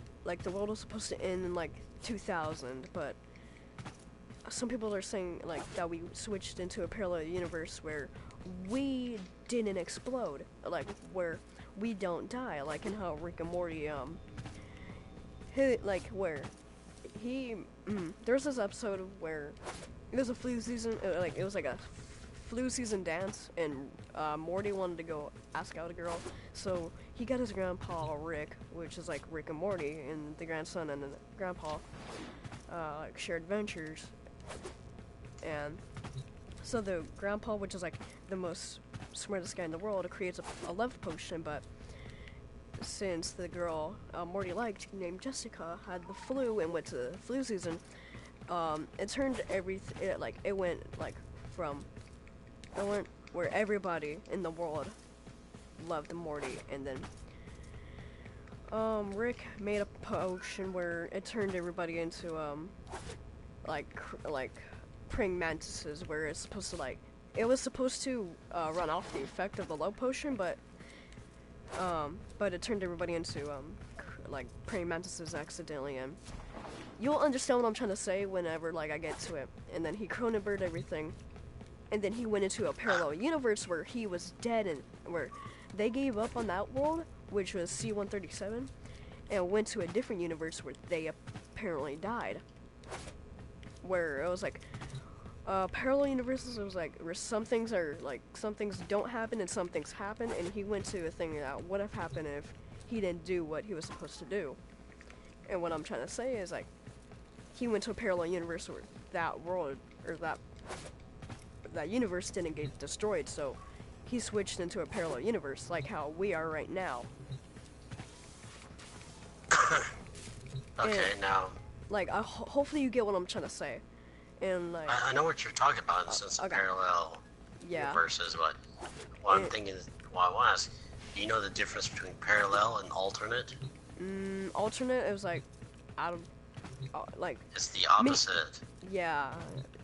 Speaker 1: world was supposed to end in like 2000, but some people are saying like that we switched into a parallel universe where we didn't explode, like where we don't die, like in how Rick and Morty there's this episode where it was a flu season, it was like a flu season dance, and Morty wanted to go ask out a girl, so he got his grandpa Rick, which is like Rick and Morty, and the grandson and the grandpa like shared adventures, and so the grandpa, which is like the most smartest guy in the world, creates a love potion, but since the girl Morty liked, named Jessica, had the flu and went to the flu season, it turned it went where everybody in the world loved Morty, and then Rick made a potion where it turned everybody into like praying mantises, where it's supposed to like it was supposed to run off the effect of the love potion, but it turned everybody into like praying mantises accidentally, and you'll understand what I'm trying to say whenever like I get to it. And then he Cronenberged everything, and then he went into a parallel universe where he was dead, and where they gave up on that world, which was C-137, and went to a different universe where they apparently died. Where it was like parallel universes, it was like where some things don't happen and some things happen, and he went to a thing that would have happened if he didn't do what he was supposed to do. And what I'm trying to say is like he went to a parallel universe where that world or that universe didn't get destroyed, so he switched into a parallel universe like how we are right now.
Speaker 8: Okay,
Speaker 1: and,
Speaker 8: now.
Speaker 1: Like hopefully you get what I'm trying to say. And like
Speaker 8: I know what you're talking about in the sense of
Speaker 1: okay.
Speaker 8: parallel universes, but what I'm thinking is, well, I want to ask, do you know the difference between parallel and alternate?
Speaker 1: Alternate, it was like, I don't, like...
Speaker 8: It's the opposite.
Speaker 1: Yeah,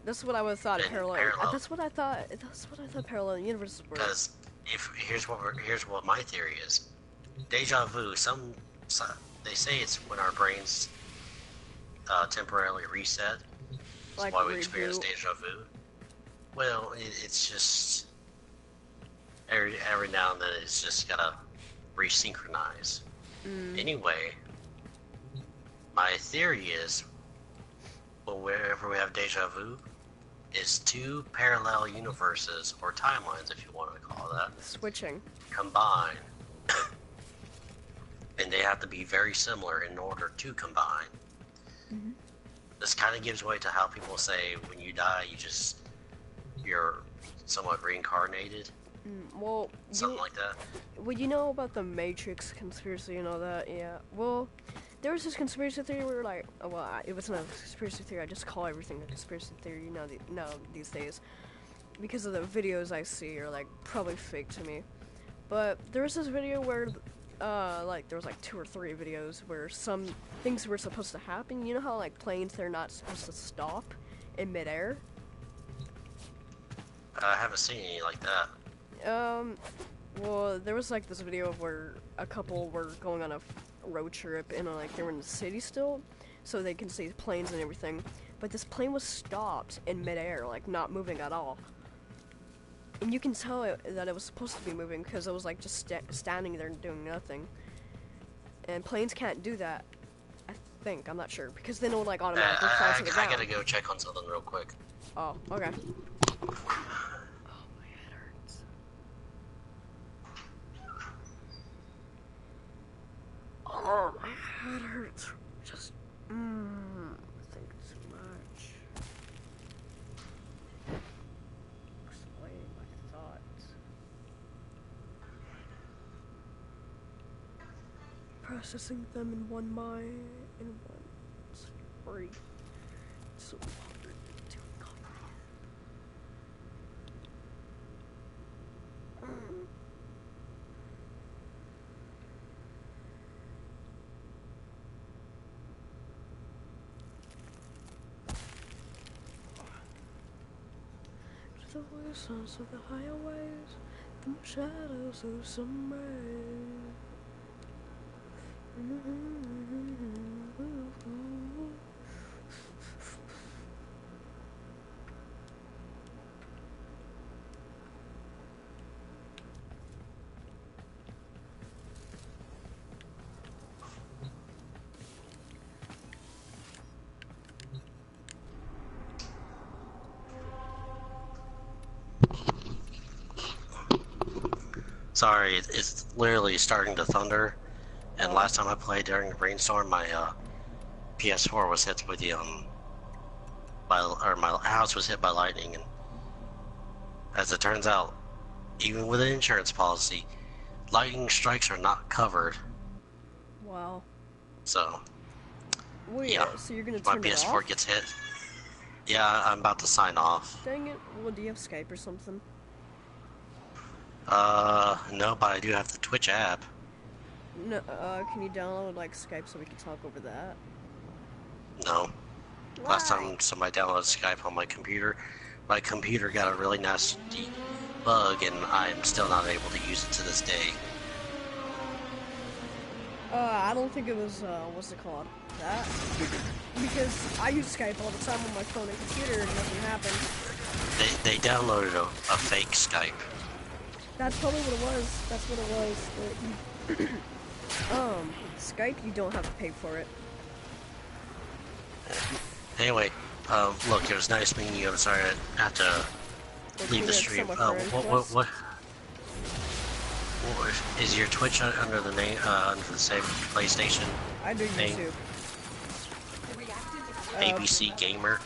Speaker 1: that's what I would have thought parallel. That's what I thought parallel universes were.
Speaker 8: Because here's what my theory is. Deja vu, some they say it's when our brains temporarily reset. That's why we experience deja vu. Well, it's just every now and then it's just gotta resynchronize. Anyway, my theory is, well, wherever we have deja vu, is two parallel universes or timelines, if you want to call that,
Speaker 1: switching,
Speaker 8: combine, and they have to be very similar in order to combine. This kind of gives way to how people say when you die, you're somewhat reincarnated.
Speaker 1: Well,
Speaker 8: something like that.
Speaker 1: Well, you know about the Matrix conspiracy and all that, yeah. Well, there was this conspiracy theory where like, it wasn't a conspiracy theory. I just call everything a conspiracy theory, these days, because of the videos I see are like probably fake to me. But there was this video where, like there was like 2 or 3 videos where some things were supposed to happen. You know how like planes, they're not supposed to stop in midair?
Speaker 8: I haven't seen any like that.
Speaker 1: Well, there was like this video of where a couple were going on a road trip and like they were in the city still, so they can see planes and everything. But this plane was stopped in midair, like not moving at all. And you can tell that it was supposed to be moving because it was like just standing there and doing nothing. And planes can't do that, I think. I'm not sure because then it would like automatically fall to the ground.
Speaker 8: I gotta go check on something real quick.
Speaker 1: Oh, okay. Oh, my head hurts. Just, think too much. Explain my thoughts. Processing them in one mind, in one story. So hard to comprehend. The wisdoms of the higher ways, the shadows of some rays.
Speaker 8: Sorry, it's literally starting to thunder. And last time I played during a rainstorm, my PS4 was hit with the my house was hit by lightning. And as it turns out, even with an insurance policy, lightning strikes are not covered.
Speaker 1: Wow.
Speaker 8: So,
Speaker 1: wait,
Speaker 8: yeah,
Speaker 1: so you're gonna turn
Speaker 8: my
Speaker 1: it
Speaker 8: PS4
Speaker 1: off?
Speaker 8: gets hit. Yeah, I'm about to sign off.
Speaker 1: Dang it. Well, do you have Skype or something?
Speaker 8: No, but I do have the Twitch app.
Speaker 1: No, can you download like Skype so we can talk over that?
Speaker 8: No. Last time somebody downloaded Skype on my computer, My computer got a really nasty bug, and I'm still not able to use it to this day.
Speaker 1: I don't think it was, what's it called? That? Because I use Skype all the time on my phone and computer and nothing happened.
Speaker 8: They downloaded a fake Skype.
Speaker 1: That's probably what it was. That's what it was. Skype, you don't have to pay for it.
Speaker 8: Anyway, look, it was nice meeting you. I'm sorry I have to leave the stream. What is your Twitch under the name, under the same PlayStation?
Speaker 1: I do
Speaker 8: name?
Speaker 1: YouTube.
Speaker 8: ABC Gamer?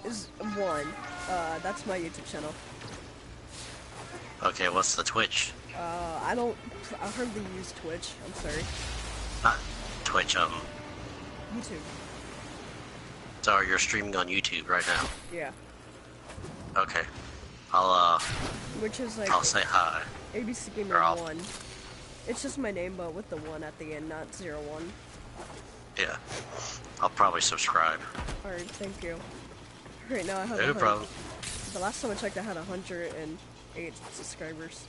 Speaker 1: Is one. That's my YouTube channel.
Speaker 8: Okay, what's the Twitch?
Speaker 1: I hardly use Twitch. I'm sorry.
Speaker 8: Not Twitch,
Speaker 1: YouTube.
Speaker 8: So you're streaming on YouTube right now?
Speaker 1: Yeah.
Speaker 8: Okay.
Speaker 1: Which is like...
Speaker 8: I'll say hi.
Speaker 1: ABC Gamer 1. It's just my name, but with the 1 at the end, not 01.
Speaker 8: Yeah. I'll probably subscribe.
Speaker 1: Alright, thank you. Right now I have
Speaker 8: No problem.
Speaker 1: The last time I checked I had 108 subscribers.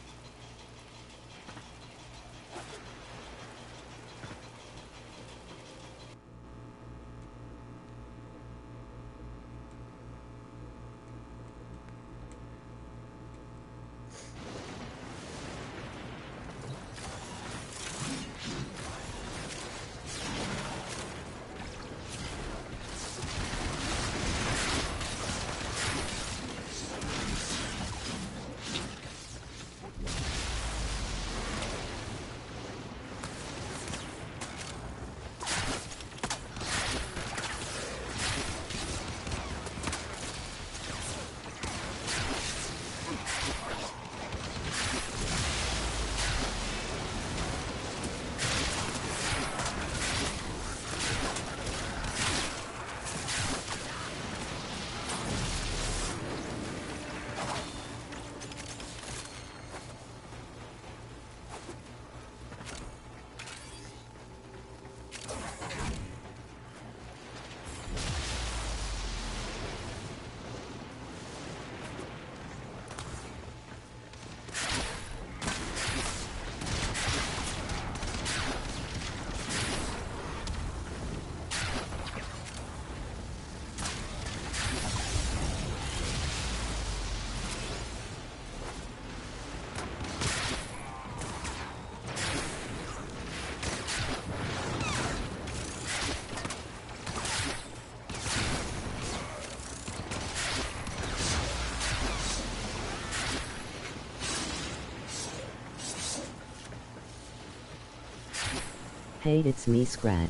Speaker 7: Hey, it's me, Scrat.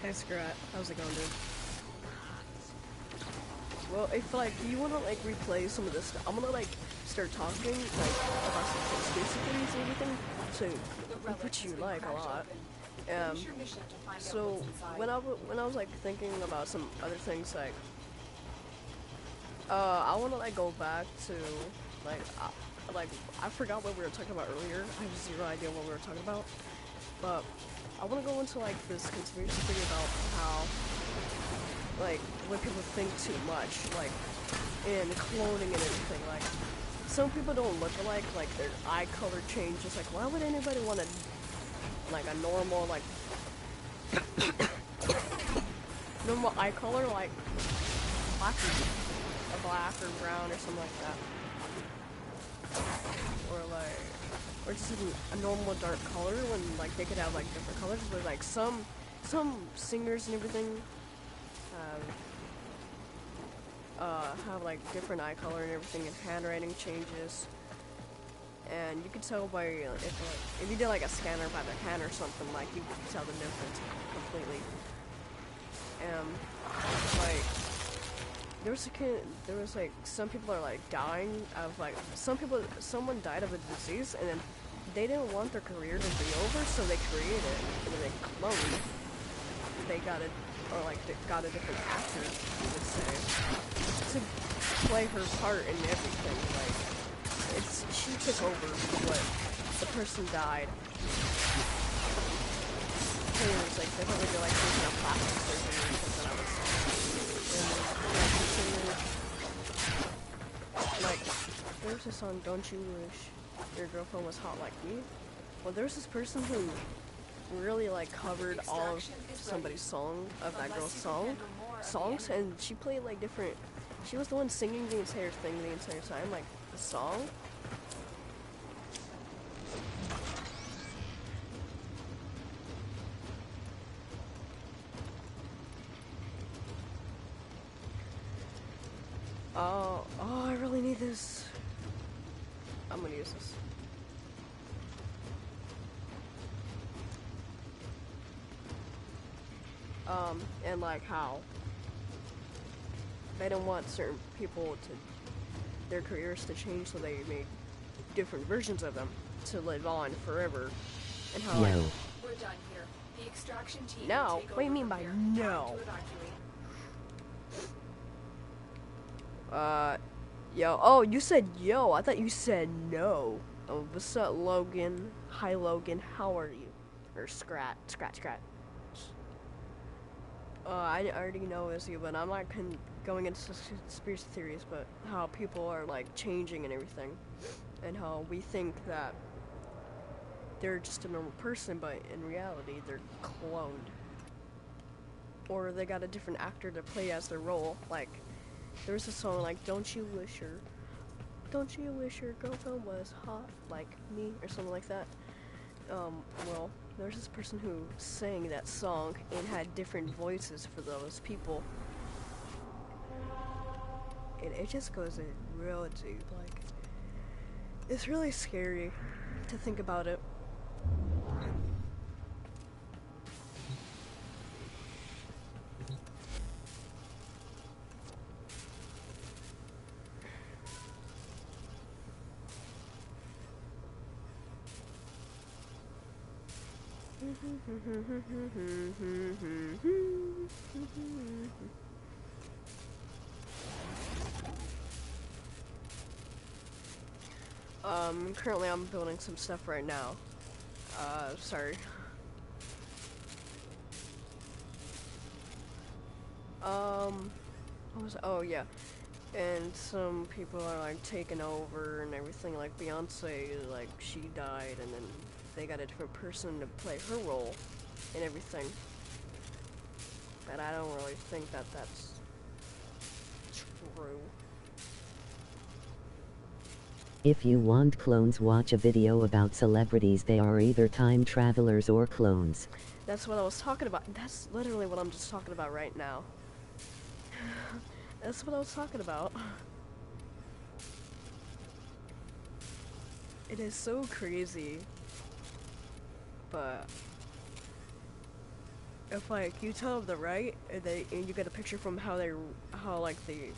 Speaker 1: Hey Scrat, how's it going, dude? Well, if like you wanna like replay some of this stuff, I'm gonna like start talking like about some conspiracy theories and everything, so which you like a lot. So when I was like thinking about some other things, like I wanna like go back to like I forgot what we were talking about earlier. I have zero idea what we were talking about, but I want to go into like this conspiracy theory about how like when people think too much, like in cloning and everything. Like some people don't look alike, like their eye color changes. Like why would anybody want to like a normal like normal eye color like black or brown or something like that, or just a normal dark color when like they could have like different colors, but like some singers and everything have like different eye color and everything, and handwriting changes, and you could tell by if you did like a scanner by their hand or something, like you could tell the difference completely. Like there was like some people are like dying of like someone died of a disease, and then they didn't want their career to be over, so they created it, and then they cloned. They got it, or like they got a different actor, you would say, to play her part in everything. Like she took over what the person died. And it was like they probably did like some kind of plastic surgery or something. There's a song, Don't You Wish Your Girlfriend Was Hot Like Me? Well, there's this person who really like covered all of somebody's song, of that girl's songs, and she played like different, she was the one singing the entire thing the entire time, like the song. Oh, I really need this. I'm gonna use this. And like how they don't want certain people to, their careers to change, so they made different versions of them to live on forever. And how like,
Speaker 2: we're done here. The extraction team
Speaker 1: no,
Speaker 2: will take
Speaker 1: what do you
Speaker 2: over
Speaker 1: mean
Speaker 2: from
Speaker 1: by
Speaker 2: here.
Speaker 1: no?
Speaker 2: Time to evacuate.
Speaker 1: Yo, oh, you said yo, I thought you said no. Oh, what's up, Logan? Hi, Logan, how are you? Or Scrat. I already know it's you, but I'm not going into conspiracy theories, but how people are like changing and everything, and how we think that they're just a normal person, but in reality they're cloned, or they got a different actor to play as their role. Like there's a song like Don't you wish your girlfriend was hot like me, or something like that. Well, there's this person who sang that song and had different voices for those people. And it just goes in real deep, like, it's really scary to think about it. Currently I'm building some stuff right now. Sorry. What was, oh yeah. And some people are like taking over and everything, like Beyonce, like she died and then they got a different person to play her role and everything. But I don't really think that that's true.
Speaker 7: If you want clones, watch a video about celebrities. They are either time travelers or clones.
Speaker 1: That's what I was talking about. That's literally what I'm just talking about right now. That's what I was talking about. It is so crazy. But if like you tell them to write and you get a picture from how like the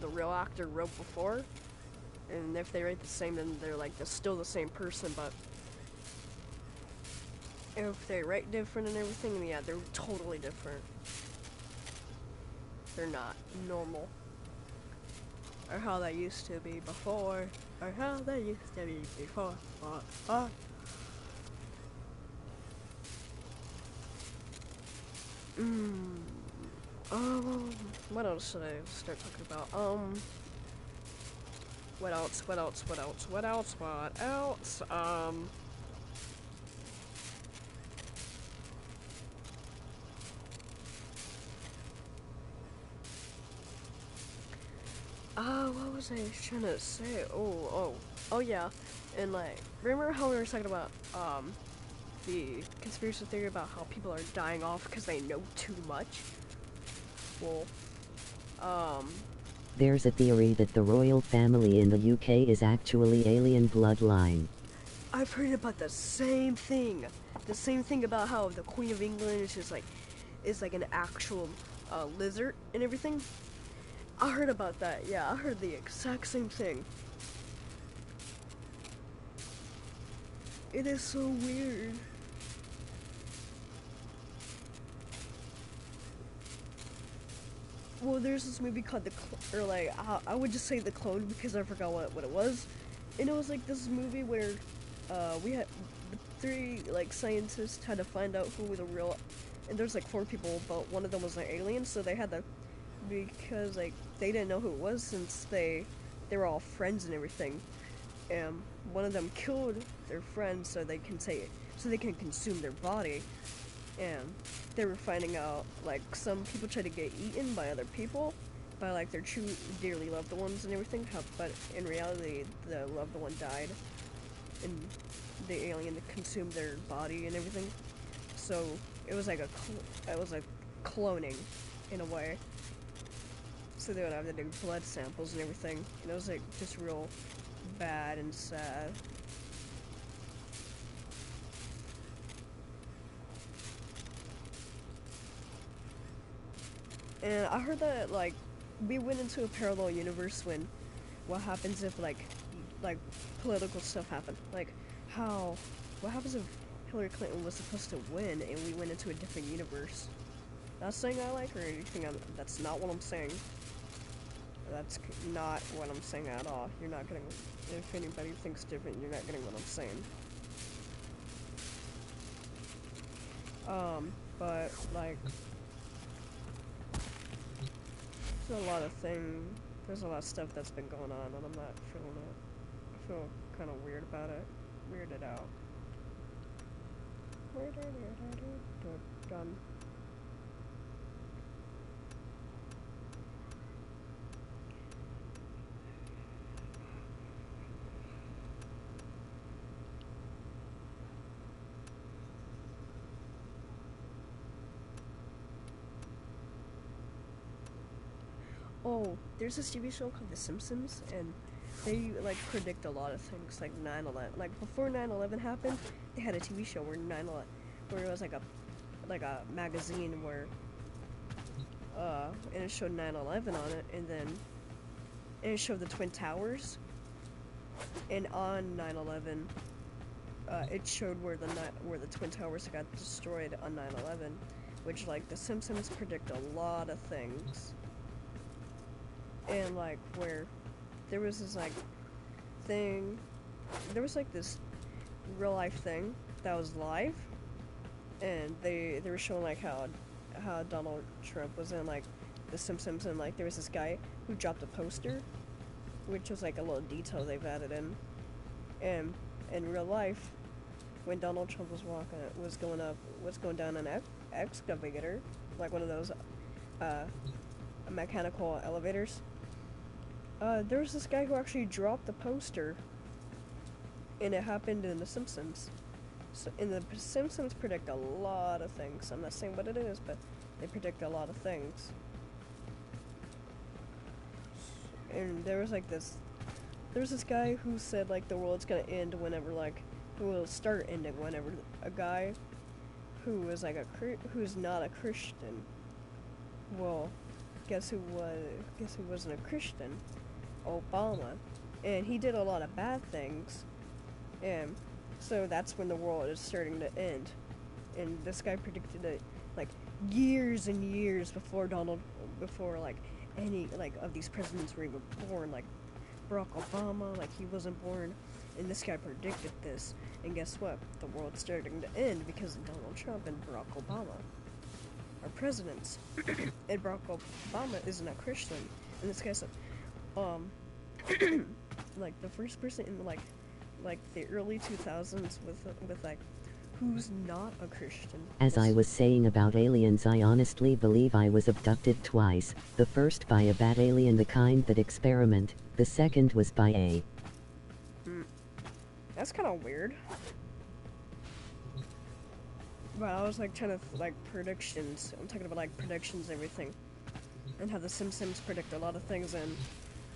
Speaker 1: real actor wrote before, and if they write the same, then they're like they're still the same person. But if they write different and everything, yeah, they're totally different. They're not normal. Or how they used to be before. Or how they used to be before. What else should I start talking about? What else? What was I trying to say? Oh yeah. And like, remember how we were talking about, the conspiracy theory about how people are dying off because they know too much? Well,
Speaker 7: there's a theory that the royal family in the UK is actually alien bloodline.
Speaker 1: I've heard about the same thing. The same thing about how the Queen of England is just like, is like an actual, lizard and everything. I heard about that, yeah, I heard the exact same thing. It is so weird. Well, there's this movie called I would just say The Clone because I forgot what it was. And it was like this movie where, we had the three, like, scientists had to find out who were the real, and there's like 4 people, but one of them was an alien, so they had to, because like, they didn't know who it was since they they were all friends and everything. And one of them killed their friend so they can consume their body. And they were finding out, like, some people try to get eaten by other people, by, like, their true, dearly loved ones and everything, but in reality, the loved one died, and the alien consumed their body and everything. So, it was like cloning, in a way. So they would have to do blood samples and everything, and it was, like, just real bad and sad. And I heard that, like, we went into a parallel universe when, what happens if, like, political stuff happened? Like, what happens if Hillary Clinton was supposed to win and we went into a different universe? Not saying I like her or anything, that's not what I'm saying. That's not what I'm saying at all. You're not getting, if anybody thinks different, you're not getting what I'm saying. But, like, there's a lot of stuff that's been going on, and I'm not feeling it. I feel kind of weird about it. Weirded out. Done. Oh, there's this TV show called The Simpsons, and they, like, predict a lot of things, like 9/11. Like, before 9/11 happened, they had a TV show where it was like a magazine where, and it showed 9/11 on it, and it showed the Twin Towers, and on 9/11, it showed where the Twin Towers got destroyed on 9/11, which, like, The Simpsons predict a lot of things. And, like, where there was this, like, thing, there was, like, this real life thing that was live, and they were showing, like, how Donald Trump was in, like, The Simpsons, and, like, there was this guy who dropped a poster, which was, like, a little detail they've added in. And in real life, when Donald Trump was going down an excavator, like one of those mechanical elevators, there was this guy who actually dropped the poster, and it happened in The Simpsons. So, in The Simpsons predict a lot of things. I'm not saying what it is, but they predict a lot of things. And there was this guy who said, like, the world's gonna end whenever, like, it will start ending whenever a guy who was, like, who's not a Christian, well, guess who wasn't a Christian? Obama. And he did a lot of bad things, and so that's when the world is starting to end. And this guy predicted it, like, years and years before like, any, like, of these presidents were even born. Like, Barack Obama, like, he wasn't born, and this guy predicted this, and guess what? The world's starting to end because of Donald Trump and Barack Obama are presidents. And Barack Obama isn't a Christian, and this guy said, like, the first person in, like the early 2000s with like, who's not a Christian.
Speaker 7: As I was saying about aliens, I honestly believe I was abducted twice. The first by a bad alien, the kind that experiment. The second was by a...
Speaker 1: That's kind of weird. But I was, like, trying to, like, predictions. I'm talking about, like, predictions and everything. And how The Simpsons predict a lot of things, and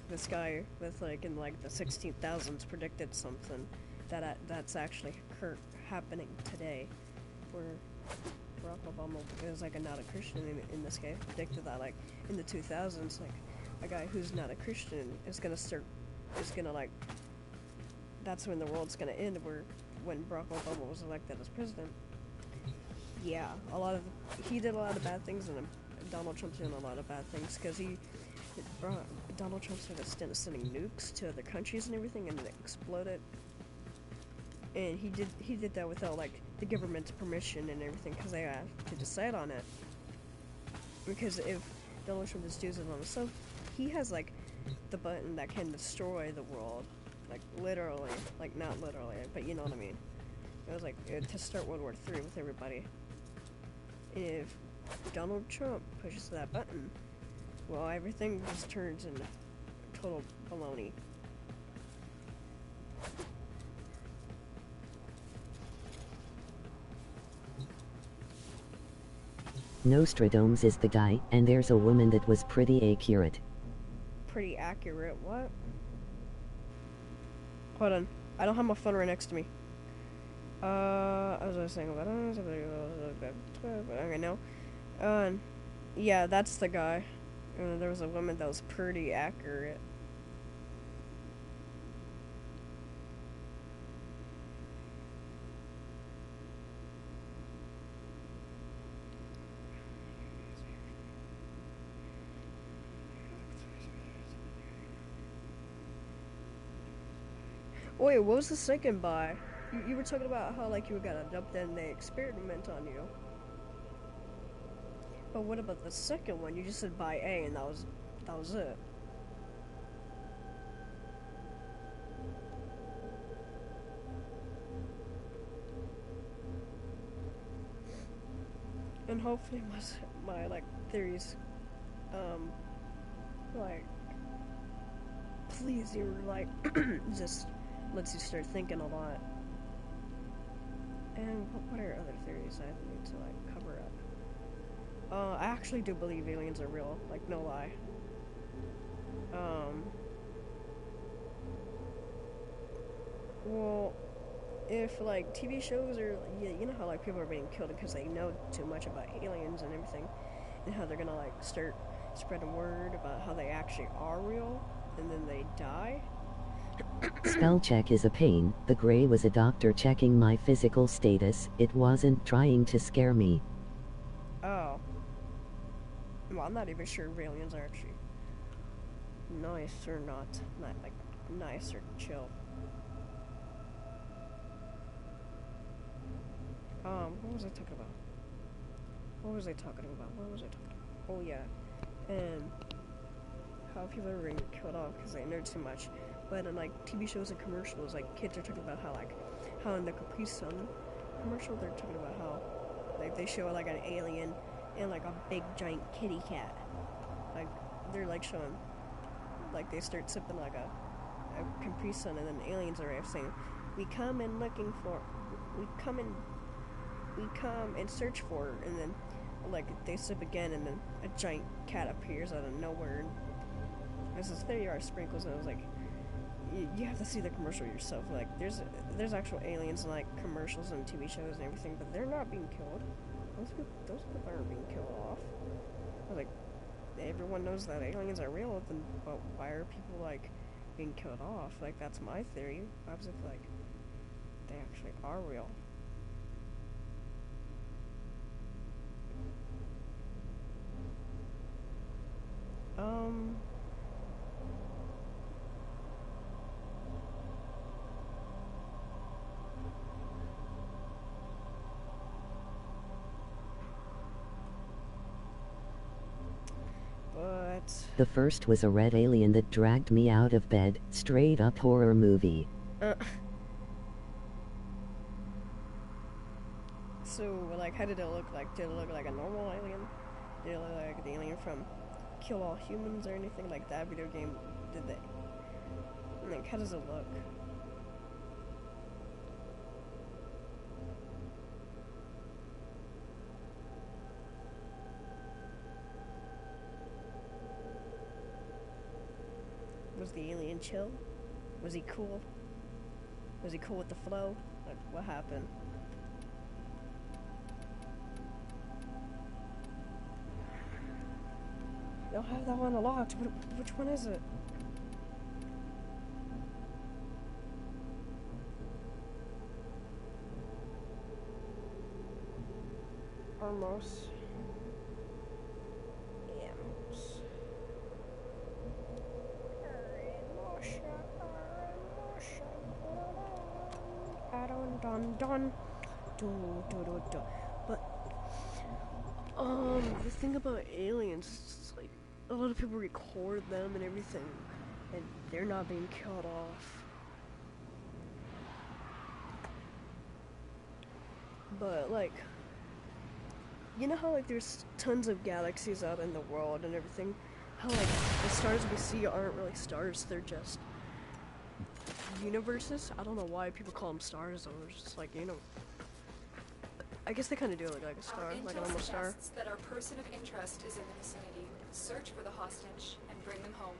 Speaker 1: this guy with, like, in, like, the 16,000s predicted something that's actually happening today, where Barack Obama is, like, not a Christian in this case, predicted that, like, in the 2000s, like, a guy who's not a Christian is gonna, like, that's when the world's gonna end, when Barack Obama was elected as president. Yeah, he did a lot of bad things, and Donald Trump's doing a lot of bad things, because Donald Trump started sending nukes to other countries and everything, and it exploded. And he did that without, like, the government's permission and everything, because they have to decide on it. Because if Donald Trump just does it on himself, he has, like, the button that can destroy the world. Like, literally. Like, not literally, but you know what I mean. It was like, to start World War III with everybody. And if Donald Trump pushes that button, well, everything just turns into total baloney.
Speaker 7: Nostradamus is the guy, and there's a woman that was pretty accurate.
Speaker 1: Pretty accurate, what? Hold on. I don't have my phone right next to me. I was saying about okay, no. Yeah, that's the guy. There was a woman that was pretty accurate. Wait, what was the second buy? You were talking about how, like, you got adopted and they experiment on you. But what about the second one? You just said byeeee and that was it. And hopefully my like theories, like, please, you like, just lets you start thinking a lot. And what are other theories I need to like cover up? I actually do believe aliens are real, like, no lie. Well, if like TV shows are, yeah, you know how like people are being killed because they know too much about aliens and everything, and how they're gonna like start spreading word about how they actually are real, and then they die.
Speaker 7: Spell check is a pain. The gray was a doctor checking my physical status. It wasn't trying to scare me.
Speaker 1: Oh. Well, I'm not even sure if aliens are actually nice or not. Not like nice or chill. What was I talking about? What was I talking about? Oh yeah. And how people are being killed off because they know too much. But in like TV shows and commercials, like kids are talking about how in the Capri Sun commercial they're talking about how like they show like an alien and like a big giant kitty cat. Like they're like showing, like they start sipping like a Capri Sun and then aliens arrive saying, we come and search for her, and then like they sip again and then a giant cat appears out of nowhere. And this is 30-yard sprinkles, and I was like, you have to see the commercial yourself. Like, there's actual aliens in like commercials and TV shows and everything, but they're not being killed. Those people aren't being killed off. Like, everyone knows that aliens are real, then but why are people like being killed off? Like, that's my theory. What if like they actually are real? But
Speaker 7: The first was a red alien that dragged me out of bed. Straight up horror movie.
Speaker 1: so like, how did it look like? Did it look like a normal alien? Did it look like the alien from Kill All Humans or anything like that video game? Did they? Like, how does it look? Was the alien chill? Was he cool? Was he cool with the flow? Like, what happened? They'll have that one unlocked. Which one is it? Almost. Dun. But the thing about aliens is like a lot of people record them and everything. and they're not being killed off. But like, you know how like there's tons of galaxies out in the world and everything? How like the stars we see aren't really stars, they're just universes? I don't know why people call them stars, or just like, you know, I guess they kind of do look like a star, like a normal star.
Speaker 2: That our person of interest is in the vicinity. Search for the hostage and bring them home.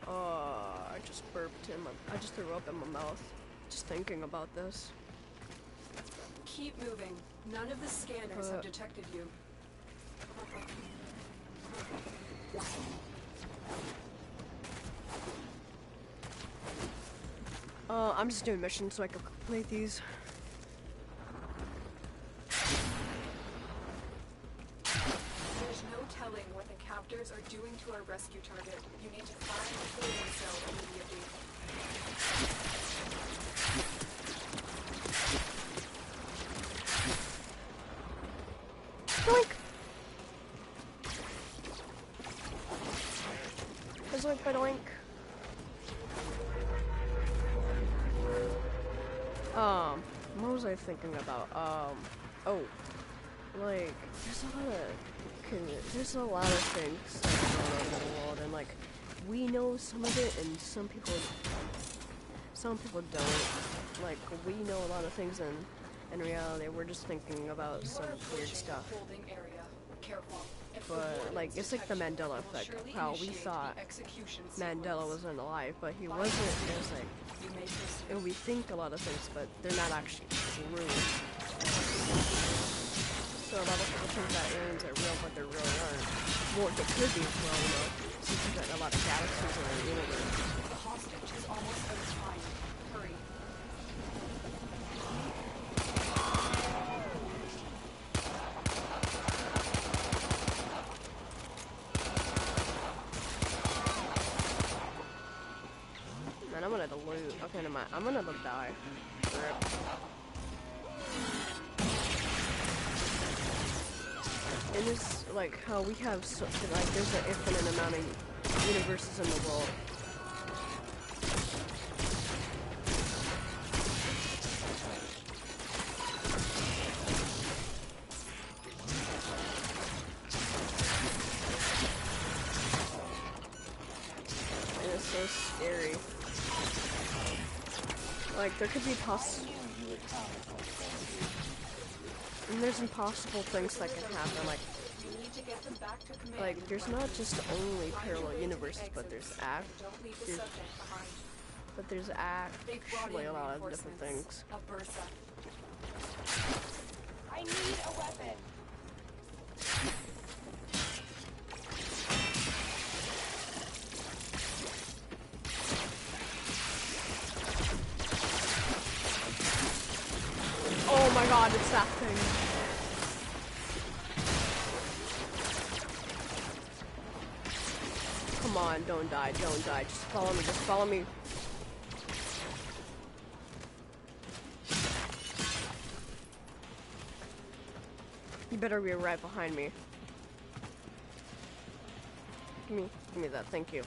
Speaker 1: I just burped in my, I just threw up in my mouth, just thinking about this.
Speaker 2: Keep moving. None of the scanners have detected you.
Speaker 1: I'm just doing missions so I can complete these.
Speaker 2: There's no telling what the captors are doing to our rescue target. You need to find the holding cell immediately.
Speaker 1: Doink! Doink, doink. What was I thinking about? Oh, like, there's a lot of things going on in the world, and like, we know some of it, and some people don't. Like, we know a lot of things, and in reality, we're just thinking about some weird stuff. But like, it's like the Mandela effect. How we thought Mandela wasn't alive, but he wasn't. It was like, and we think a lot of things, but they're not actually true. So a lot of people think that aliens are real, but they really aren't. Well, they could be as well, you know, since we've got a lot of galaxies in the universe.
Speaker 2: The hostage is almost out of time. Hurry.
Speaker 1: Man, I'm gonna have to loot. Okay, never mind. I'm gonna die. Rip. And it's like how we have so, like there's an infinite amount of universes in the world. And it's so scary. Like there could be and there's impossible things that can happen, like there's not just only parallel universes, but there's actually a lot of different things.
Speaker 2: I need a weapon.
Speaker 1: Oh my god, it's that thing. Come on, don't die, don't die. Just follow me, just follow me. You better be right behind me. Give me that, thank you.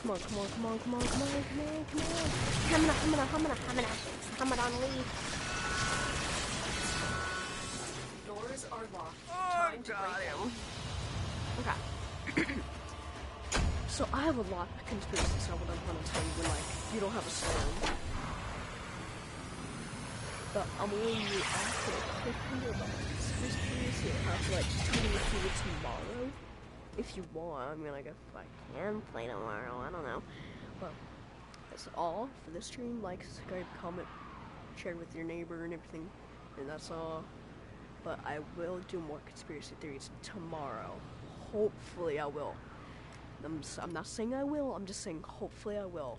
Speaker 1: Come on, come on, come on, come on, come on, come on, come on. Hamina on leave.
Speaker 2: Doors are locked.
Speaker 1: Oh, got him. Okay. So I have a lot of conspiracies I would want to tell you when, like, you don't have a storm. But I'm willing you after $1,500. Conspiracy I have to, like, tell you if you tomorrow. If you want. I mean, like, if I can play tomorrow, I don't know. But that's all for this stream. Like, subscribe, comment, share with your neighbor and everything. And that's all. But I will do more conspiracy theories tomorrow. Hopefully I will. I'm not saying I will, I'm just saying hopefully I will.